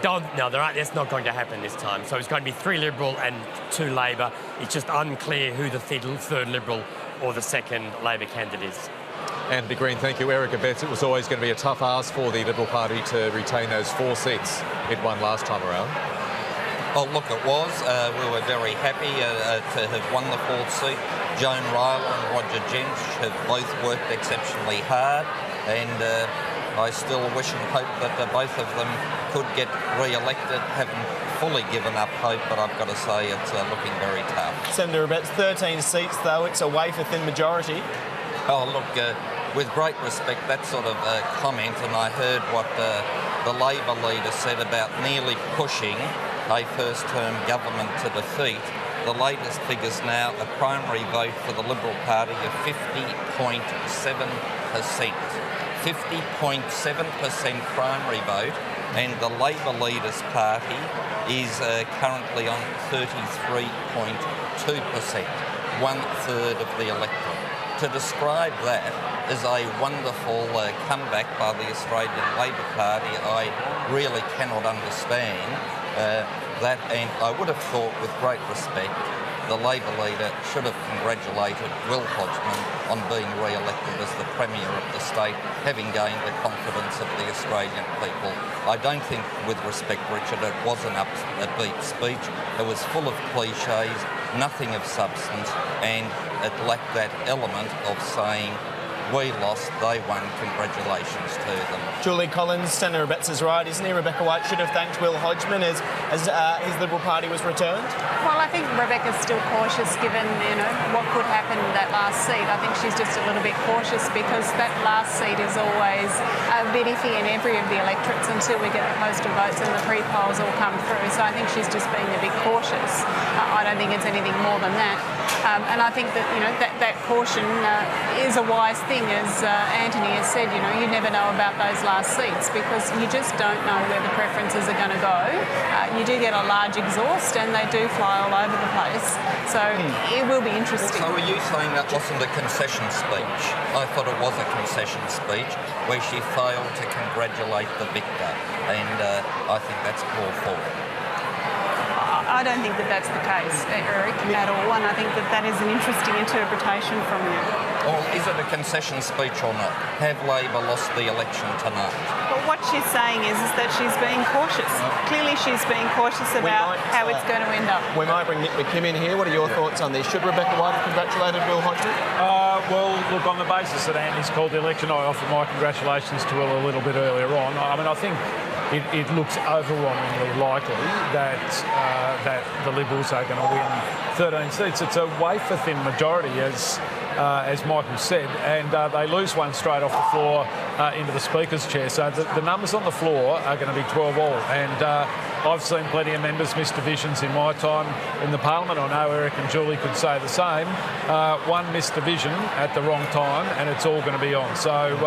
That's not going to happen this time. So it's going to be 3 Liberal and 2 Labor. It's just unclear who the third Liberal or the second Labor candidate is. Anthony Green, thank you. Erica Betts, it was always going to be a tough ask for the Liberal Party to retain those 4 seats it won last time around. Oh, look, it was. We were very happy to have won the 4th seat. Joan Ryler and Roger Jens have both worked exceptionally hard, and I still wish and hope that both of them could get re-elected. Haven't fully given up hope, but I've got to say it's looking very tough. Senator Betts, 13 seats, though. It's a wafer-thin majority. Oh, look, with great respect, that sort of comment, and I heard what the Labor leader said about nearly pushing a first-term government to defeat. The latest figures now, a primary vote for the Liberal Party of 50.7%. 50.7% primary vote. and the Labor Leaders Party is currently on 33.2%, 1/3 of the electorate. To describe that as a wonderful comeback by the Australian Labor Party, I really cannot understand that, and I would have thought, with great respect, the Labor leader should have congratulated Will Hodgman on being re-elected as the Premier of the state, having gained the confidence of the Australian people. I don't think, with respect, Richard, it was an upbeat speech. It was full of cliches, nothing of substance, and it lacked that element of saying, we lost, they won, congratulations to them. Julie Collins, Senator Betts is right, isn't he? Rebecca White should have thanked Will Hodgman as his Liberal Party was returned. Well, I think Rebecca's still cautious given, what could happen in that last seat. I think she's just a little bit cautious because that last seat is always a bit iffy in every of the electorates until we get the postal votes and the pre-polls all come through. So I think she's just being a bit cautious. I don't think it's anything more than that. And I think that, that caution is a wise thing. As Anthony has said, you never know about those last seats because you just don't know where the preferences are going to go. You do get a large exhaust and they do fly all over the place. So it will be interesting. So are you saying that wasn't a concession speech? I thought it was a concession speech where she failed to congratulate the victor, and I think that's poor form. I don't think that that's the case, Eric, at all, and I think that that is an interesting interpretation from you. Or is it a concession speech or not? Have Labor lost the election tonight? But what she's saying is that she's being cautious. Clearly she's being cautious about how it's going to end up. We might bring Nick McKim in here. What are your thoughts on this? Should Rebecca White have congratulated Will Hodgman? Well, look, on the basis that Andy's called the election, I offered my congratulations to Will a little bit earlier on. I mean, I think it looks overwhelmingly likely that the Liberals are going to win 13 seats. It's a wafer-thin majority, as Michael said, and they lose one straight off the floor into the Speaker's chair. So the numbers on the floor are going to be 12 all. And I've seen plenty of members miss divisions in my time in the Parliament. I know Eric and Julie could say the same. One missed division at the wrong time, and it's all going to be on. So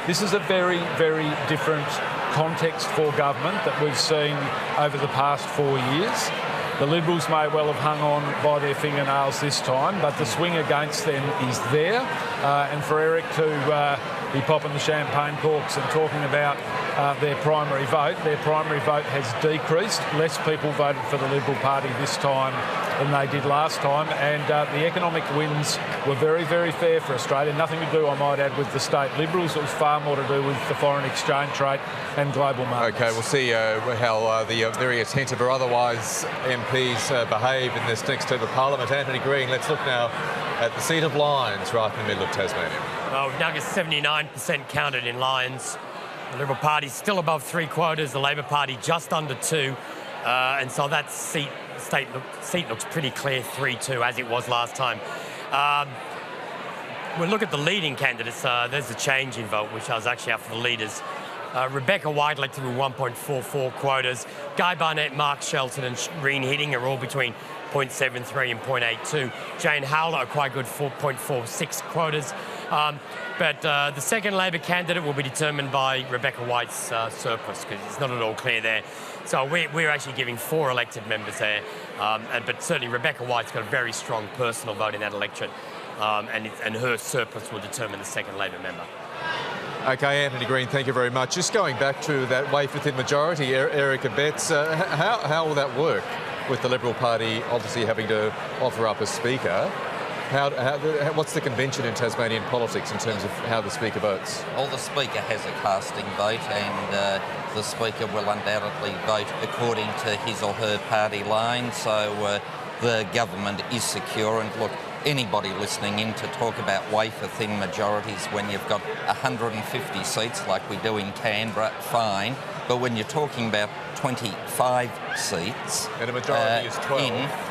this is a very, very different context for government that we've seen over the past 4 years. The Liberals may well have hung on by their fingernails this time, but the swing against them is there. And for Eric to be popping the champagne corks and talking about their primary vote has decreased. Less people voted for the Liberal Party this time than they did last time, and the economic wins were very, very fair for Australia. Nothing to do, I might add, with the state Liberals. It was far more to do with the foreign exchange rate and global markets. OK, we'll see how the very attentive or otherwise MPs behave in this next term of Parliament. Anthony Green, let's look now at the seat of Lyons, right in the middle of Tasmania. Well, we've now got 79% counted in Lyons. The Liberal Party still above 3 quotas, the Labor Party just under 2. And so that seat looks pretty clear, 3-2, as it was last time. We'll look at the leading candidates. There's a change in vote, which I was actually out for the leaders. Rebecca White elected with 1.44 quotas. Guy Barnett, Mark Shelton and Reen Hitting are all between 0.73 and 0.82. Jane Howler, a quite good 4.46 quotas. But the second Labor candidate will be determined by Rebecca White's surplus, because it's not at all clear there. So we're actually giving 4 elected members there. But certainly Rebecca White's got a very strong personal vote in that electorate, and her surplus will determine the second Labor member. OK, Anthony Green, thank you very much. Just going back to that wafer-thin majority, Erica Betts, how will that work with the Liberal Party obviously having to offer up a speaker? What's the convention in Tasmanian politics in terms of how the Speaker votes? Well, the Speaker has a casting vote, and the Speaker will undoubtedly vote according to his or her party line, so the government is secure. And look, anybody listening in to talk about wafer-thin majorities when you've got 150 seats like we do in Canberra, fine. But when you're talking about 25 seats and a majority is 12.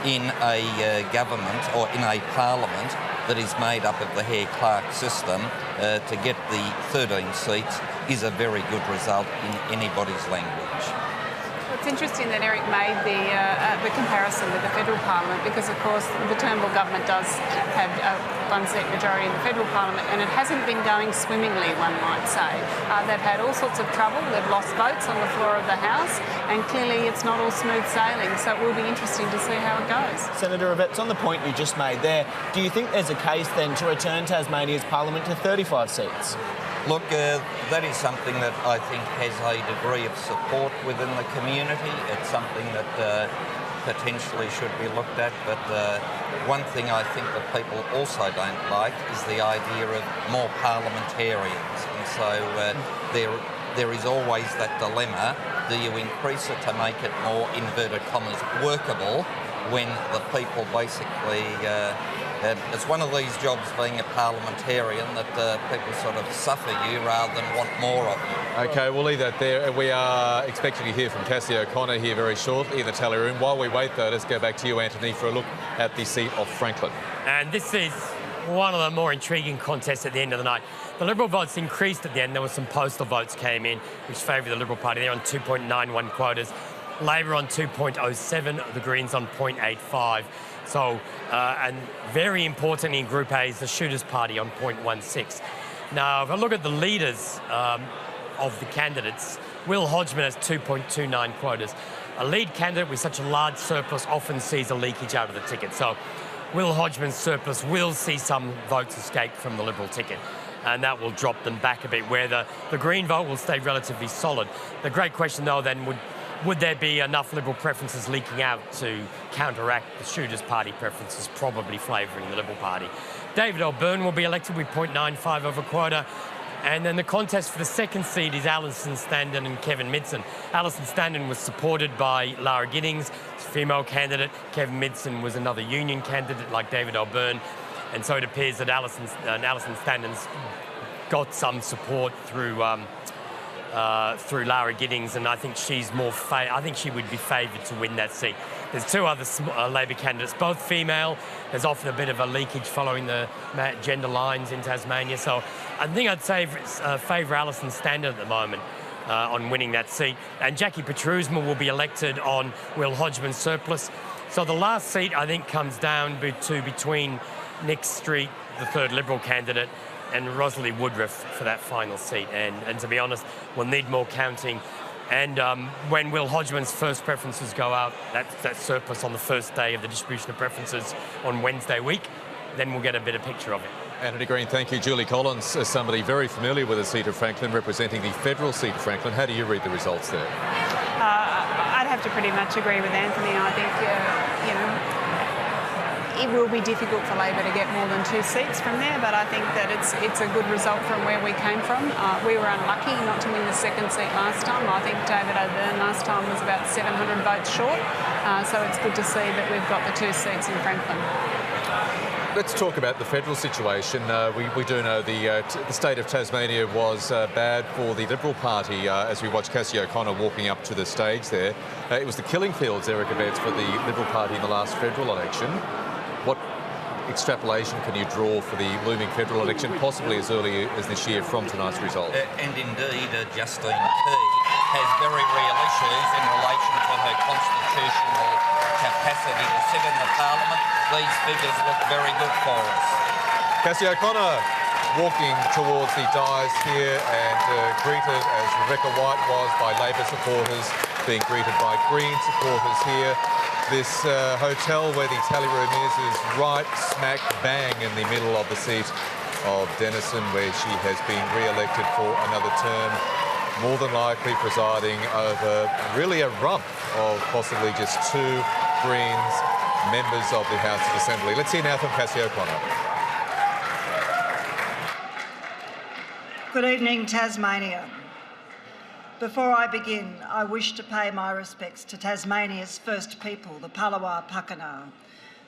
in a government or in a parliament that is made up of the Hare-Clark system, to get the 13 seats is a very good result in anybody's language. it's interesting that Eric made the comparison with the federal parliament because, of course, the Turnbull government does have a one-seat majority in the federal parliament, and it hasn't been going swimmingly, one might say. They've had all sorts of trouble. They've lost votes on the floor of the House, and clearly it's not all smooth sailing. So it will be interesting to see how it goes. Senator Abetz, on the point you just made there, do you think there's a case then to return Tasmania's parliament to 35 seats? Look, that is something that I think has a degree of support within the community. It's something that potentially should be looked at, but one thing I think that people also don't like is the idea of more parliamentarians, and so there is always that dilemma: do you increase it to make it more, inverted commas, workable, when the people basically it's one of these jobs, being a parliamentarian, that people sort of suffer you rather than want more of you. OK, we'll leave that there. We are expecting to hear from Cassie O'Connor here very shortly in the tally room. While we wait, though, let's go back to you, Anthony, for a look at the seat of Franklin. And this is one of the more intriguing contests at the end of the night. The Liberal votes increased at the end. There were some postal votes came in, which favoured the Liberal Party. They're on 2.91 quotas. Labor on 2.07, the Greens on 0.85. So, and very importantly in Group A is the Shooters Party on 0.16. Now, if I look at the leaders of the candidates, Will Hodgman has 2.29 quotas. A lead candidate with such a large surplus often sees a leakage out of the ticket. So, Will Hodgman's surplus will see some votes escape from the Liberal ticket, and that will drop them back a bit, where the Green vote will stay relatively solid. The great question, though, then would there be enough Liberal preferences leaking out to counteract the Shooters Party preferences, probably favouring the Liberal Party? David O'Byrne will be elected with 0.95 over quota. And then the contest for the second seat is Alison Standen and Kevin Midson. Alison Standen was supported by Lara Giddings, female candidate. Kevin Midson was another union candidate like David O'Byrne. And so it appears that Alison Standen's got some support through Lara Giddings, and I think she's I think she would be favoured to win that seat. There's two other Labor candidates, both female. There's often a bit of a leakage following the gender lines in Tasmania. So I think I'd say favour Alison Standen at the moment on winning that seat. And Jackie Petrusma will be elected on Will Hodgman's surplus. So the last seat, I think, comes down to between Nick Street, the third Liberal candidate, and Rosalie Woodruff for that final seat. And to be honest, we'll need more counting. And when Will Hodgman's first preferences go out, that surplus on the first day of the distribution of preferences on Wednesday week, then we'll get a better picture of it. Anthony Green, thank you. Julie Collins, as somebody very familiar with the seat of Franklin, representing the federal seat of Franklin. How do you read the results there? I'd have to pretty much agree with Anthony. I think, it will be difficult for Labor to get more than 2 seats from there, but I think that it's a good result from where we came from. We were unlucky not to win the second seat last time. I think David O'Byrne last time was about 700 votes short, so it's good to see that we've got the 2 seats in Franklin. Let's talk about the federal situation. We do know the state of Tasmania was bad for the Liberal Party as we watched Cassie O'Connor walking up to the stage there. It was the killing fields, Eric Abetz, for the Liberal Party in the last federal election. What extrapolation can you draw for the looming federal election, possibly as early as this year, from tonight's result? And indeed, Justine Key has very real issues in relation to her constitutional capacity to sit in the parliament. These figures look very good for us. Cassie O'Connor walking towards the dais here and greeted, as Rebecca White was, by Labor supporters, being greeted by Green supporters here. This hotel where the tally room is right smack bang in the middle of the seat of Denison, where she has been re-elected for another term, more than likely presiding over really a rump of possibly just 2 Greens members of the House of Assembly. Let's hear now from Cassie O'Connor. Good evening, Tasmania. Before I begin, I wish to pay my respects to Tasmania's first people, the Palawa Pakana.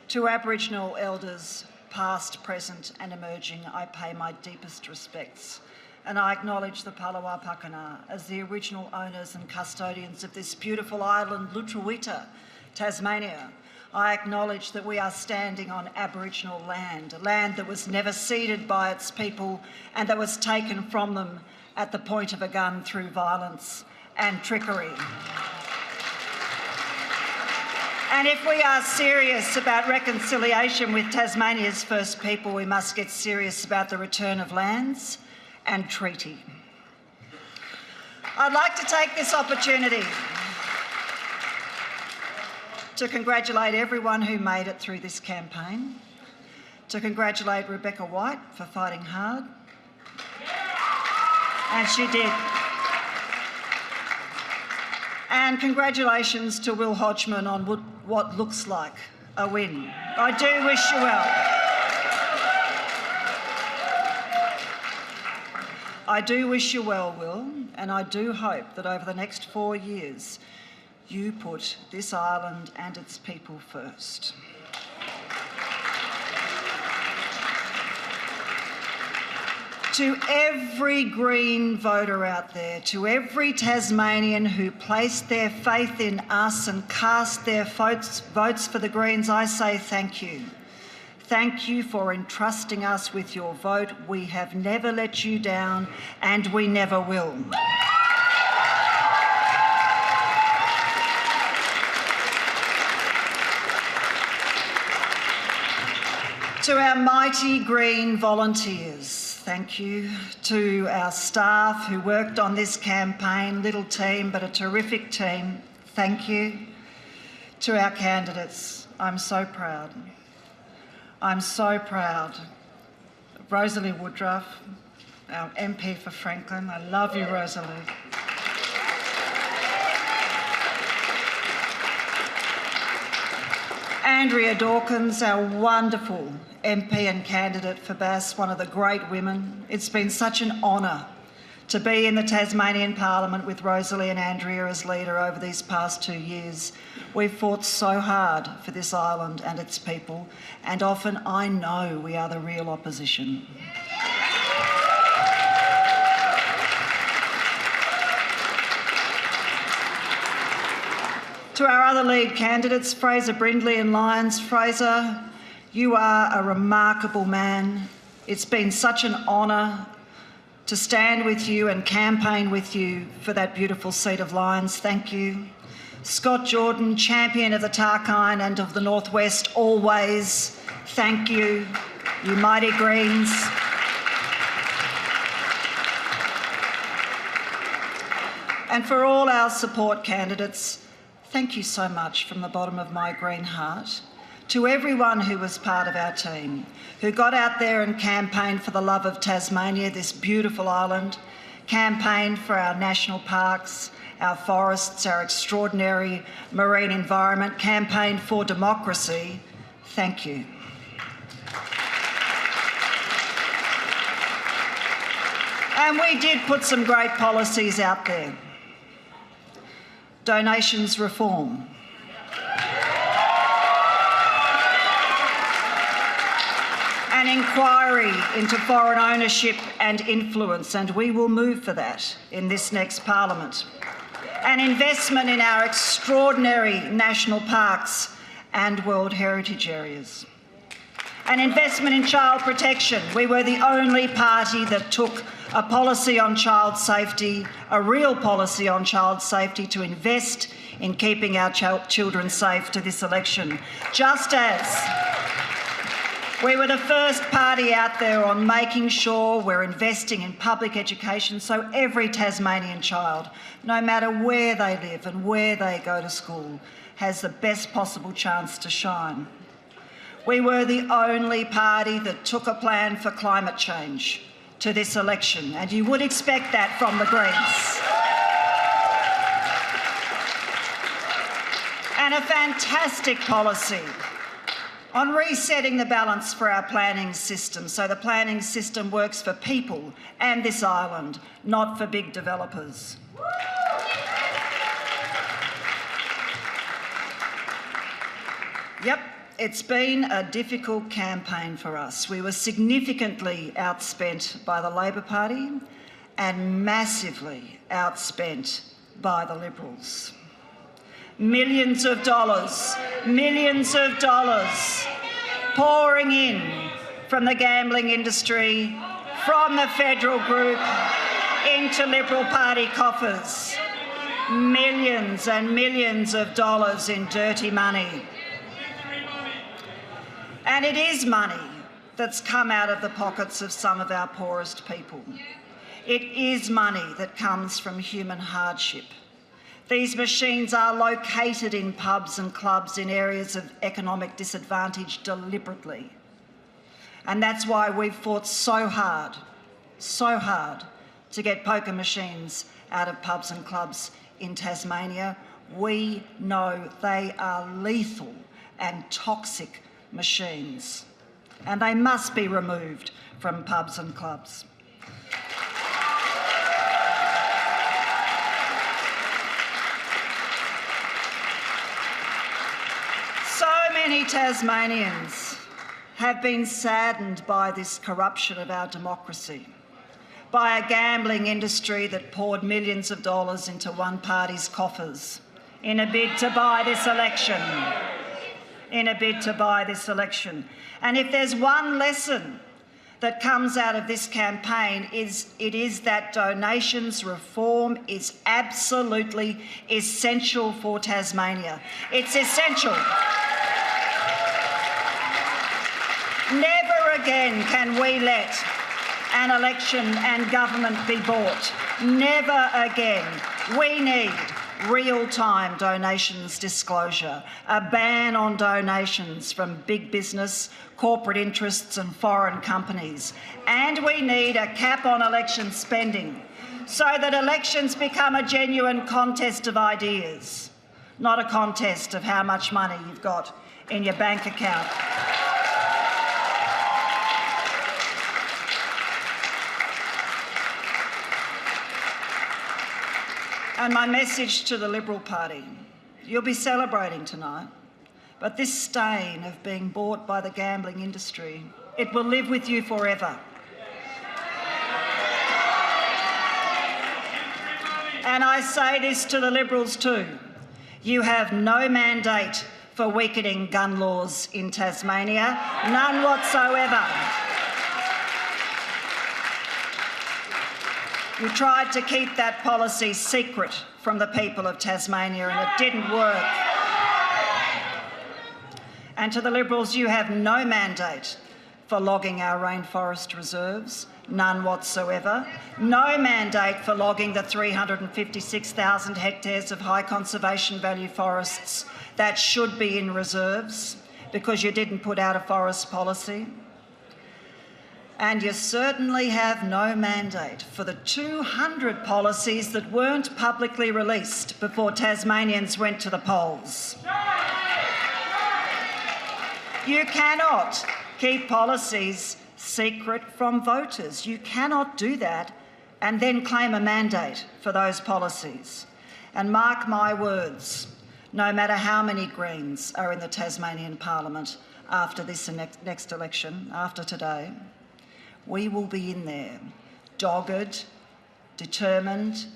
To Aboriginal elders, past, present and emerging, I pay my deepest respects. And I acknowledge the Palawa Pakana as the original owners and custodians of this beautiful island, Lutruwita, Tasmania. I acknowledge that we are standing on Aboriginal land, a land that was never ceded by its people and that was taken from them at the point of a gun through violence and trickery. And if we are serious about reconciliation with Tasmania's First People, we must get serious about the return of lands and treaty. I'd like to take this opportunity to congratulate everyone who made it through this campaign, to congratulate Rebecca White for fighting hard, and she did. And congratulations to Will Hodgman on what looks like a win. I do wish you well. I do wish you well, Will, and I do hope that over the next 4 years you put this island and its people first. To every Green voter out there, to every Tasmanian who placed their faith in us and cast their votes for the Greens, I say thank you. Thank you for entrusting us with your vote. We have never let you down, and we never will. To our mighty Green volunteers, thank you. To our staff who worked on this campaign, little team but a terrific team, thank you. To our candidates, I'm so proud. I'm so proud. Rosalie Woodruff, our MP for Franklin. I love you, Rosalie. Andrea Dawkins, our wonderful MP and candidate for Bass, one of the great women. It's been such an honour to be in the Tasmanian Parliament with Rosalie and Andrea as leader over these past 2 years. We've fought so hard for this island and its people, and often I know we are the real opposition. To our other lead candidates, Fraser Brindley and Lyons. Fraser, you are a remarkable man. It's been such an honour to stand with you and campaign with you for that beautiful seat of Lyons. Thank you. Scott Jordan, champion of the Tarkine and of the Northwest, always. Thank you, you mighty Greens. And for all our support candidates, thank you so much from the bottom of my green heart. To everyone who was part of our team, who got out there and campaigned for the love of Tasmania, this beautiful island, campaigned for our national parks, our forests, our extraordinary marine environment, campaigned for democracy, thank you. And we did put some great policies out there. Donations reform. An inquiry into foreign ownership and influence, and we will move for that in this next Parliament. An investment in our extraordinary national parks and World Heritage areas. An investment in child protection. We were the only party that took a policy on child safety, a real policy on child safety, to invest in keeping our children safe to this election. Just as we were the first party out there on making sure we're investing in public education so every Tasmanian child, no matter where they live and where they go to school, has the best possible chance to shine. We were the only party that took a plan for climate change to this election, and you would expect that from the Greens. And a fantastic policy on resetting the balance for our planning system, so the planning system works for people and this island, not for big developers. Yep, it's been a difficult campaign for us. We were significantly outspent by the Labor Party and massively outspent by the Liberals. Millions of dollars pouring in from the gambling industry, from the federal group, into Liberal Party coffers. millions and millions of dollars in dirty money. And it is money that's come out of the pockets of some of our poorest people. It is money that comes from human hardship. These machines are located in pubs and clubs in areas of economic disadvantage deliberately. And that's why we've fought so hard to get poker machines out of pubs and clubs in Tasmania. We know they are lethal and toxic machines, and they must be removed from pubs and clubs. So many Tasmanians have been saddened by this corruption of our democracy, by a gambling industry that poured millions of dollars into one party's coffers in a bid to buy this election. And if there's one lesson that comes out of this campaign, it is that donations reform is absolutely essential for Tasmania. It's essential. Never again can we let an election and government be bought. Never again. We need real-time donations disclosure, a ban on donations from big business, corporate interests and foreign companies. And we need a cap on election spending so that elections become a genuine contest of ideas, not a contest of how much money you've got in your bank account. And my message to the Liberal Party, you'll be celebrating tonight, but this stain of being bought by the gambling industry, it will live with you forever. And I say this to the Liberals too. You have no mandate for weakening gun laws in Tasmania, none whatsoever. You tried to keep that policy secret from the people of Tasmania and it didn't work. And to the Liberals, you have no mandate for logging our rainforest reserves, none whatsoever. No mandate for logging the 356,000 hectares of high conservation value forests that should be in reserves because you didn't put out a forest policy. And you certainly have no mandate for the 200 policies that weren't publicly released before Tasmanians went to the polls. You cannot keep policies secret from voters. You cannot do that and then claim a mandate for those policies. And mark my words, no matter how many Greens are in the Tasmanian Parliament after this next election, after today, we will be in there, dogged, determined,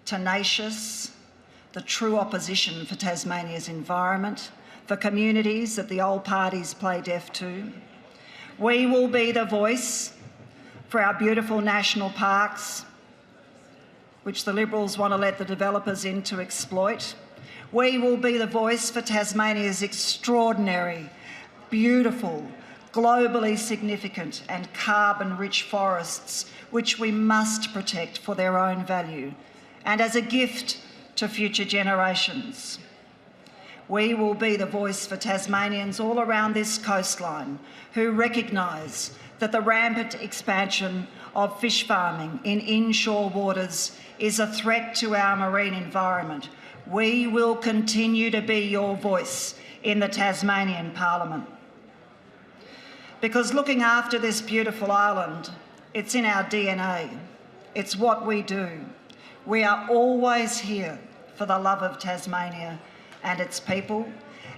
tenacious, the true opposition for Tasmania's environment, for communities that the old parties play deaf to. We will be the voice for our beautiful national parks, which the Liberals want to let the developers in to exploit. We will be the voice for Tasmania's extraordinary, beautiful, globally significant and carbon-rich forests, which we must protect for their own value and as a gift to future generations. We will be the voice for Tasmanians all around this coastline who recognise that the rampant expansion of fish farming in inshore waters is a threat to our marine environment. We will continue to be your voice in the Tasmanian Parliament. Because looking after this beautiful island, it's in our DNA. It's what we do. We are always here for the love of Tasmania and its people.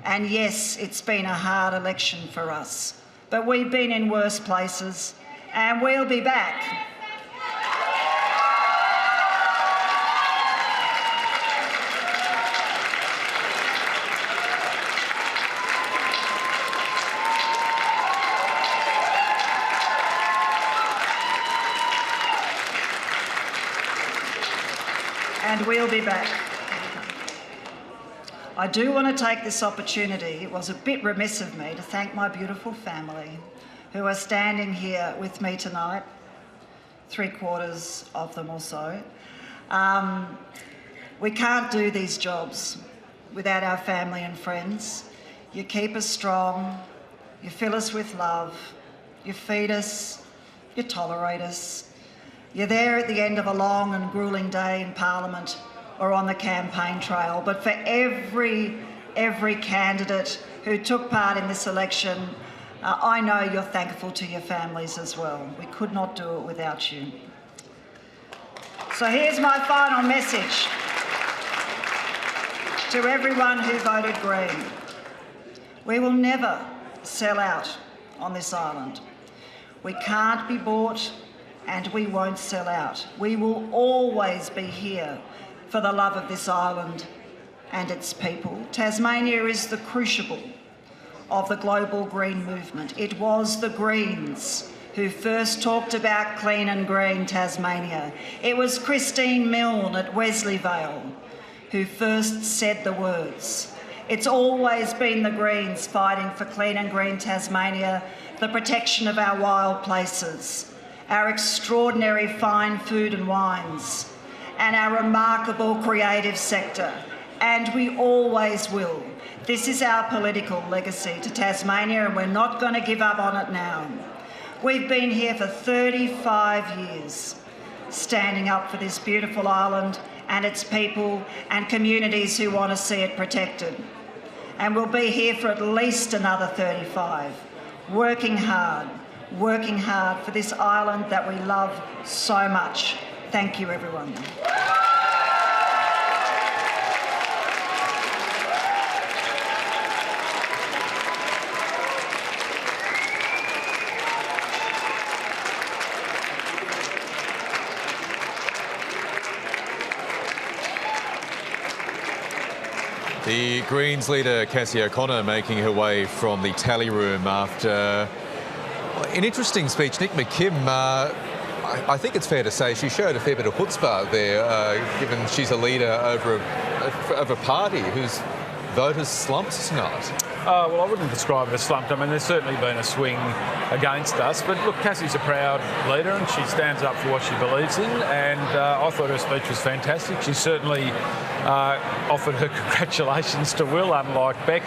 And yes, it's been a hard election for us, but we've been in worse places and we'll be back. And we'll be back. I do want to take this opportunity, it was a bit remiss of me, to thank my beautiful family who are standing here with me tonight, 3/4 of them or so. We can't do these jobs without our family and friends. You keep us strong, you fill us with love, you feed us, you tolerate us. You're there at the end of a long and gruelling day in Parliament or on the campaign trail. But for every candidate who took part in this election, I know you're thankful to your families as well. We could not do it without you. So here's my final message to everyone who voted Green. We will never sell out on this island. We can't be bought and we won't sell out. We will always be here for the love of this island and its people. Tasmania is the crucible of the global green movement. It was the Greens who first talked about clean and green Tasmania. It was Christine Milne at Wesleyvale who first said the words. It's always been the Greens fighting for clean and green Tasmania, the protection of our wild places, our extraordinary fine food and wines, and our remarkable creative sector. And we always will. This is our political legacy to Tasmania, and we're not going to give up on it now. We've been here for 35 years, standing up for this beautiful island and its people and communities who want to see it protected. And we'll be here for at least another 35, working hard for this island that we love so much. Thank you, everyone. The Greens leader, Cassie O'Connor, making her way from the tally room after an interesting speech. Nick McKim, I think it's fair to say she showed a fair bit of chutzpah there, given she's a leader of a party whose voters slumped tonight. Well, I wouldn't describe it as slumped. I mean, there's certainly been a swing against us. But look, Cassie's a proud leader and she stands up for what she believes in. And I thought her speech was fantastic. She certainly offered her congratulations to Will, unlike Beck.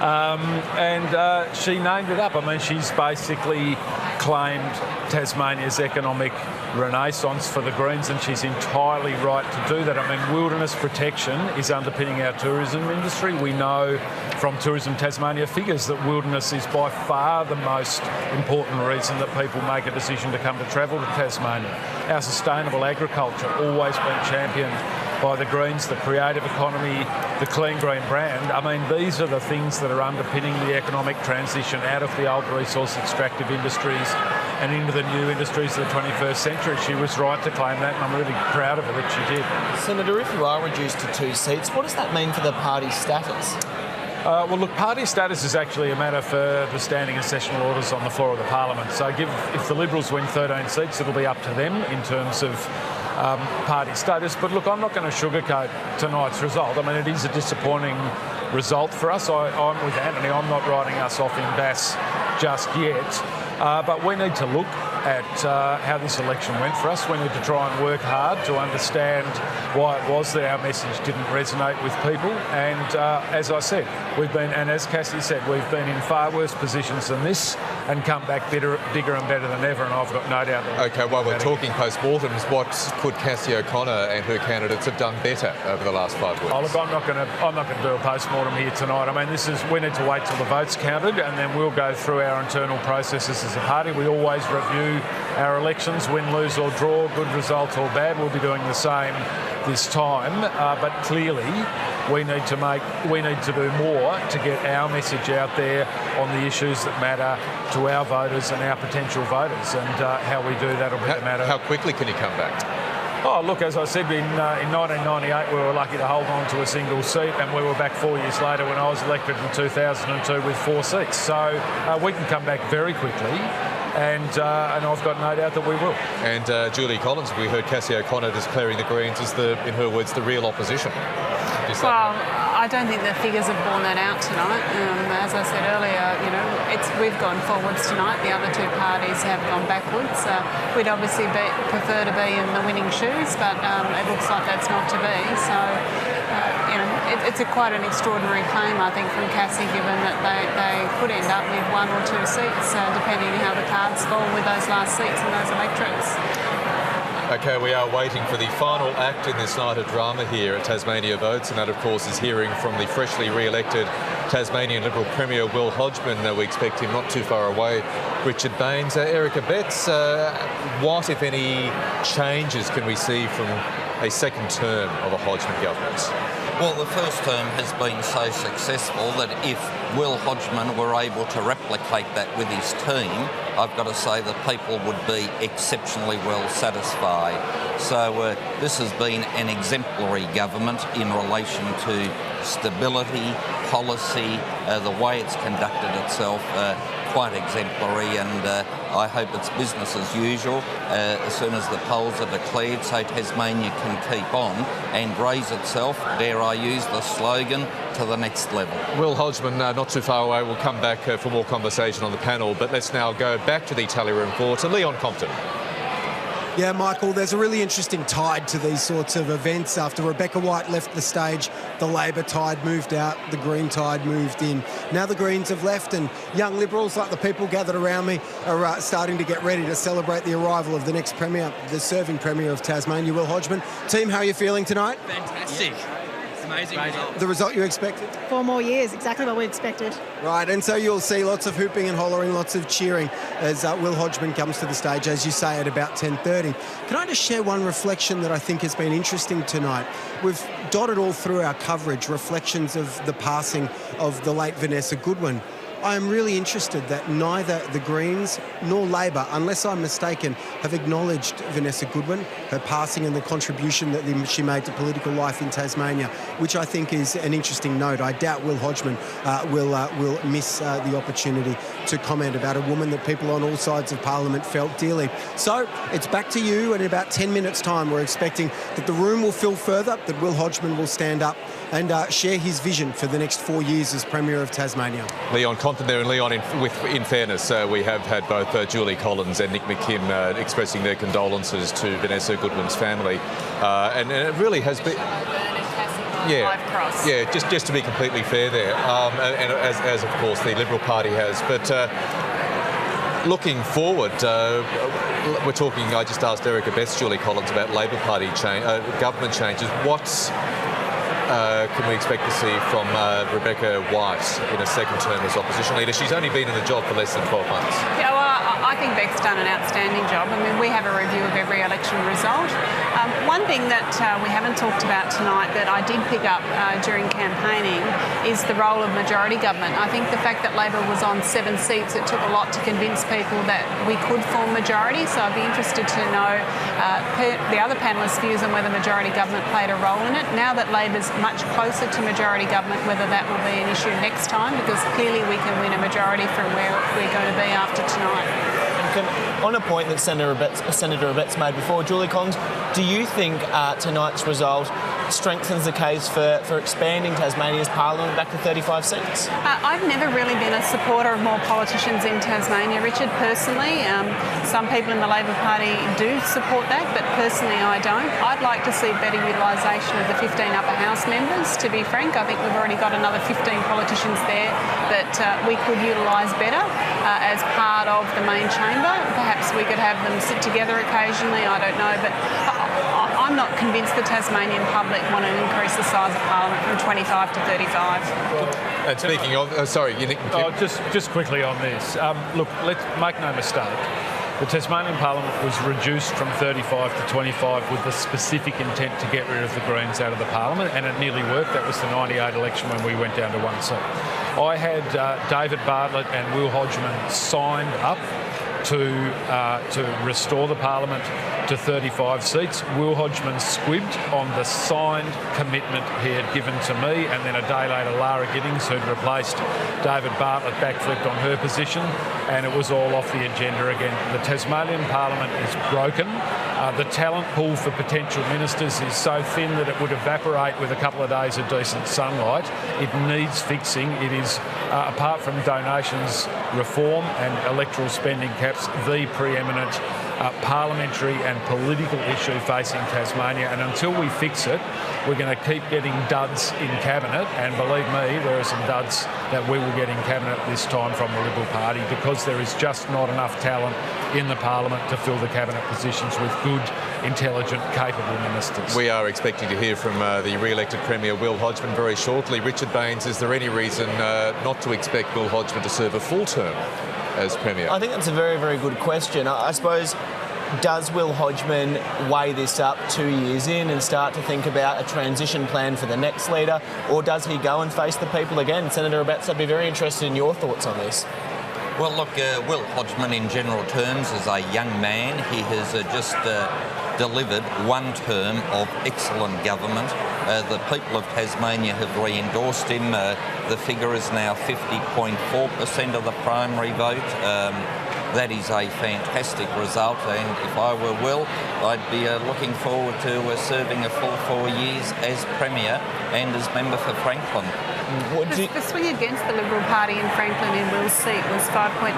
And she named it up. I mean, she's basically claimed Tasmania's economic renaissance for the Greens, and she's entirely right to do that. I mean, wilderness protection is underpinning our tourism industry. We know from Tourism Tasmania figures that wilderness is by far the most important reason that people make a decision to come to travel to Tasmania. Our sustainable agriculture, always been championed by the Greens, the creative economy, the clean green brand. I mean, these are the things that are underpinning the economic transition out of the old resource extractive industries and into the new industries of the 21st century. She was right to claim that, and I'm really proud of her that she did. Senator, if you are reduced to 2 seats, what does that mean for the party status? Well, look, party status is actually a matter for the standing and sessional orders on the floor of the Parliament. So if the Liberals win 13 seats, it'll be up to them in terms of party status. But look, I'm not going to sugarcoat tonight's result. I mean, it is a disappointing result for us. I'm with Anthony. I'm not writing us off in Bass just yet. But we need to look at how this election went for us. We need to try and work hard to understand why it was that our message didn't resonate with people. And as I said, and as Cassie said, we've been in far worse positions than this and come back bigger and better than ever, and I've got no doubt that. OK, while we're talking post-mortems, what could Cassie O'Connor and her candidates have done better over the last 5 weeks? Oh, look, I'm not going to do a post-mortem here tonight. I mean, we need to wait till the vote's counted, and then we'll go through our internal processes as a party. We always review our elections, win, lose or draw, good result or bad. We'll be doing the same this time, but clearly we need to do more to get our message out there on the issues that matter to our voters and our potential voters, and how we do that will be the matter. How quickly can you come back? Oh, look, as I said, in 1998 we were lucky to hold on to a single seat, and we were back 4 years later when I was elected in 2002 with 4 seats. So we can come back very quickly. And I've got no doubt that we will. And Julie Collins, we heard Cassie O'Connor declaring the Greens as in her words, the real opposition. you say? Well, I don't think the figures have borne that out tonight. As I said earlier, we've gone forwards tonight. The other two parties have gone backwards. We'd obviously prefer to be in the winning shoes, but it looks like that's not to be. So, it's quite an extraordinary claim, I think, from Cassie, given that they could end up with one or two seats, depending on how the cards fall with those last seats and those electorates. Okay, we are waiting for the final act in this night of drama here at Tasmania Votes, and that, of course, is hearing from the freshly re-elected Tasmanian Liberal Premier Will Hodgman. We expect him not too far away. Richard Baines, Erica Betts, what, if any, changes can we see from a second term of a Hodgman government? Well, the first term has been so successful that if Will Hodgman were able to replicate that with his team, I've got to say that people would be exceptionally well satisfied. So this has been an exemplary government in relation to stability, policy, the way it's conducted itself, quite exemplary, and I hope it's business as usual as soon as the polls are declared, so Tasmania can keep on and raise itself, dare I use the slogan, to the next level. Will Hodgman, not too far away, will come back for more conversation on the panel, but let's now go back to the tally room floor to Leon Compton. Yeah, Michael, there's a really interesting tide to these sorts of events. After Rebecca White left the stage, the Labor tide moved out, the Green tide moved in. Now the Greens have left, and young Liberals, like the people gathered around me, are starting to get ready to celebrate the arrival of the next Premier, the serving Premier of Tasmania, Will Hodgman. Team, how are you feeling tonight? Fantastic. Amazing result. The result you expected? 4 more years, exactly what we expected. Right, and so you'll see lots of hooping and hollering, lots of cheering as Will Hodgman comes to the stage, as you say, at about 10:30. Can I just share one reflection that I think has been interesting tonight? We've dotted all through our coverage reflections of the passing of the late Vanessa Goodwin. I am really interested that neither the Greens nor Labor, unless I'm mistaken, have acknowledged Vanessa Goodwin, her passing and the contribution that she made to political life in Tasmania, which I think is an interesting note. I doubt Will Hodgman will miss the opportunity to comment about a woman that people on all sides of Parliament felt dearly. So it's back to you, and in about 10 minutes' time we're expecting that the room will fill further, that Will Hodgman will stand up and share his vision for the next 4 years as Premier of Tasmania. Leon Compton there, and Leon, in fairness, we have had both Julie Collins and Nick McKim expressing their condolences to Vanessa Goodwin's family, and it really has been... Yeah, just to be completely fair there, and as of course the Liberal Party has, but looking forward, we're talking, I just asked Erica Betts, Julie Collins, about Labor Party government changes. What can we expect to see from Rebecca White in a second term as opposition leader? She's only been in the job for less than 12 months. Yeah, well, I think Beck's done an outstanding job. I mean, we have a review of every election result. One thing that we haven't talked about tonight that I did pick up during campaigning is the role of majority government. I think the fact that Labor was on 7 seats, it took a lot to convince people that we could form majority. So I'd be interested to know the other panellists' views on whether majority government played a role in it. Now that Labor's much closer to majority government, whether that will be an issue next time, because clearly we can win a majority from where we're going to be after tonight. On a point that Senator Abetz made before, Julie Collins, do you think tonight's result strengthens the case for expanding Tasmania's parliament back to 35 seats? I've never really been a supporter of more politicians in Tasmania, Richard, personally. Some people in the Labor Party do support that, but personally I don't. I'd like to see better utilisation of the 15 upper house members, to be frank. I think we've already got another 15 politicians there that we could utilise better as part of the main chamber. Perhaps we could have them sit together occasionally, I don't know, but I'm not convinced the Tasmanian public want to increase the size of Parliament from 25 to 35. And speaking of, sorry, you Nick McKim. Just quickly on this. Look, let's make no mistake. The Tasmanian Parliament was reduced from 35 to 25 with the specific intent to get rid of the Greens out of the Parliament, and it nearly worked. That was the 98 election when we went down to 1 seat. I had David Bartlett and Will Hodgman signed up to restore the Parliament to 35 seats. Will Hodgman squibbed on the signed commitment he had given to me, and then a day later Lara Giddings, who'd replaced David Bartlett, backflipped on her position, and it was all off the agenda again. The Tasmanian Parliament is broken. The talent pool for potential ministers is so thin that it would evaporate with a couple of days of decent sunlight. It needs fixing. It is, apart from donations reform and electoral spending caps, the preeminent parliamentary and political issue facing Tasmania, and until we fix it, we're going to keep getting duds in Cabinet, and believe me, there are some duds that we will get in Cabinet this time from the Liberal Party, because there is just not enough talent in the Parliament to fill the Cabinet positions with good, intelligent, capable ministers. We are expecting to hear from the re-elected Premier Will Hodgman very shortly. Richard Baines, is there any reason not to expect Will Hodgman to serve a full term as Premier? I think that's a very, very good question. I suppose, does Will Hodgman weigh this up 2 years in and start to think about a transition plan for the next leader, or does he go and face the people again? Senator Abetz, I'd be very interested in your thoughts on this. Well, look, Will Hodgman, in general terms, is a young man. He has just delivered one term of excellent government. The people of Tasmania have re-endorsed him. The figure is now 50.4% of the primary vote. That is a fantastic result, and if I were Will, I'd be looking forward to serving a full 4 years as Premier and as member for Franklin. The swing against the Liberal Party in Franklin in Will's seat was 5.9%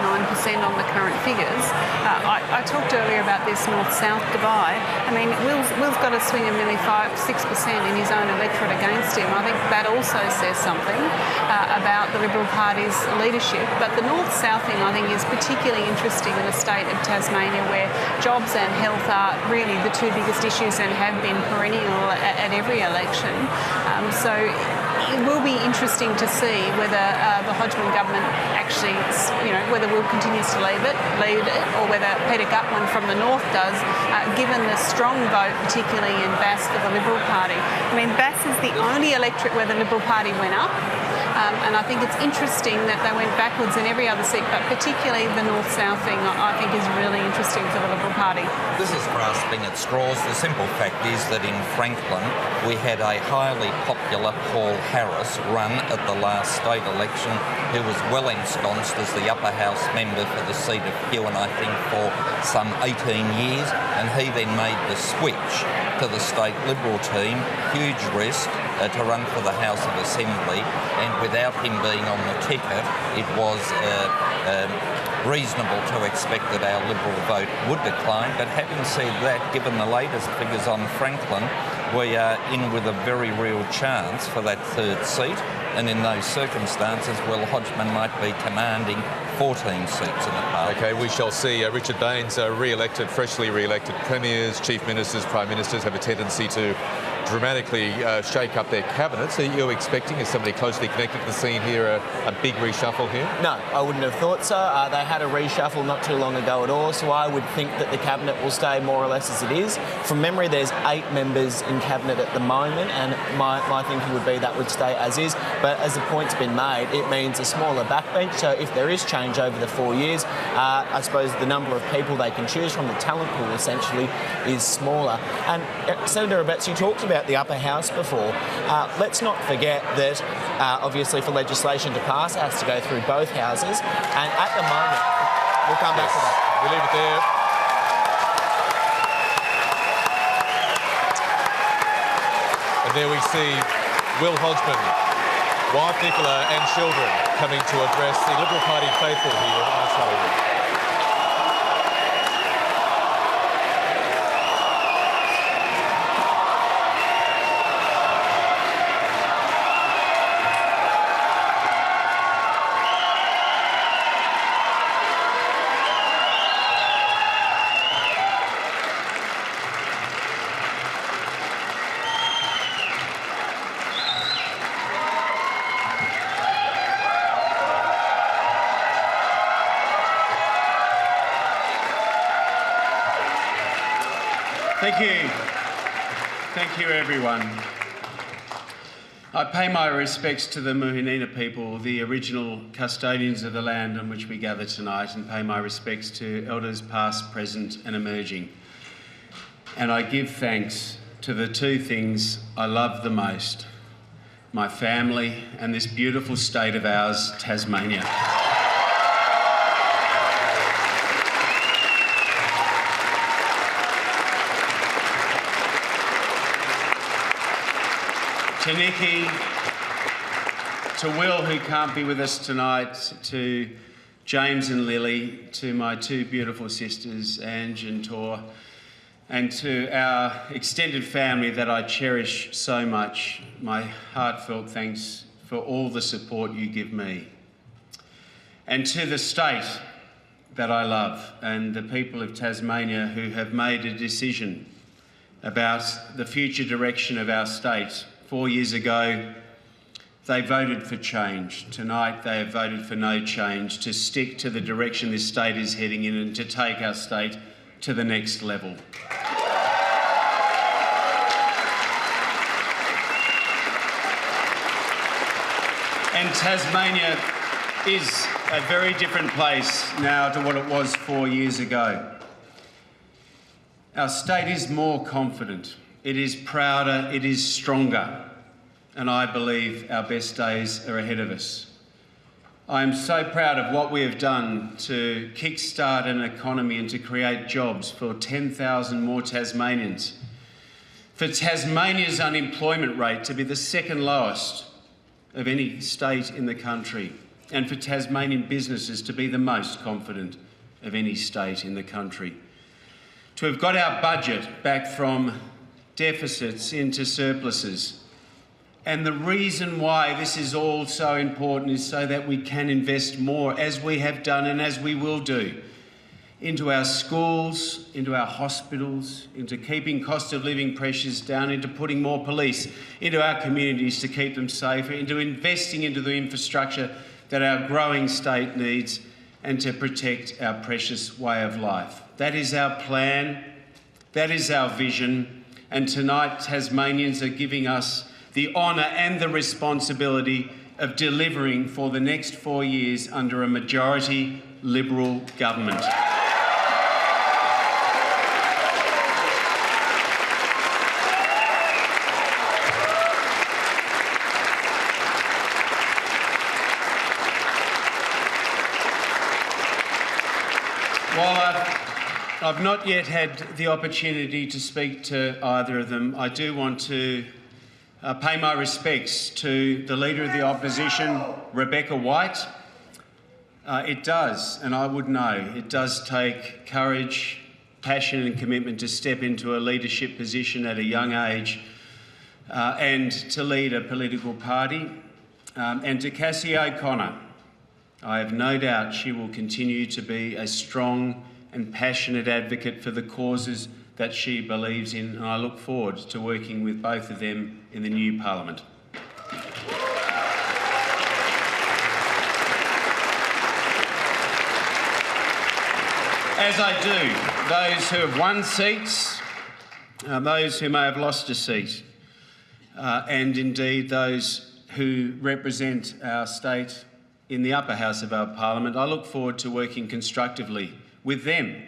on the current figures. I talked earlier about this north-south divide. I mean, Will's got a swing of nearly 5-6% in his own electorate against him. I think that also says something about the Liberal Party's leadership. But the north-south thing, I think, is particularly interesting in the state of Tasmania, where jobs and health are really the two biggest issues and have been perennial at every election. So it will be interesting to see whether the Hodgman government actually, whether Will continues to lead it, or whether Peter Gutman from the north does, given the strong vote, particularly in Bass for the Liberal Party. I mean, Bass is the only electorate where the Liberal Party went up. And I think it's interesting that they went backwards in every other seat, but particularly the north-south thing I think is really interesting for the Liberal Party. This is grasping at straws. The simple fact is that in Franklin we had a highly popular Paul Harris run at the last state election, who was well ensconced as the upper house member for the seat of Huon, I think, for some 18 years, and he then made the switch to the state Liberal team, huge risk, to run for the House of Assembly, and without him being on the ticket, it was reasonable to expect that our Liberal vote would decline. But having said that, given the latest figures on Franklin, we are in with a very real chance for that third seat, and in those circumstances, Will Hodgman might be commanding 14 seats in the Parliament. OK, we shall see. Richard Baines, freshly re-elected premiers, chief ministers, prime ministers have a tendency to dramatically shake up their cabinets. Are you expecting, as somebody closely connected to the scene here, a big reshuffle here? No, I wouldn't have thought so. They had a reshuffle not too long ago at all, so I would think that the cabinet will stay more or less as it is. From memory, there's 8 members in cabinet at the moment, and my thinking would be that would stay as is. But as the point's been made, it means a smaller backbench. So if there is change over the 4 years, I suppose the number of people they can choose from, the talent pool essentially, is smaller. And Senator Abetz, you talked about the upper house before. Let's not forget that obviously for legislation to pass it has to go through both houses, and at the moment we'll come back to that. We'll leave it there. And there we see Will Hodgman, wife Nicola and children coming to address the Liberal Party faithful here in East Hollywood. Thank you. Thank you, everyone. I pay my respects to the Muhinina people, the original custodians of the land on which we gather tonight, and pay my respects to elders past, present and emerging. And I give thanks to the two things I love the most, my family and this beautiful state of ours, Tasmania. to Nikki, to Will, who can't be with us tonight, to James and Lily, to my two beautiful sisters, Ange and Tor, and to our extended family that I cherish so much, my heartfelt thanks for all the support you give me. And to the state that I love and the people of Tasmania who have made a decision about the future direction of our state. 4 years ago, they voted for change. Tonight, they have voted for no change, to stick to the direction this state is heading in and to take our state to the next level. And Tasmania is a very different place now to what it was 4 years ago. Our state is more confident, it is prouder, it is stronger, and I believe our best days are ahead of us. I am so proud of what we have done to kickstart an economy and to create jobs for 10,000 more Tasmanians. For Tasmania's unemployment rate to be the second lowest of any state in the country, and for Tasmanian businesses to be the most confident of any state in the country. To have got our budget back from deficits into surpluses. And the reason why this is all so important is so that we can invest more, as we have done and as we will do, into our schools, into our hospitals, into keeping cost of living pressures down, into putting more police into our communities to keep them safer, into investing into the infrastructure that our growing state needs, and to protect our precious way of life. That is our plan, that is our vision, and tonight Tasmanians are giving us the honour and the responsibility of delivering for the next 4 years under a majority Liberal government. While I've not yet had the opportunity to speak to either of them, I do want to pay my respects to the Leader of the Opposition, Rebecca White. It does, and I would know, it does take courage, passion and commitment to step into a leadership position at a young age and to lead a political party. And to Cassie O'Connor, I have no doubt she will continue to be a strong and passionate advocate for the causes that she believes in, and I look forward to working with both of them in the new Parliament. As I do, those who have won seats, those who may have lost a seat, and indeed those who represent our state in the upper house of our Parliament, I look forward to working constructively with them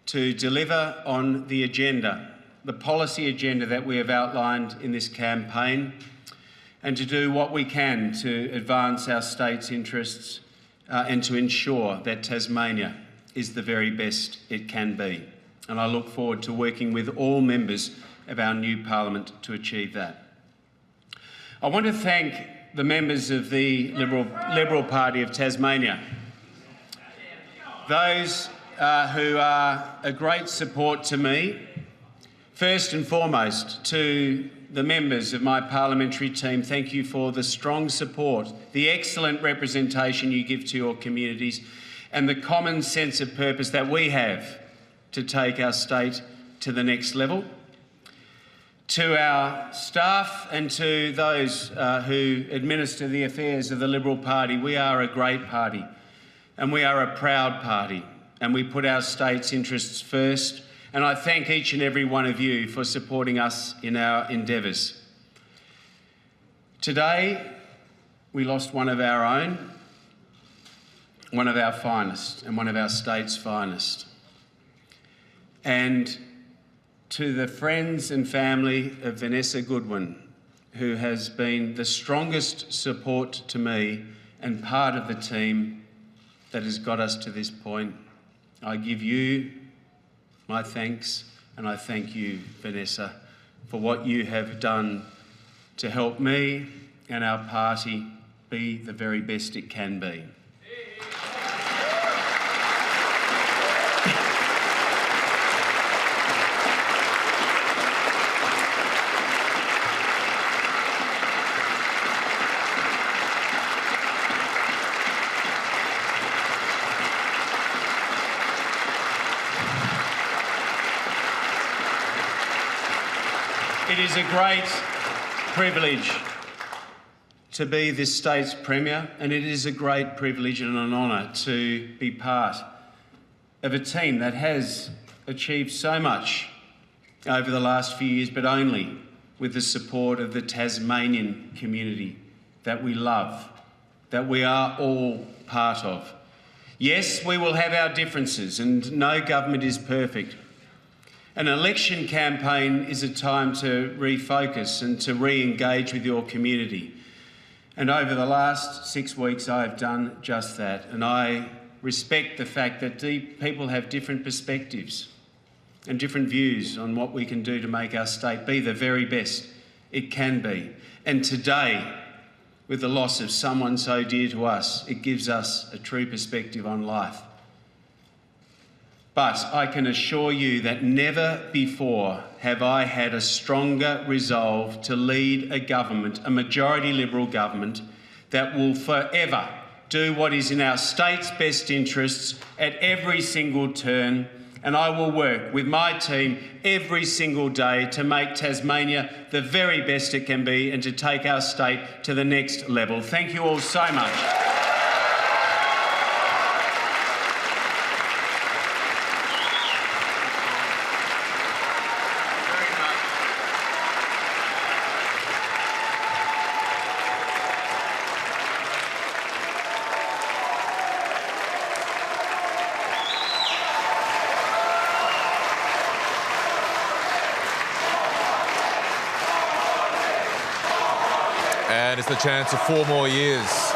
to deliver on the agenda, the policy agenda that we have outlined in this campaign, and to do what we can to advance our state's interests and to ensure that Tasmania is the very best it can be. And I look forward to working with all members of our new Parliament to achieve that. I want to thank the members of the Liberal Party of Tasmania, those who are a great support to me. First and foremost, to the members of my parliamentary team, thank you for the strong support, the excellent representation you give to your communities, and the common sense of purpose that we have to take our state to the next level. To our staff and to those who administer the affairs of the Liberal Party, we are a great party and we are a proud party, and we put our state's interests first. And I thank each and every one of you for supporting us in our endeavours. Today, we lost one of our own, one of our finest, and one of our state's finest. And to the friends and family of Vanessa Goodwin, who has been the strongest support to me and part of the team that has got us to this point, I give you my thanks, and I thank you, Vanessa, for what you have done to help me and our party be the very best it can be. It is a great privilege to be this state's Premier, and it is a great privilege and an honour to be part of a team that has achieved so much over the last few years, but only with the support of the Tasmanian community that we love, that we are all part of. Yes, we will have our differences, and no government is perfect. An election campaign is a time to refocus and to re-engage with your community. And over the last 6 weeks, I have done just that. And I respect the fact that people have different perspectives and different views on what we can do to make our state be the very best it can be. And today, with the loss of someone so dear to us, it gives us a true perspective on life. But I can assure you that never before have I had a stronger resolve to lead a government, a majority Liberal government, that will forever do what is in our state's best interests at every single turn. And I will work with my team every single day to make Tasmania the very best it can be and to take our state to the next level. Thank you all so much. And it's the chance of 4 more years.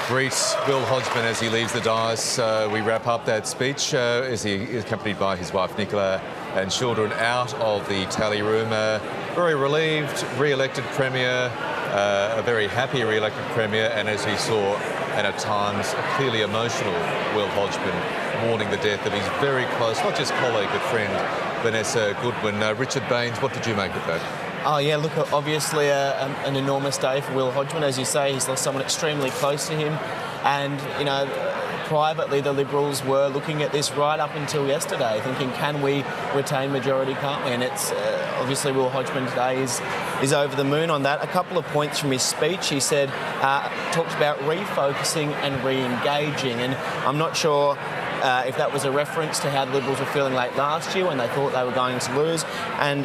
Greet Will Hodgman as he leaves the dais. We wrap up that speech as he is accompanied by his wife Nicola and children out of the tally room. Very relieved, re-elected Premier, a very happy re-elected Premier, and as he saw, and at times a clearly emotional Will Hodgman, mourning the death of his very close, not just colleague but friend, Vanessa Goodwin. Richard Baines, what did you make of that? Oh yeah, look, obviously an enormous day for Will Hodgman. As you say, he's lost someone extremely close to him. And, you know, privately the Liberals were looking at this right up until yesterday, thinking, can we retain majority, can't we? And it's obviously Will Hodgman today is over the moon on that. A couple of points from his speech. He said, talked about refocusing and re-engaging. And I'm not sure if that was a reference to how the Liberals were feeling late last year when they thought they were going to lose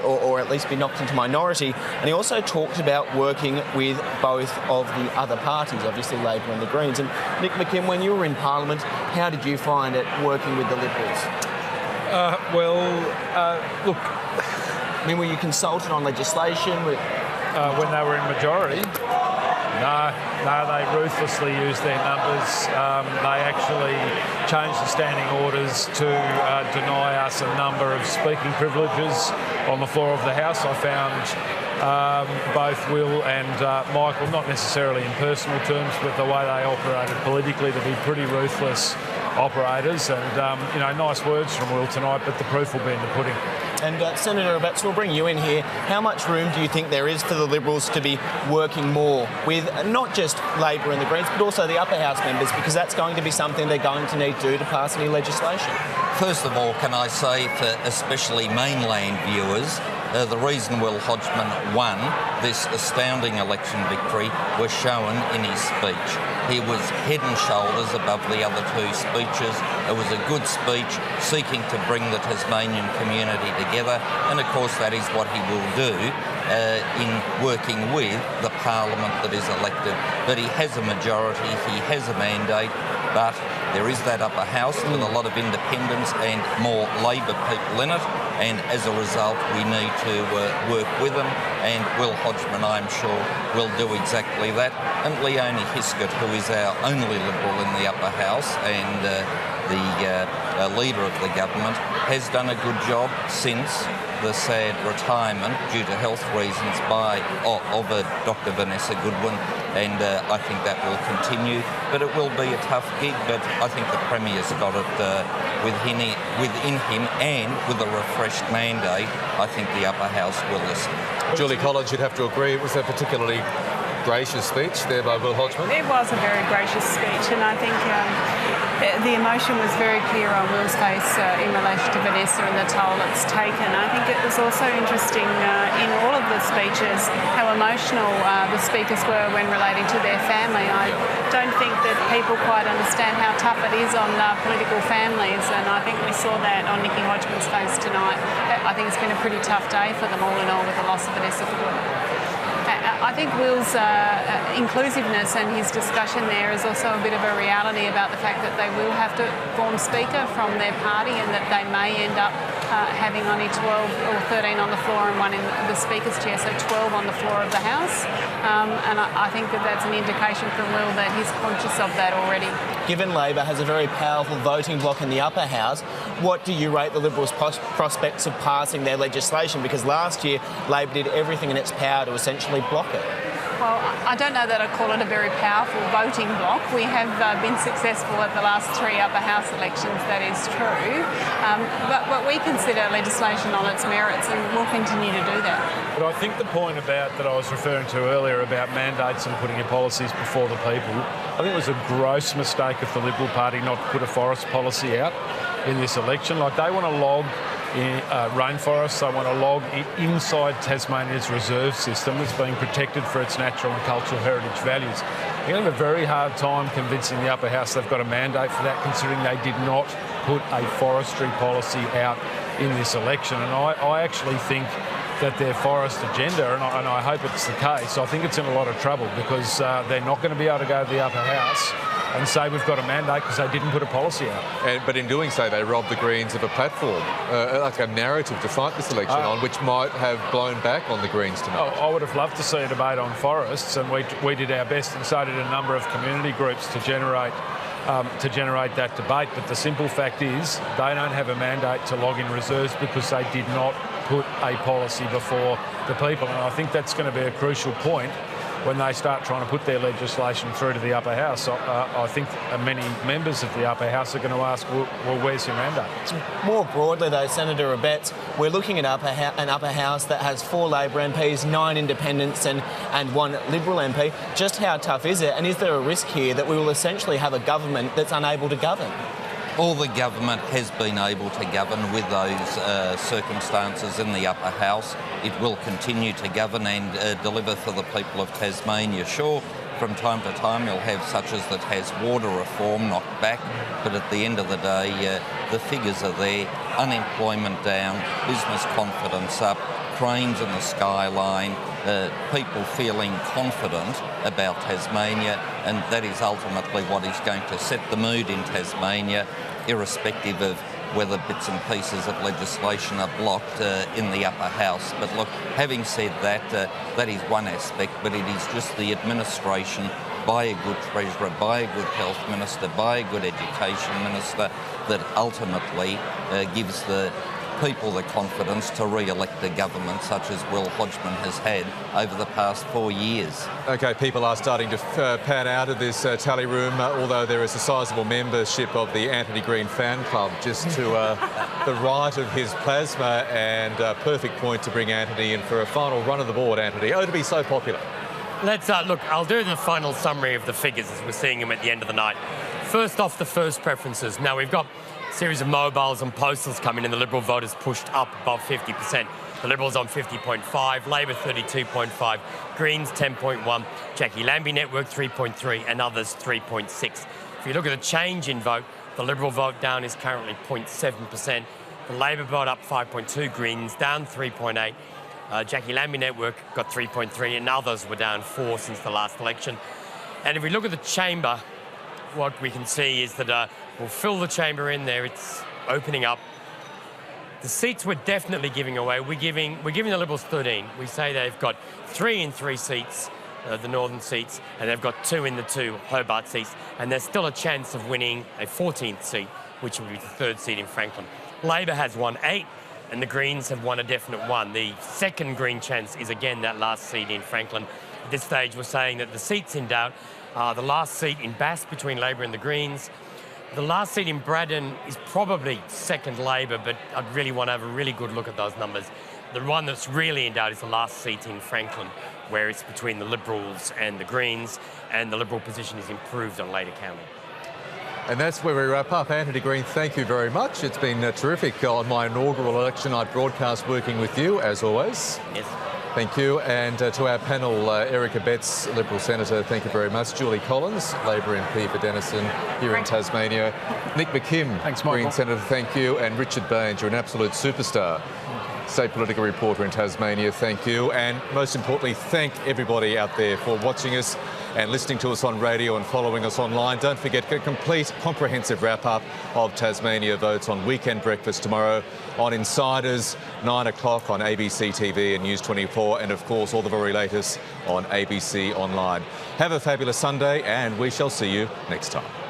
or at least be knocked into minority. And he also talked about working with both of the other parties, obviously Labor and the Greens. And Nick McKim, when you were in Parliament, how did you find it working with the Liberals? Look, I mean, were you consulted on legislation? When they were in majority? No, they ruthlessly used their numbers. They actually changed the standing orders to deny us a number of speaking privileges on the floor of the House. I found both Will and Michael, not necessarily in personal terms, but the way they operated politically, to be pretty ruthless operators. And, nice words from Will tonight, but the proof will be in the pudding. And Senator Abetz, we'll bring you in here. How much room do you think there is for the Liberals to be working more with not just Labor and the Greens, but also the upper house members, because that's going to be something they're going to need to do to pass any legislation? First of all, can I say for especially mainland viewers, the reason Will Hodgman won this astounding election victory was shown in his speech. He was head and shoulders above the other two speeches. It was a good speech seeking to bring the Tasmanian community together, and of course that is what he will do in working with the Parliament that is elected. But he has a majority, he has a mandate, but there is that upper house with a lot of independents and more Labor people in it, and as a result we need to work with them, and Will Hodgman, I'm sure, will do exactly that. And Leonie Hiskett, who is our only Liberal in the upper house and the leader of the government, has done a good job since the sad retirement due to health reasons of Dr. Vanessa Goodwin, and I think that will continue. But it will be a tough gig, but I think the Premier's got it within him, and with a refreshed mandate, I think the upper house will listen. Julie Collins, you'd have to agree it was a particularly gracious speech there by Will Hodgman. It was a very gracious speech, and I think the emotion was very clear on Will's face in relation to Vanessa and the toll it's taken. I think it was also interesting in all of the speeches how emotional the speakers were when relating to their family. I don't think that people quite understand how tough it is on political families, and I think we saw that on Nicky Hodgman's face tonight. I think it's been a pretty tough day for them all in all with the loss of Vanessa Goodwin. I think Will's inclusiveness and his discussion there is also a bit of a reality about the fact that they will have to form Speaker from their party, and that they may end up having only 12 or 13 on the floor and one in the Speaker's chair, so 12 on the floor of the House. And I think that that's an indication from Will that he's conscious of that already. Given Labor has a very powerful voting bloc in the upper house, what do you rate the Liberals' prospects of passing their legislation? Because last year Labor did everything in its power to essentially block it. Well, I don't know that I'd call it a very powerful voting bloc. We have been successful at the last 3 upper house elections, that is true. But we consider legislation on its merits, and we'll continue to do that. But I think the point about that I was referring to earlier about mandates and putting your policies before the people, I think it was a gross mistake of the Liberal Party not to put a forest policy out in this election. Like, they want to log in rainforests, they want to log inside Tasmania's reserve system that's being protected for its natural and cultural heritage values. They're going to have a very hard time convincing the upper house they've got a mandate for that, considering they did not put a forestry policy out in this election. And I actually think that their forest agenda, and I hope it's the case, I think it's in a lot of trouble, because they're not going to be able to go to the upper house and say we've got a mandate because they didn't put a policy out. But in doing so, they robbed the Greens of a platform, like a narrative to fight this election on, which might have blown back on the Greens tonight. I would have loved to see a debate on forests, and we did our best, and so did a number of community groups to generate that debate. But the simple fact is they don't have a mandate to log in reserves because they did not put a policy before the people. And I think that's going to be a crucial point when they start trying to put their legislation through to the upper house. I think many members of the upper house are going to ask, well, where's your mandate? More broadly though, Senator Abetz, we're looking at an upper house that has 4 Labor MPs, 9 independents and 1 Liberal MP. Just how tough is it? And is there a risk here that we will essentially have a government that's unable to govern? All the government has been able to govern with those circumstances in the upper house. It will continue to govern and deliver for the people of Tasmania. Sure, from time to time you'll have such as that has water reform knocked back, but at the end of the day the figures are there, unemployment down, business confidence up, cranes in the skyline, people feeling confident about Tasmania, and that is ultimately what is going to set the mood in Tasmania, irrespective of whether bits and pieces of legislation are blocked in the upper house. But look, having said that, that is one aspect, but it is just the administration by a good Treasurer, by a good Health Minister, by a good Education Minister that ultimately gives the people the confidence to re-elect a government such as Will Hodgman has had over the past 4 years. OK, people are starting to pan out of this tally room, although there is a sizable membership of the Anthony Green fan club just to the right of his plasma, and a perfect point to bring Anthony in for a final run of the board. Anthony, to be so popular. Let's look, I'll do the final summary of the figures as we're seeing them at the end of the night. First off, the first preferences. Now, we've got series of mobiles and postals coming in. The Liberal voters pushed up above 50%. The Liberals on 50.5, Labor 32.5, Greens 10.1, Jackie Lambie Network 3.3 and others 3.6. If you look at the change in vote, the Liberal vote down is currently 0.7%. The Labor vote up 5.2, Greens down 3.8. Jackie Lambie Network got 3.3 and others were down 4 since the last election. And if we look at the chamber, what we can see is that we'll fill the chamber in there. It's opening up. The seats we're definitely giving away. We're giving the Liberals 13. We say they've got 3 in 3 seats, the northern seats, and they've got 2 in the 2 Hobart seats. And there's still a chance of winning a 14th seat, which will be the 3rd seat in Franklin. Labor has won 8. and the Greens have won a definite one. The second Green chance is again that last seat in Franklin. At this stage, we're saying that the seats in doubt are the last seat in Bass between Labor and the Greens. The last seat in Braddon is probably second Labor, but I'd really want to have a really good look at those numbers. The one that's really in doubt is the last seat in Franklin, where it's between the Liberals and the Greens, and the Liberal position is improved on later counting. And that's where we wrap up. Anthony Green, thank you very much. It's been terrific on my inaugural election night broadcast working with you, as always. Yes. Thank you. And to our panel, Erica Betts, Liberal Senator, thank you very much. Julie Collins, Labor MP for Denison here in Tasmania. Nick McKim, Thanks, Green Senator, thank you. And Richard Baines, you're an absolute superstar. State political reporter in Tasmania, thank you. And most importantly, thank everybody out there for watching us and listening to us on radio and following us online. Don't forget, get a complete, comprehensive wrap-up of Tasmania votes on Weekend Breakfast tomorrow on Insiders, 9 o'clock on ABC TV and News 24, and of course all the very latest on ABC Online. Have a fabulous Sunday, and we shall see you next time.